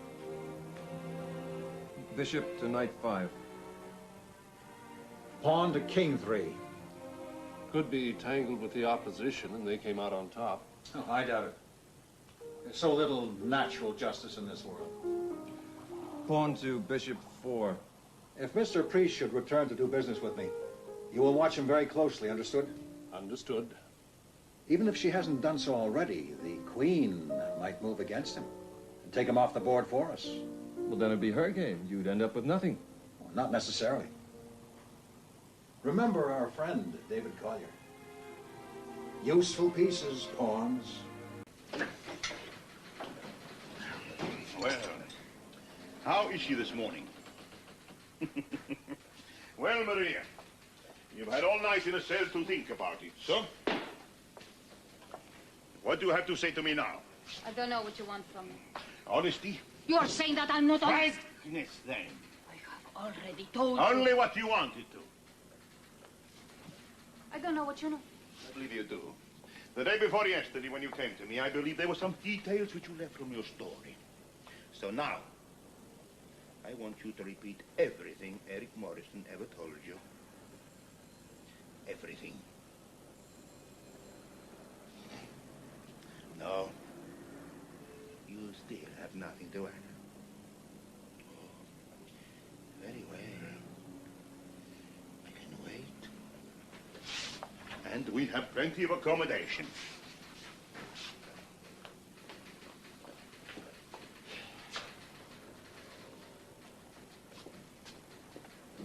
Bishop to Knight 5. Pawn to King 3. Could be tangled with the opposition and they came out on top. Oh, I doubt it. There's so little natural justice in this world. Pawn to Bishop 4. If Mr. Priest should return to do business with me, you will watch him very closely, understood? Understood. Even if she hasn't done so already, the Queen might move against him and take him off the board for us. Well, then it'd be her game. You'd end up with nothing. Well, not necessarily. Remember our friend, David Collier. Useful pieces, pawns. Well, how is she this morning? Well, Maria, you've had all night in a cell to think about it, so? What do you have to say to me now? I don't know what you want from me. Honesty? You are saying that I'm not honest? Frankness, then. I have already told you. Only what you wanted to. I don't know what you know. I believe you do. The day before yesterday, when you came to me, I believe there were some details which you left from your story. So now, I want you to repeat everything Eric Morrison ever told you. Everything. No. You still have nothing to add. Oh, very well. I can wait. And we have plenty of accommodation.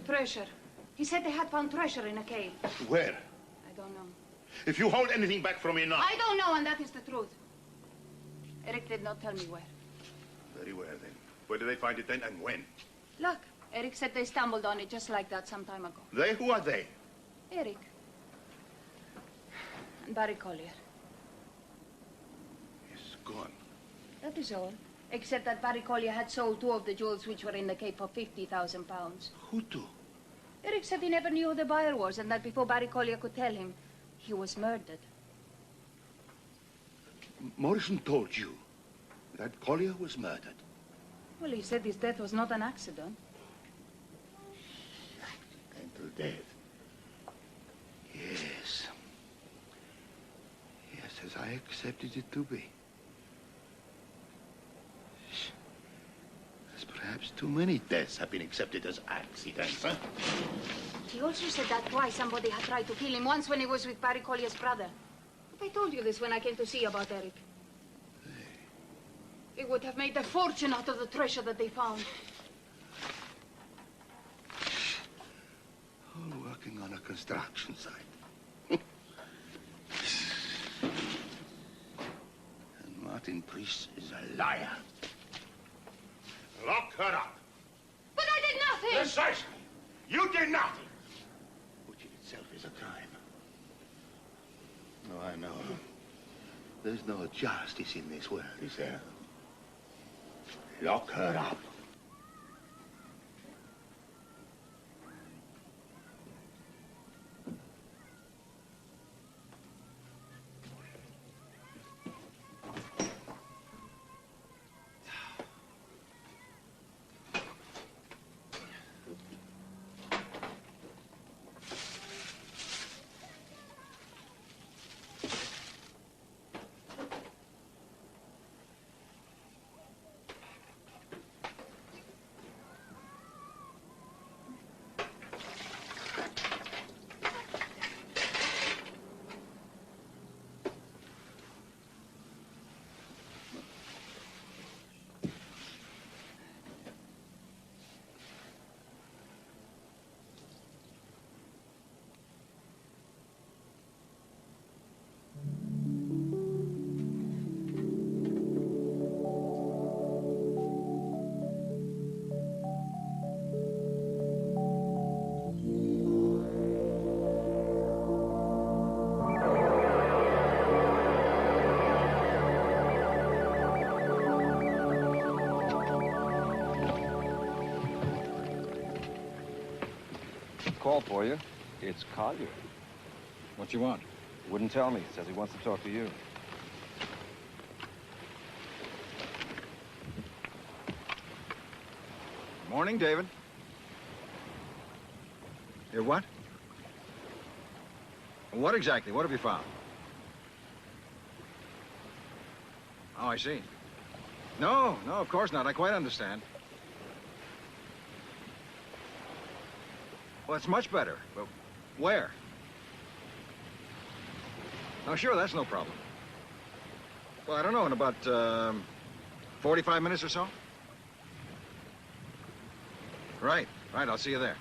Treasure. He said they had found treasure in a cave. Where? I don't know. If you hold anything back from me now... I don't know, and that is the truth. Eric did not tell me where. Very well, then. Where did they find it then, and when? Look, Eric said they stumbled on it just like that some time ago. They? Who are they? Eric. And Barry Collier. He's gone. That is all. Except that Barry Collier had sold 2 of the jewels which were in the cave for £50,000. Who to? Eric said he never knew who the buyer was, and that before Barry Collier could tell him, he was murdered. Morrison told you that Collier was murdered. Well, he said his death was not an accident. Accidental death. Yes. Yes, as I accepted it to be. Perhaps too many deaths have been accepted as accidents, huh? He also said that twice somebody had tried to kill him. Once when he was with Barry Collier's brother. But I told you this when I came to see about Eric. It would have made a fortune out of the treasure that they found. All working on a construction site. And Martin Priest is a liar. Lock her up. But I did nothing! Precisely. You did nothing. Which in itself is a crime. No, I know. There's no justice in this world, is there? Lock her up. Call for you. It's Collier. What you want? Wouldn't tell me. Says he wants to talk to you. Morning, David. Your what? What exactly? What have you found? Oh, I see. No, of course not. I quite understand. Well, it's much better, but where? Oh, sure, that's no problem. Well, I don't know, in about 45 minutes or so? Right, I'll see you there.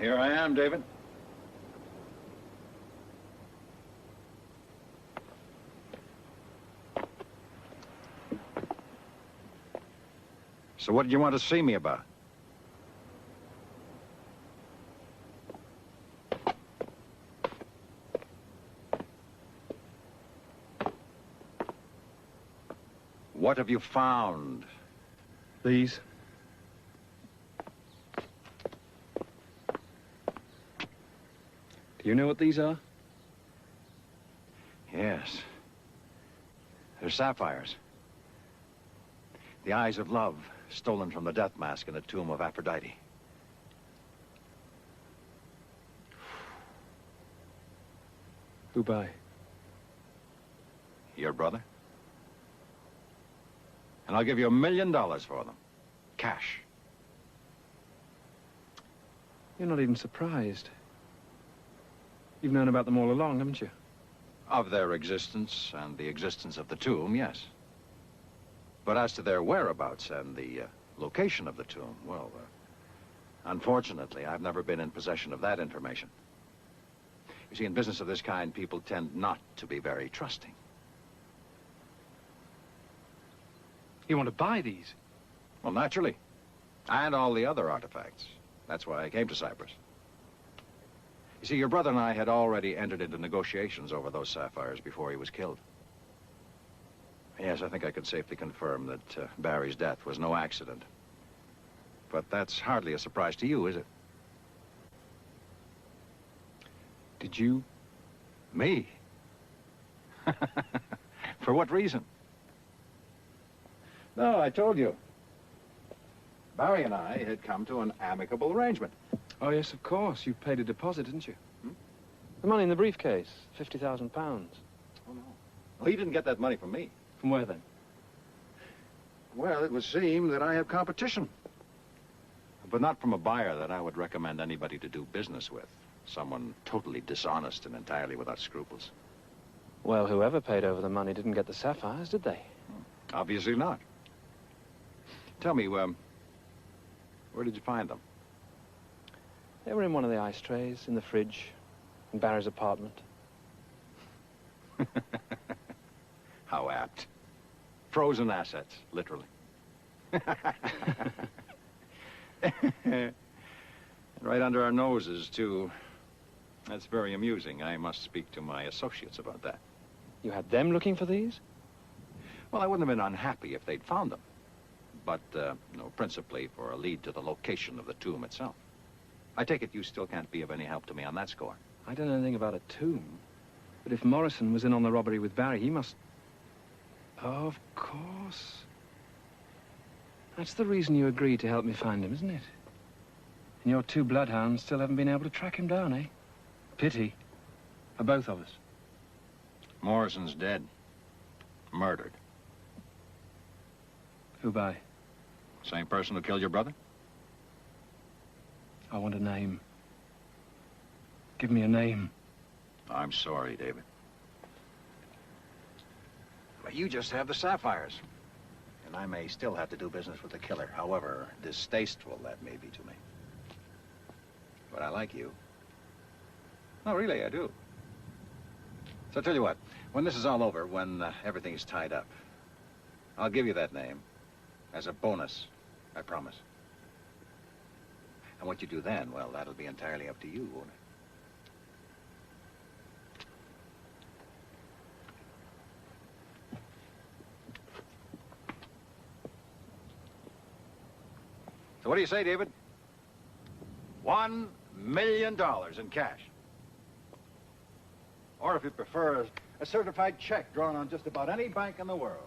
Here I am, David. So what did you want to see me about? What have you found? These. Do you know what these are? Yes. They're sapphires. The eyes of love, stolen from the death mask in the tomb of Aphrodite. Who by? Your brother. And I'll give you $1 million for them. Cash. You're not even surprised. You've known about them all along, haven't you? Of their existence and the existence of the tomb, yes. But as to their whereabouts and the location of the tomb, well, unfortunately, I've never been in possession of that information. You see, in business of this kind, people tend not to be very trusting. You want to buy these? Well, naturally. And all the other artifacts. That's why I came to Cyprus. You see, your brother and I had already entered into negotiations over those sapphires before he was killed. Yes, I think I could safely confirm that Barry's death was no accident. But that's hardly a surprise to you, is it? Did you? Me? For what reason? No, I told you. Barry and I had come to an amicable arrangement. Oh, yes, of course. You paid a deposit, didn't you? Hmm? The money in the briefcase, £50,000. Oh, no. Well, he didn't get that money from me. From where, then? Well, it would seem that I have competition. But not from a buyer that I would recommend anybody to do business with. Someone totally dishonest and entirely without scruples. Well, whoever paid over the money didn't get the sapphires, did they? Obviously not. Tell me, where did you find them? They were in one of the ice trays, in the fridge, in Barry's apartment. How apt. Frozen assets, literally. Right under our noses, too. That's very amusing. I must speak to my associates about that. You had them looking for these? Well, I wouldn't have been unhappy if they'd found them. But, principally for a lead to the location of the tomb itself. I take it you still can't be of any help to me on that score. I don't know anything about a tomb. But if Morrison was in on the robbery with Barry, he must... Oh, of course. That's the reason you agreed to help me find him, isn't it? And your two bloodhounds still haven't been able to track him down, eh? Pity. For both of us. Morrison's dead. Murdered. Who by? Same person who killed your brother? I want a name. Give me a name. I'm sorry, David. But you just have the sapphires. And I may still have to do business with the killer, however distasteful that may be to me. But I like you. No, really, I do. So I'll tell you what, when this is all over, when everything is tied up, I'll give you that name as a bonus, I promise. And what you do then, well, that'll be entirely up to you, won't it? So what do you say, David? $1 million in cash. Or if you prefer, a certified check drawn on just about any bank in the world.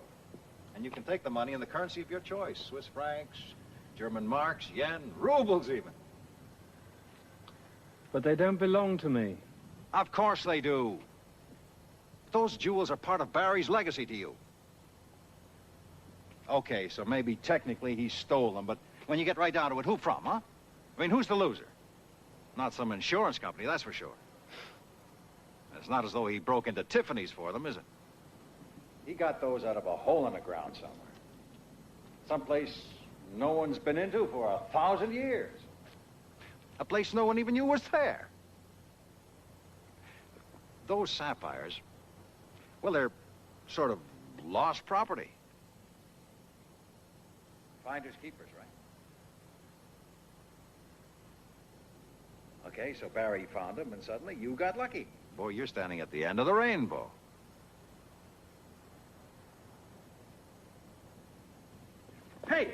And you can take the money in the currency of your choice. Swiss francs, German marks, yen, rubles even. But they don't belong to me. Of course they do. Those jewels are part of Barry's legacy to you. Okay, so maybe technically he stole them, but when you get right down to it, who from, huh? I mean, who's the loser? Not some insurance company, that's for sure. It's not as though he broke into Tiffany's for them, is it? He got those out of a hole in the ground somewhere. Someplace no one's been into for 1,000 years. A place no one even knew was there. Those sapphires, well, they're sort of lost property. Finders keepers, right? Okay, so Barry found them, and suddenly you got lucky. Boy, you're standing at the end of the rainbow. Hey!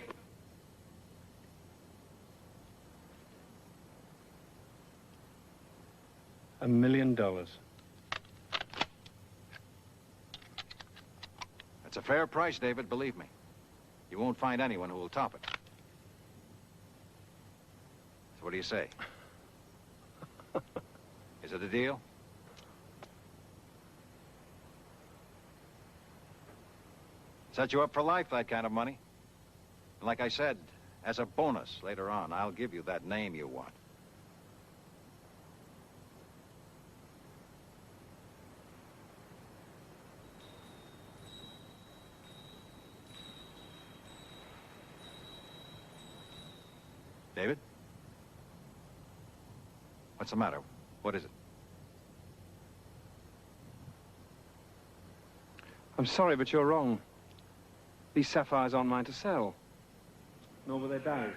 $1 million. That's a fair price, David, believe me. You won't find anyone who will top it. So what do you say? Is it a deal? Set you up for life, that kind of money. And like I said, as a bonus later on, I'll give you that name you want. David? What's the matter? What is it? I'm sorry, but you're wrong. These sapphires aren't mine to sell. Nor were they Barry's.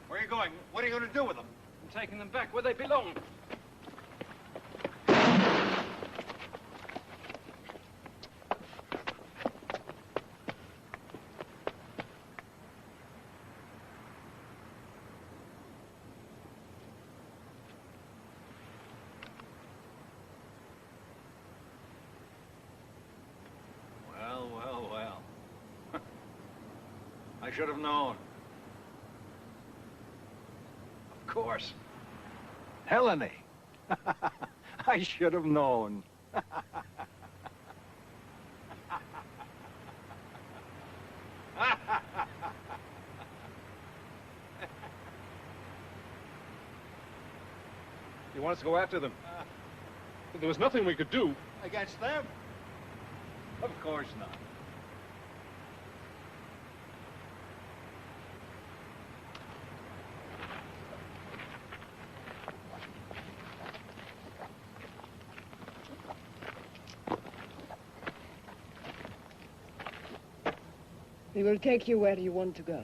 Where are you going? What are you going to do with them? I'm taking them back where they belong. Well. I should have known. Of course. Helene. I should have known. You want us to go after them? But there was nothing we could do. Against them? Of course not. We will take you where you want to go.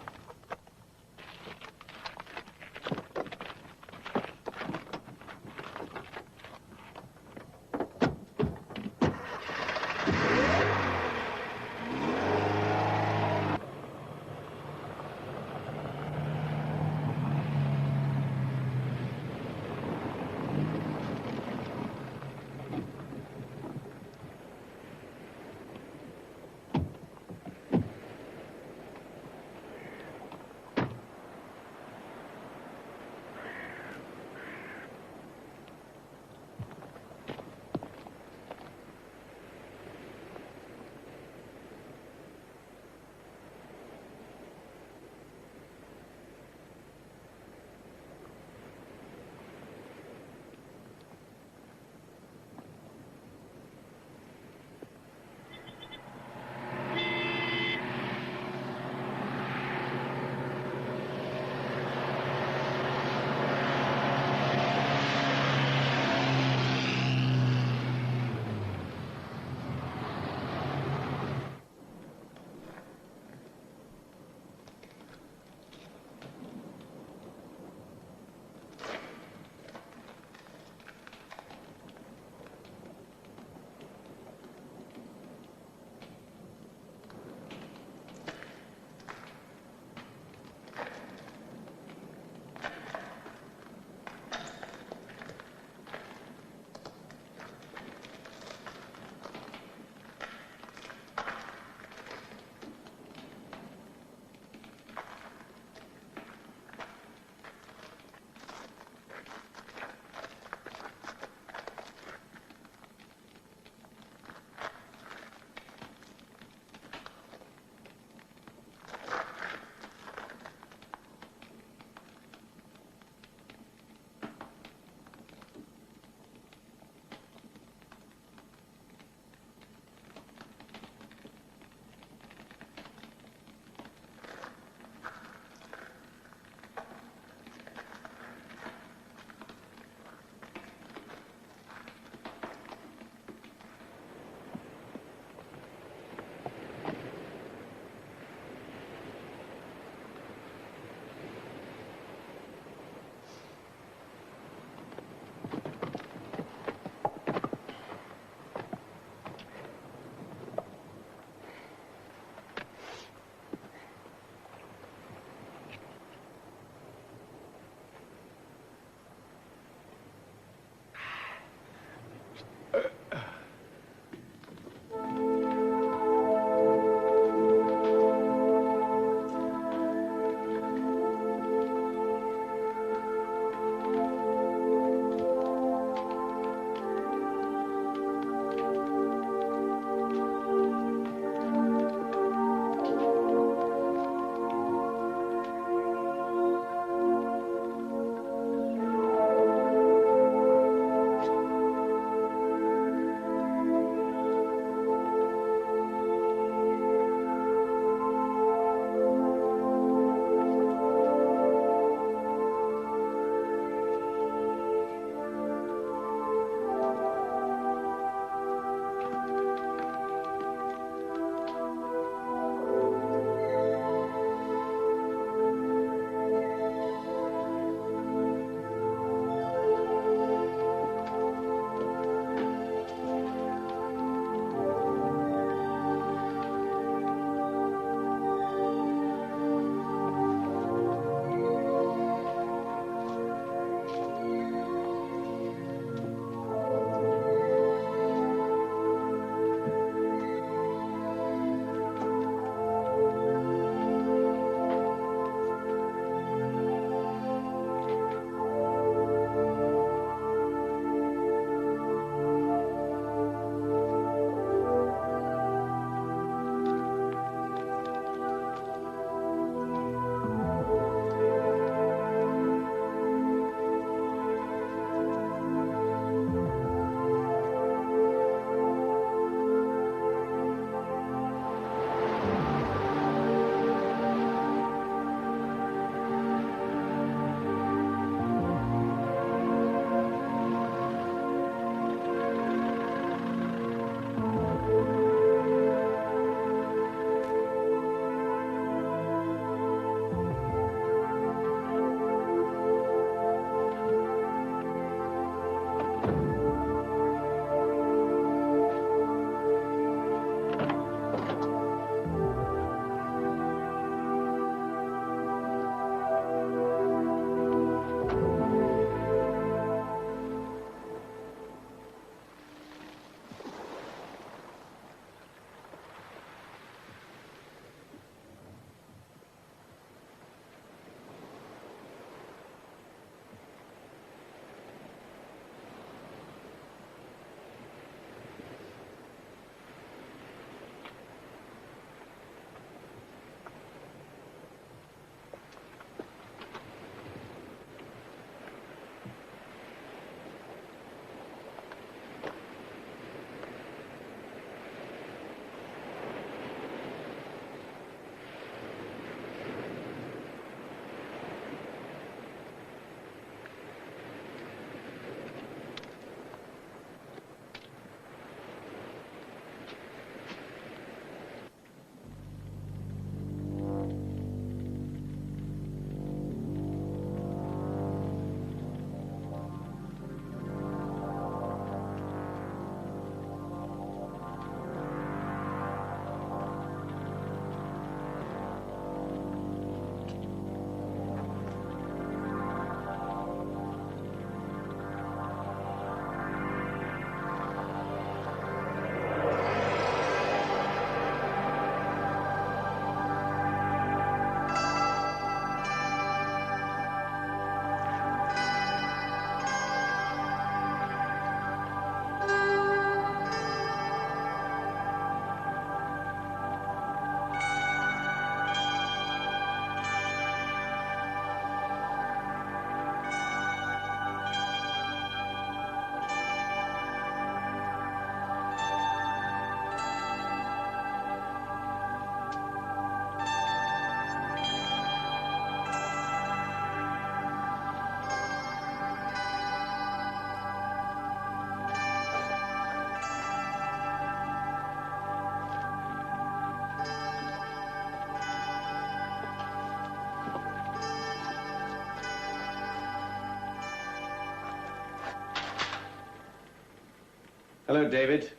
Hello, David.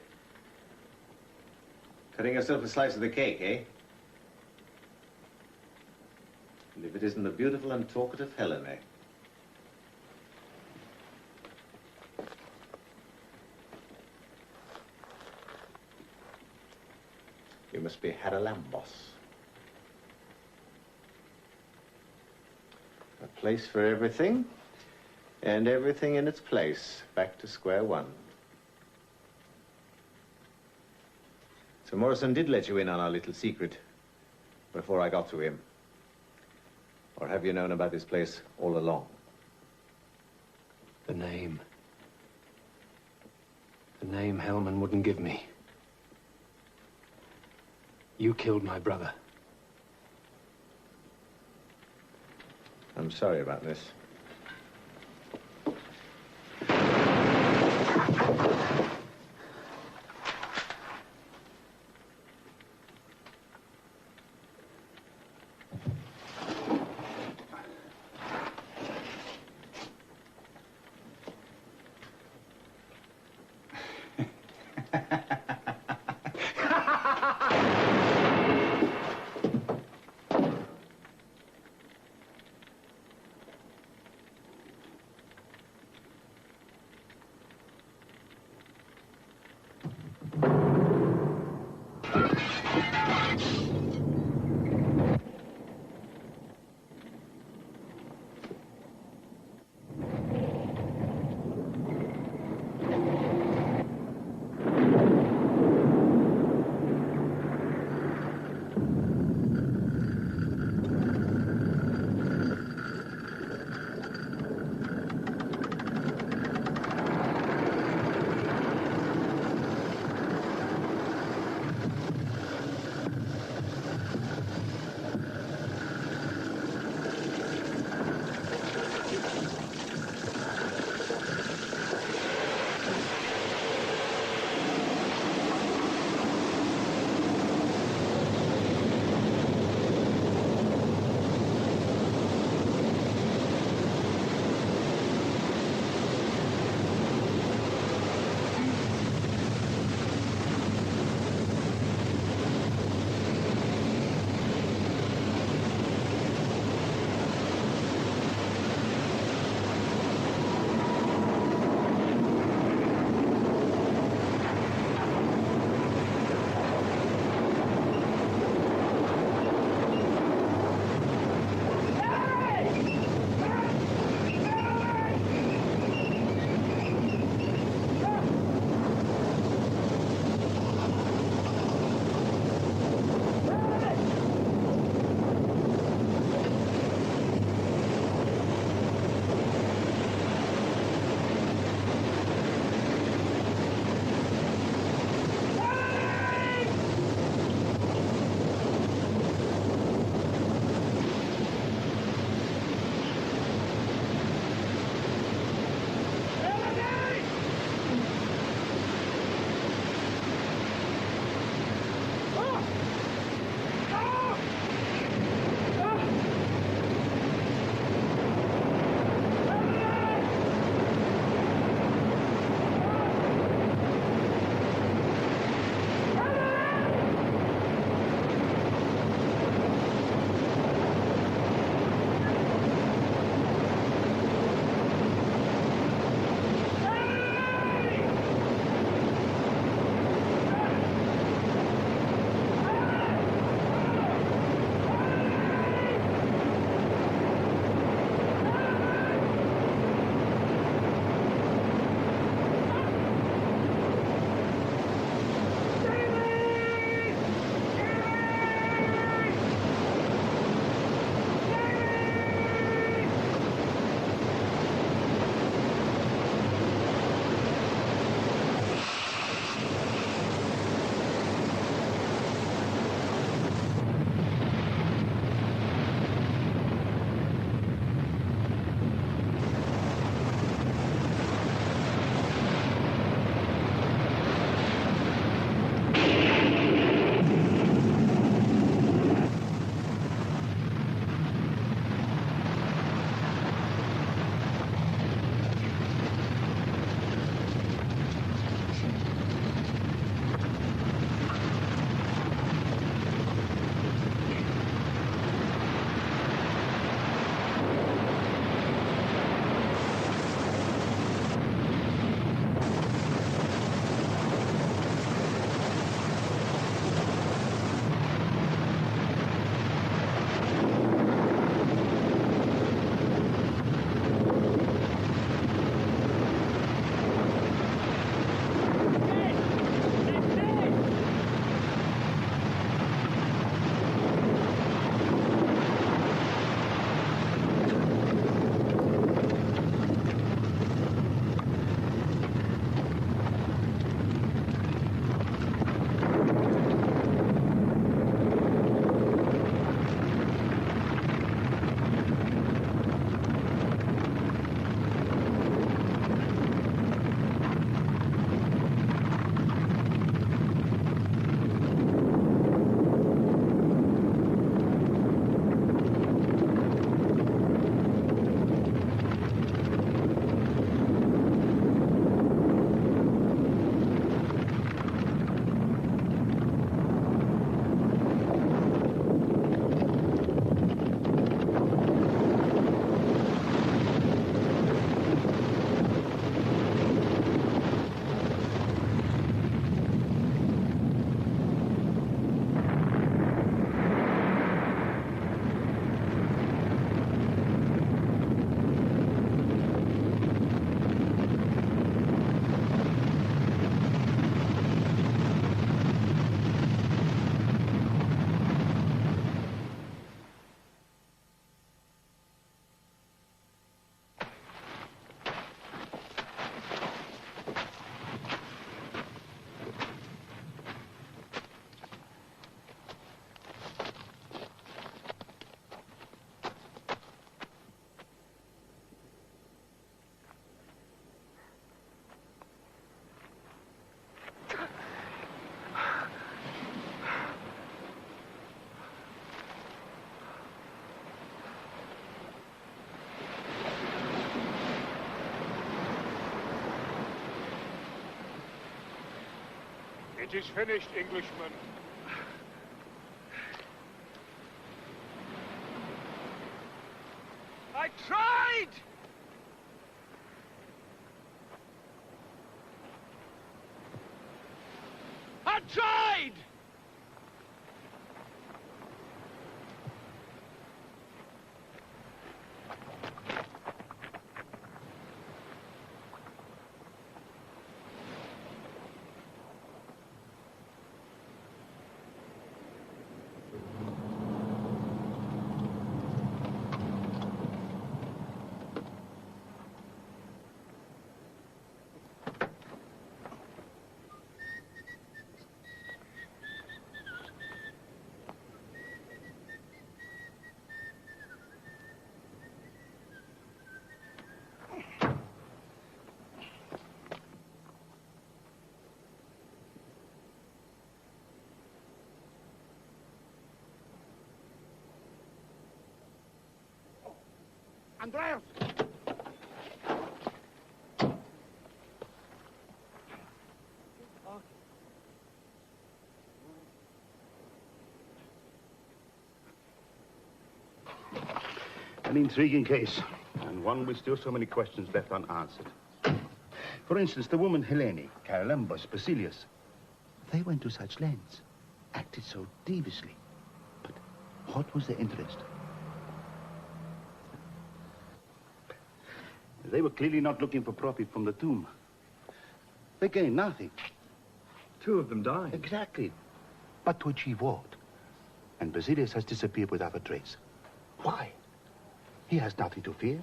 Cutting yourself a slice of the cake, eh? And if it isn't the beautiful and talkative Helen, eh? You must be Haralambos. A place for everything, and everything in its place. Back to square one. So Morrison did let you in on our little secret before I got to him. Or have you known about this place all along? The name. The name Hellman wouldn't give me. You killed my brother. I'm sorry about this. It is finished, Englishman. I tried! I tried! Andreas! An intriguing case, and one with still so many questions left unanswered. For instance, the woman Helene, Carolembos, Basilius, they went to such lengths, acted so deviously. But what was their interest? They were clearly not looking for profit from the tomb. They gained nothing. Two of them died. Exactly. But to achieve what? And Basilius has disappeared without a trace. Why? He has nothing to fear.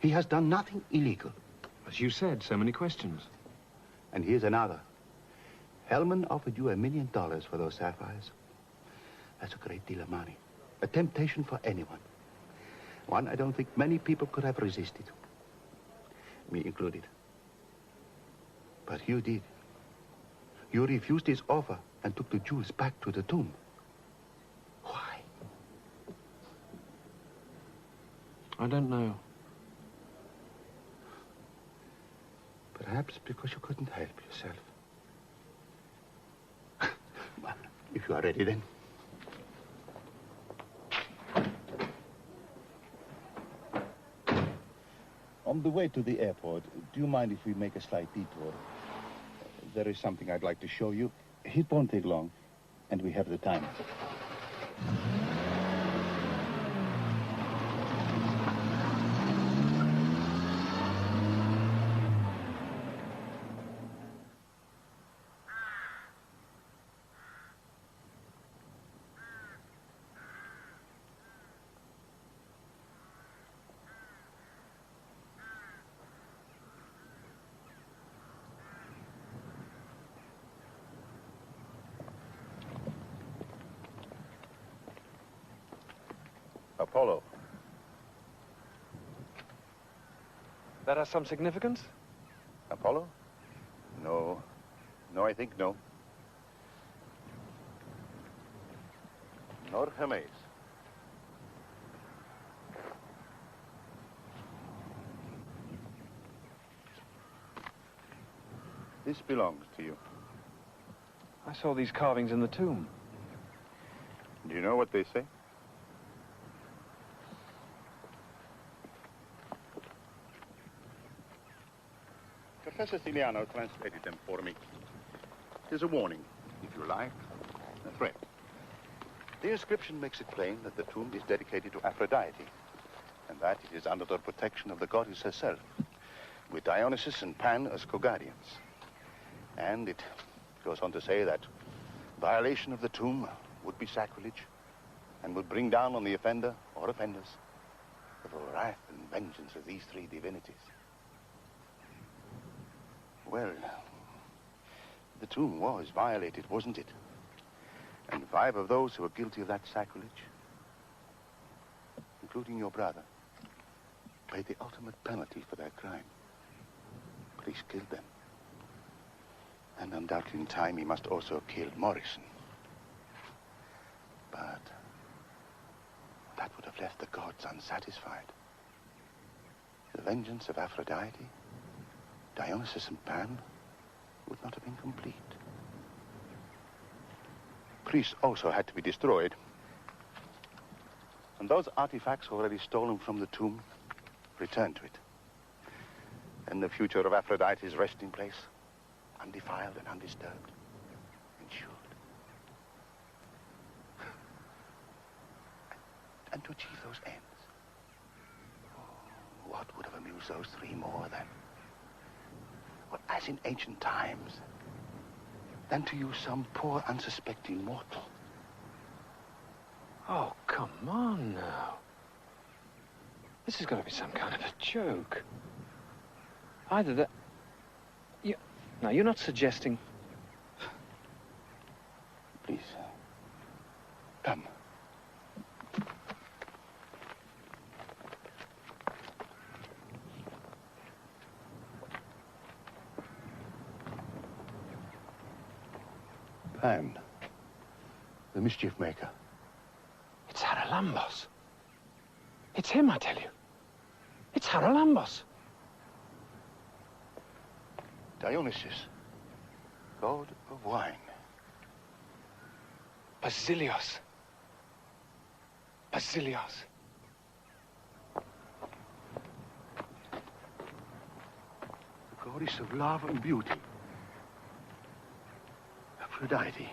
He has done nothing illegal. As you said, so many questions. And here's another. Hellman offered you $1 million for those sapphires. That's a great deal of money. A temptation for anyone. One I don't think many people could have resisted. Me included. But you did. You refused his offer and took the jewels back to the tomb. Why? I don't know. Perhaps because you couldn't help yourself. Well, if you are ready then. On the way to the airport, do you mind if we make a slight detour? There is something I'd like to show you. It won't take long, and we have the time. Apollo. That has some significance? Apollo? No. No, I think no. Nor Hermes. This belongs to you. I saw these carvings in the tomb. Do you know what they say? Professor Ciliano translated them for me. It is a warning, if you like, a threat. The inscription makes it plain that the tomb is dedicated to Aphrodite, and that it is under the protection of the goddess herself, with Dionysus and Pan as co-guardians. And it goes on to say that violation of the tomb would be sacrilege and would bring down on the offender or offenders the wrath and vengeance of these three divinities. Well, the tomb was violated, wasn't it? And 5 of those who were guilty of that sacrilege, including your brother, paid the ultimate penalty for their crime. Police killed them. And undoubtedly in time he must also have killed Morrison. But that would have left the gods unsatisfied. The vengeance of Aphrodite, Dionysus and Pan would not have been complete. priests also had to be destroyed. And those artifacts already stolen from the tomb, returned to it. Then the future of Aphrodite's resting place, undefiled and undisturbed, ensured. And to achieve those ends, what would have amused those three more than, well, as in ancient times, than to use some poor unsuspecting mortal? Oh, come on now. This has got to be some kind of a joke. Either that... Now, you're not suggesting... Please, come. Pan, the mischief maker. It's Haralambos. It's him, I tell you. It's Haralambos. Dionysus, god of wine. Basilios. Basilios. The goddess of love and beauty. Aphrodite.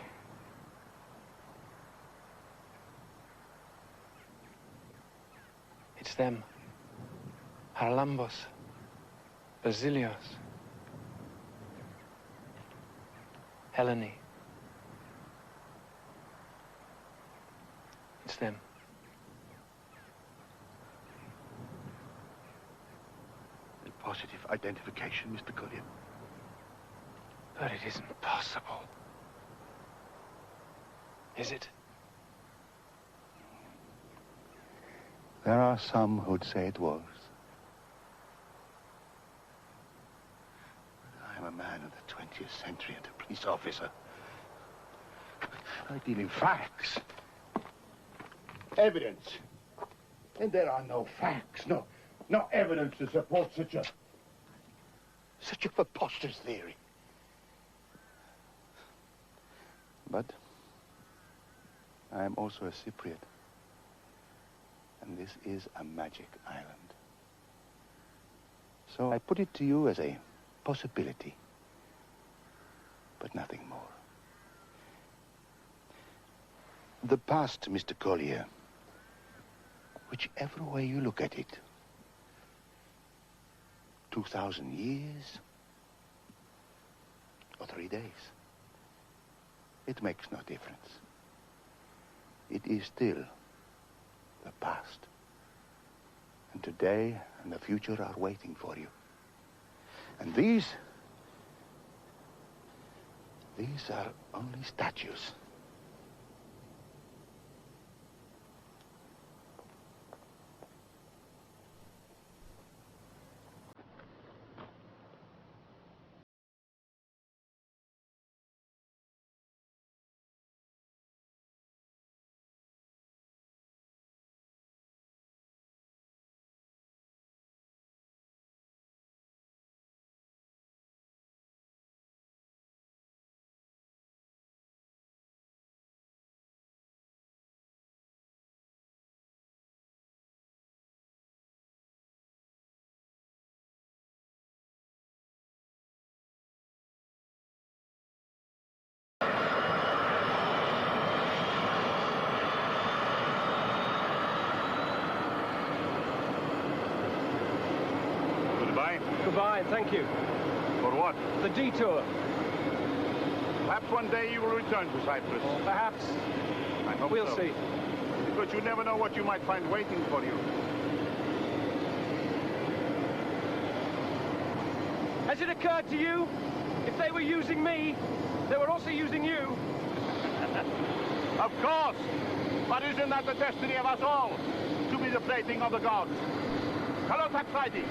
It's them. Haralambos. Basilios. Helene. It's them. A positive identification, Mr. Collier. But it isn't possible. Is it? There are some who'd say it was. I'm a man of the 20th century and a police officer. I deal in facts. Evidence. And there are no facts, no evidence to support such a preposterous theory. But I am also a Cypriot. And this is a magic island. So I put it to you as a possibility, but nothing more. The past, Mr. Collier, whichever way you look at it, 2,000 years or 3 days, it makes no difference. It is still the past. And today and the future are waiting for you. And these are only statues. Goodbye, thank you. For what? The detour. Perhaps one day you will return to Cyprus. Perhaps. I hope we'll so. see. Because you never know what you might find waiting for you. Has it occurred to you? If they were using me, they were also using you. Of course. But isn't that the destiny of us all? To be the plaything of the gods. Hello, Aphrodite.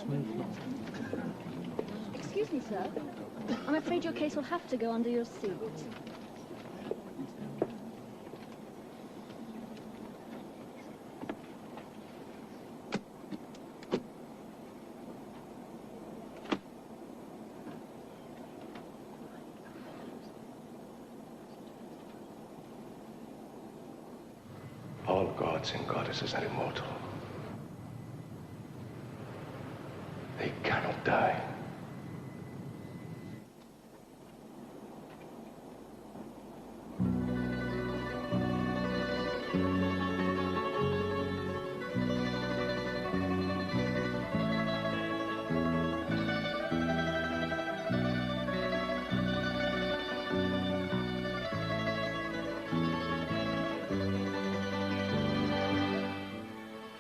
smooth floor. Excuse me, sir. I'm afraid your case will have to go under your seat. All gods and goddesses are immortal. They cannot die.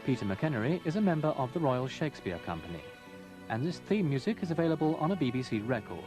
Peter McHenry is a member of the Royal Shakespeare Company, and this theme music is available on a BBC record.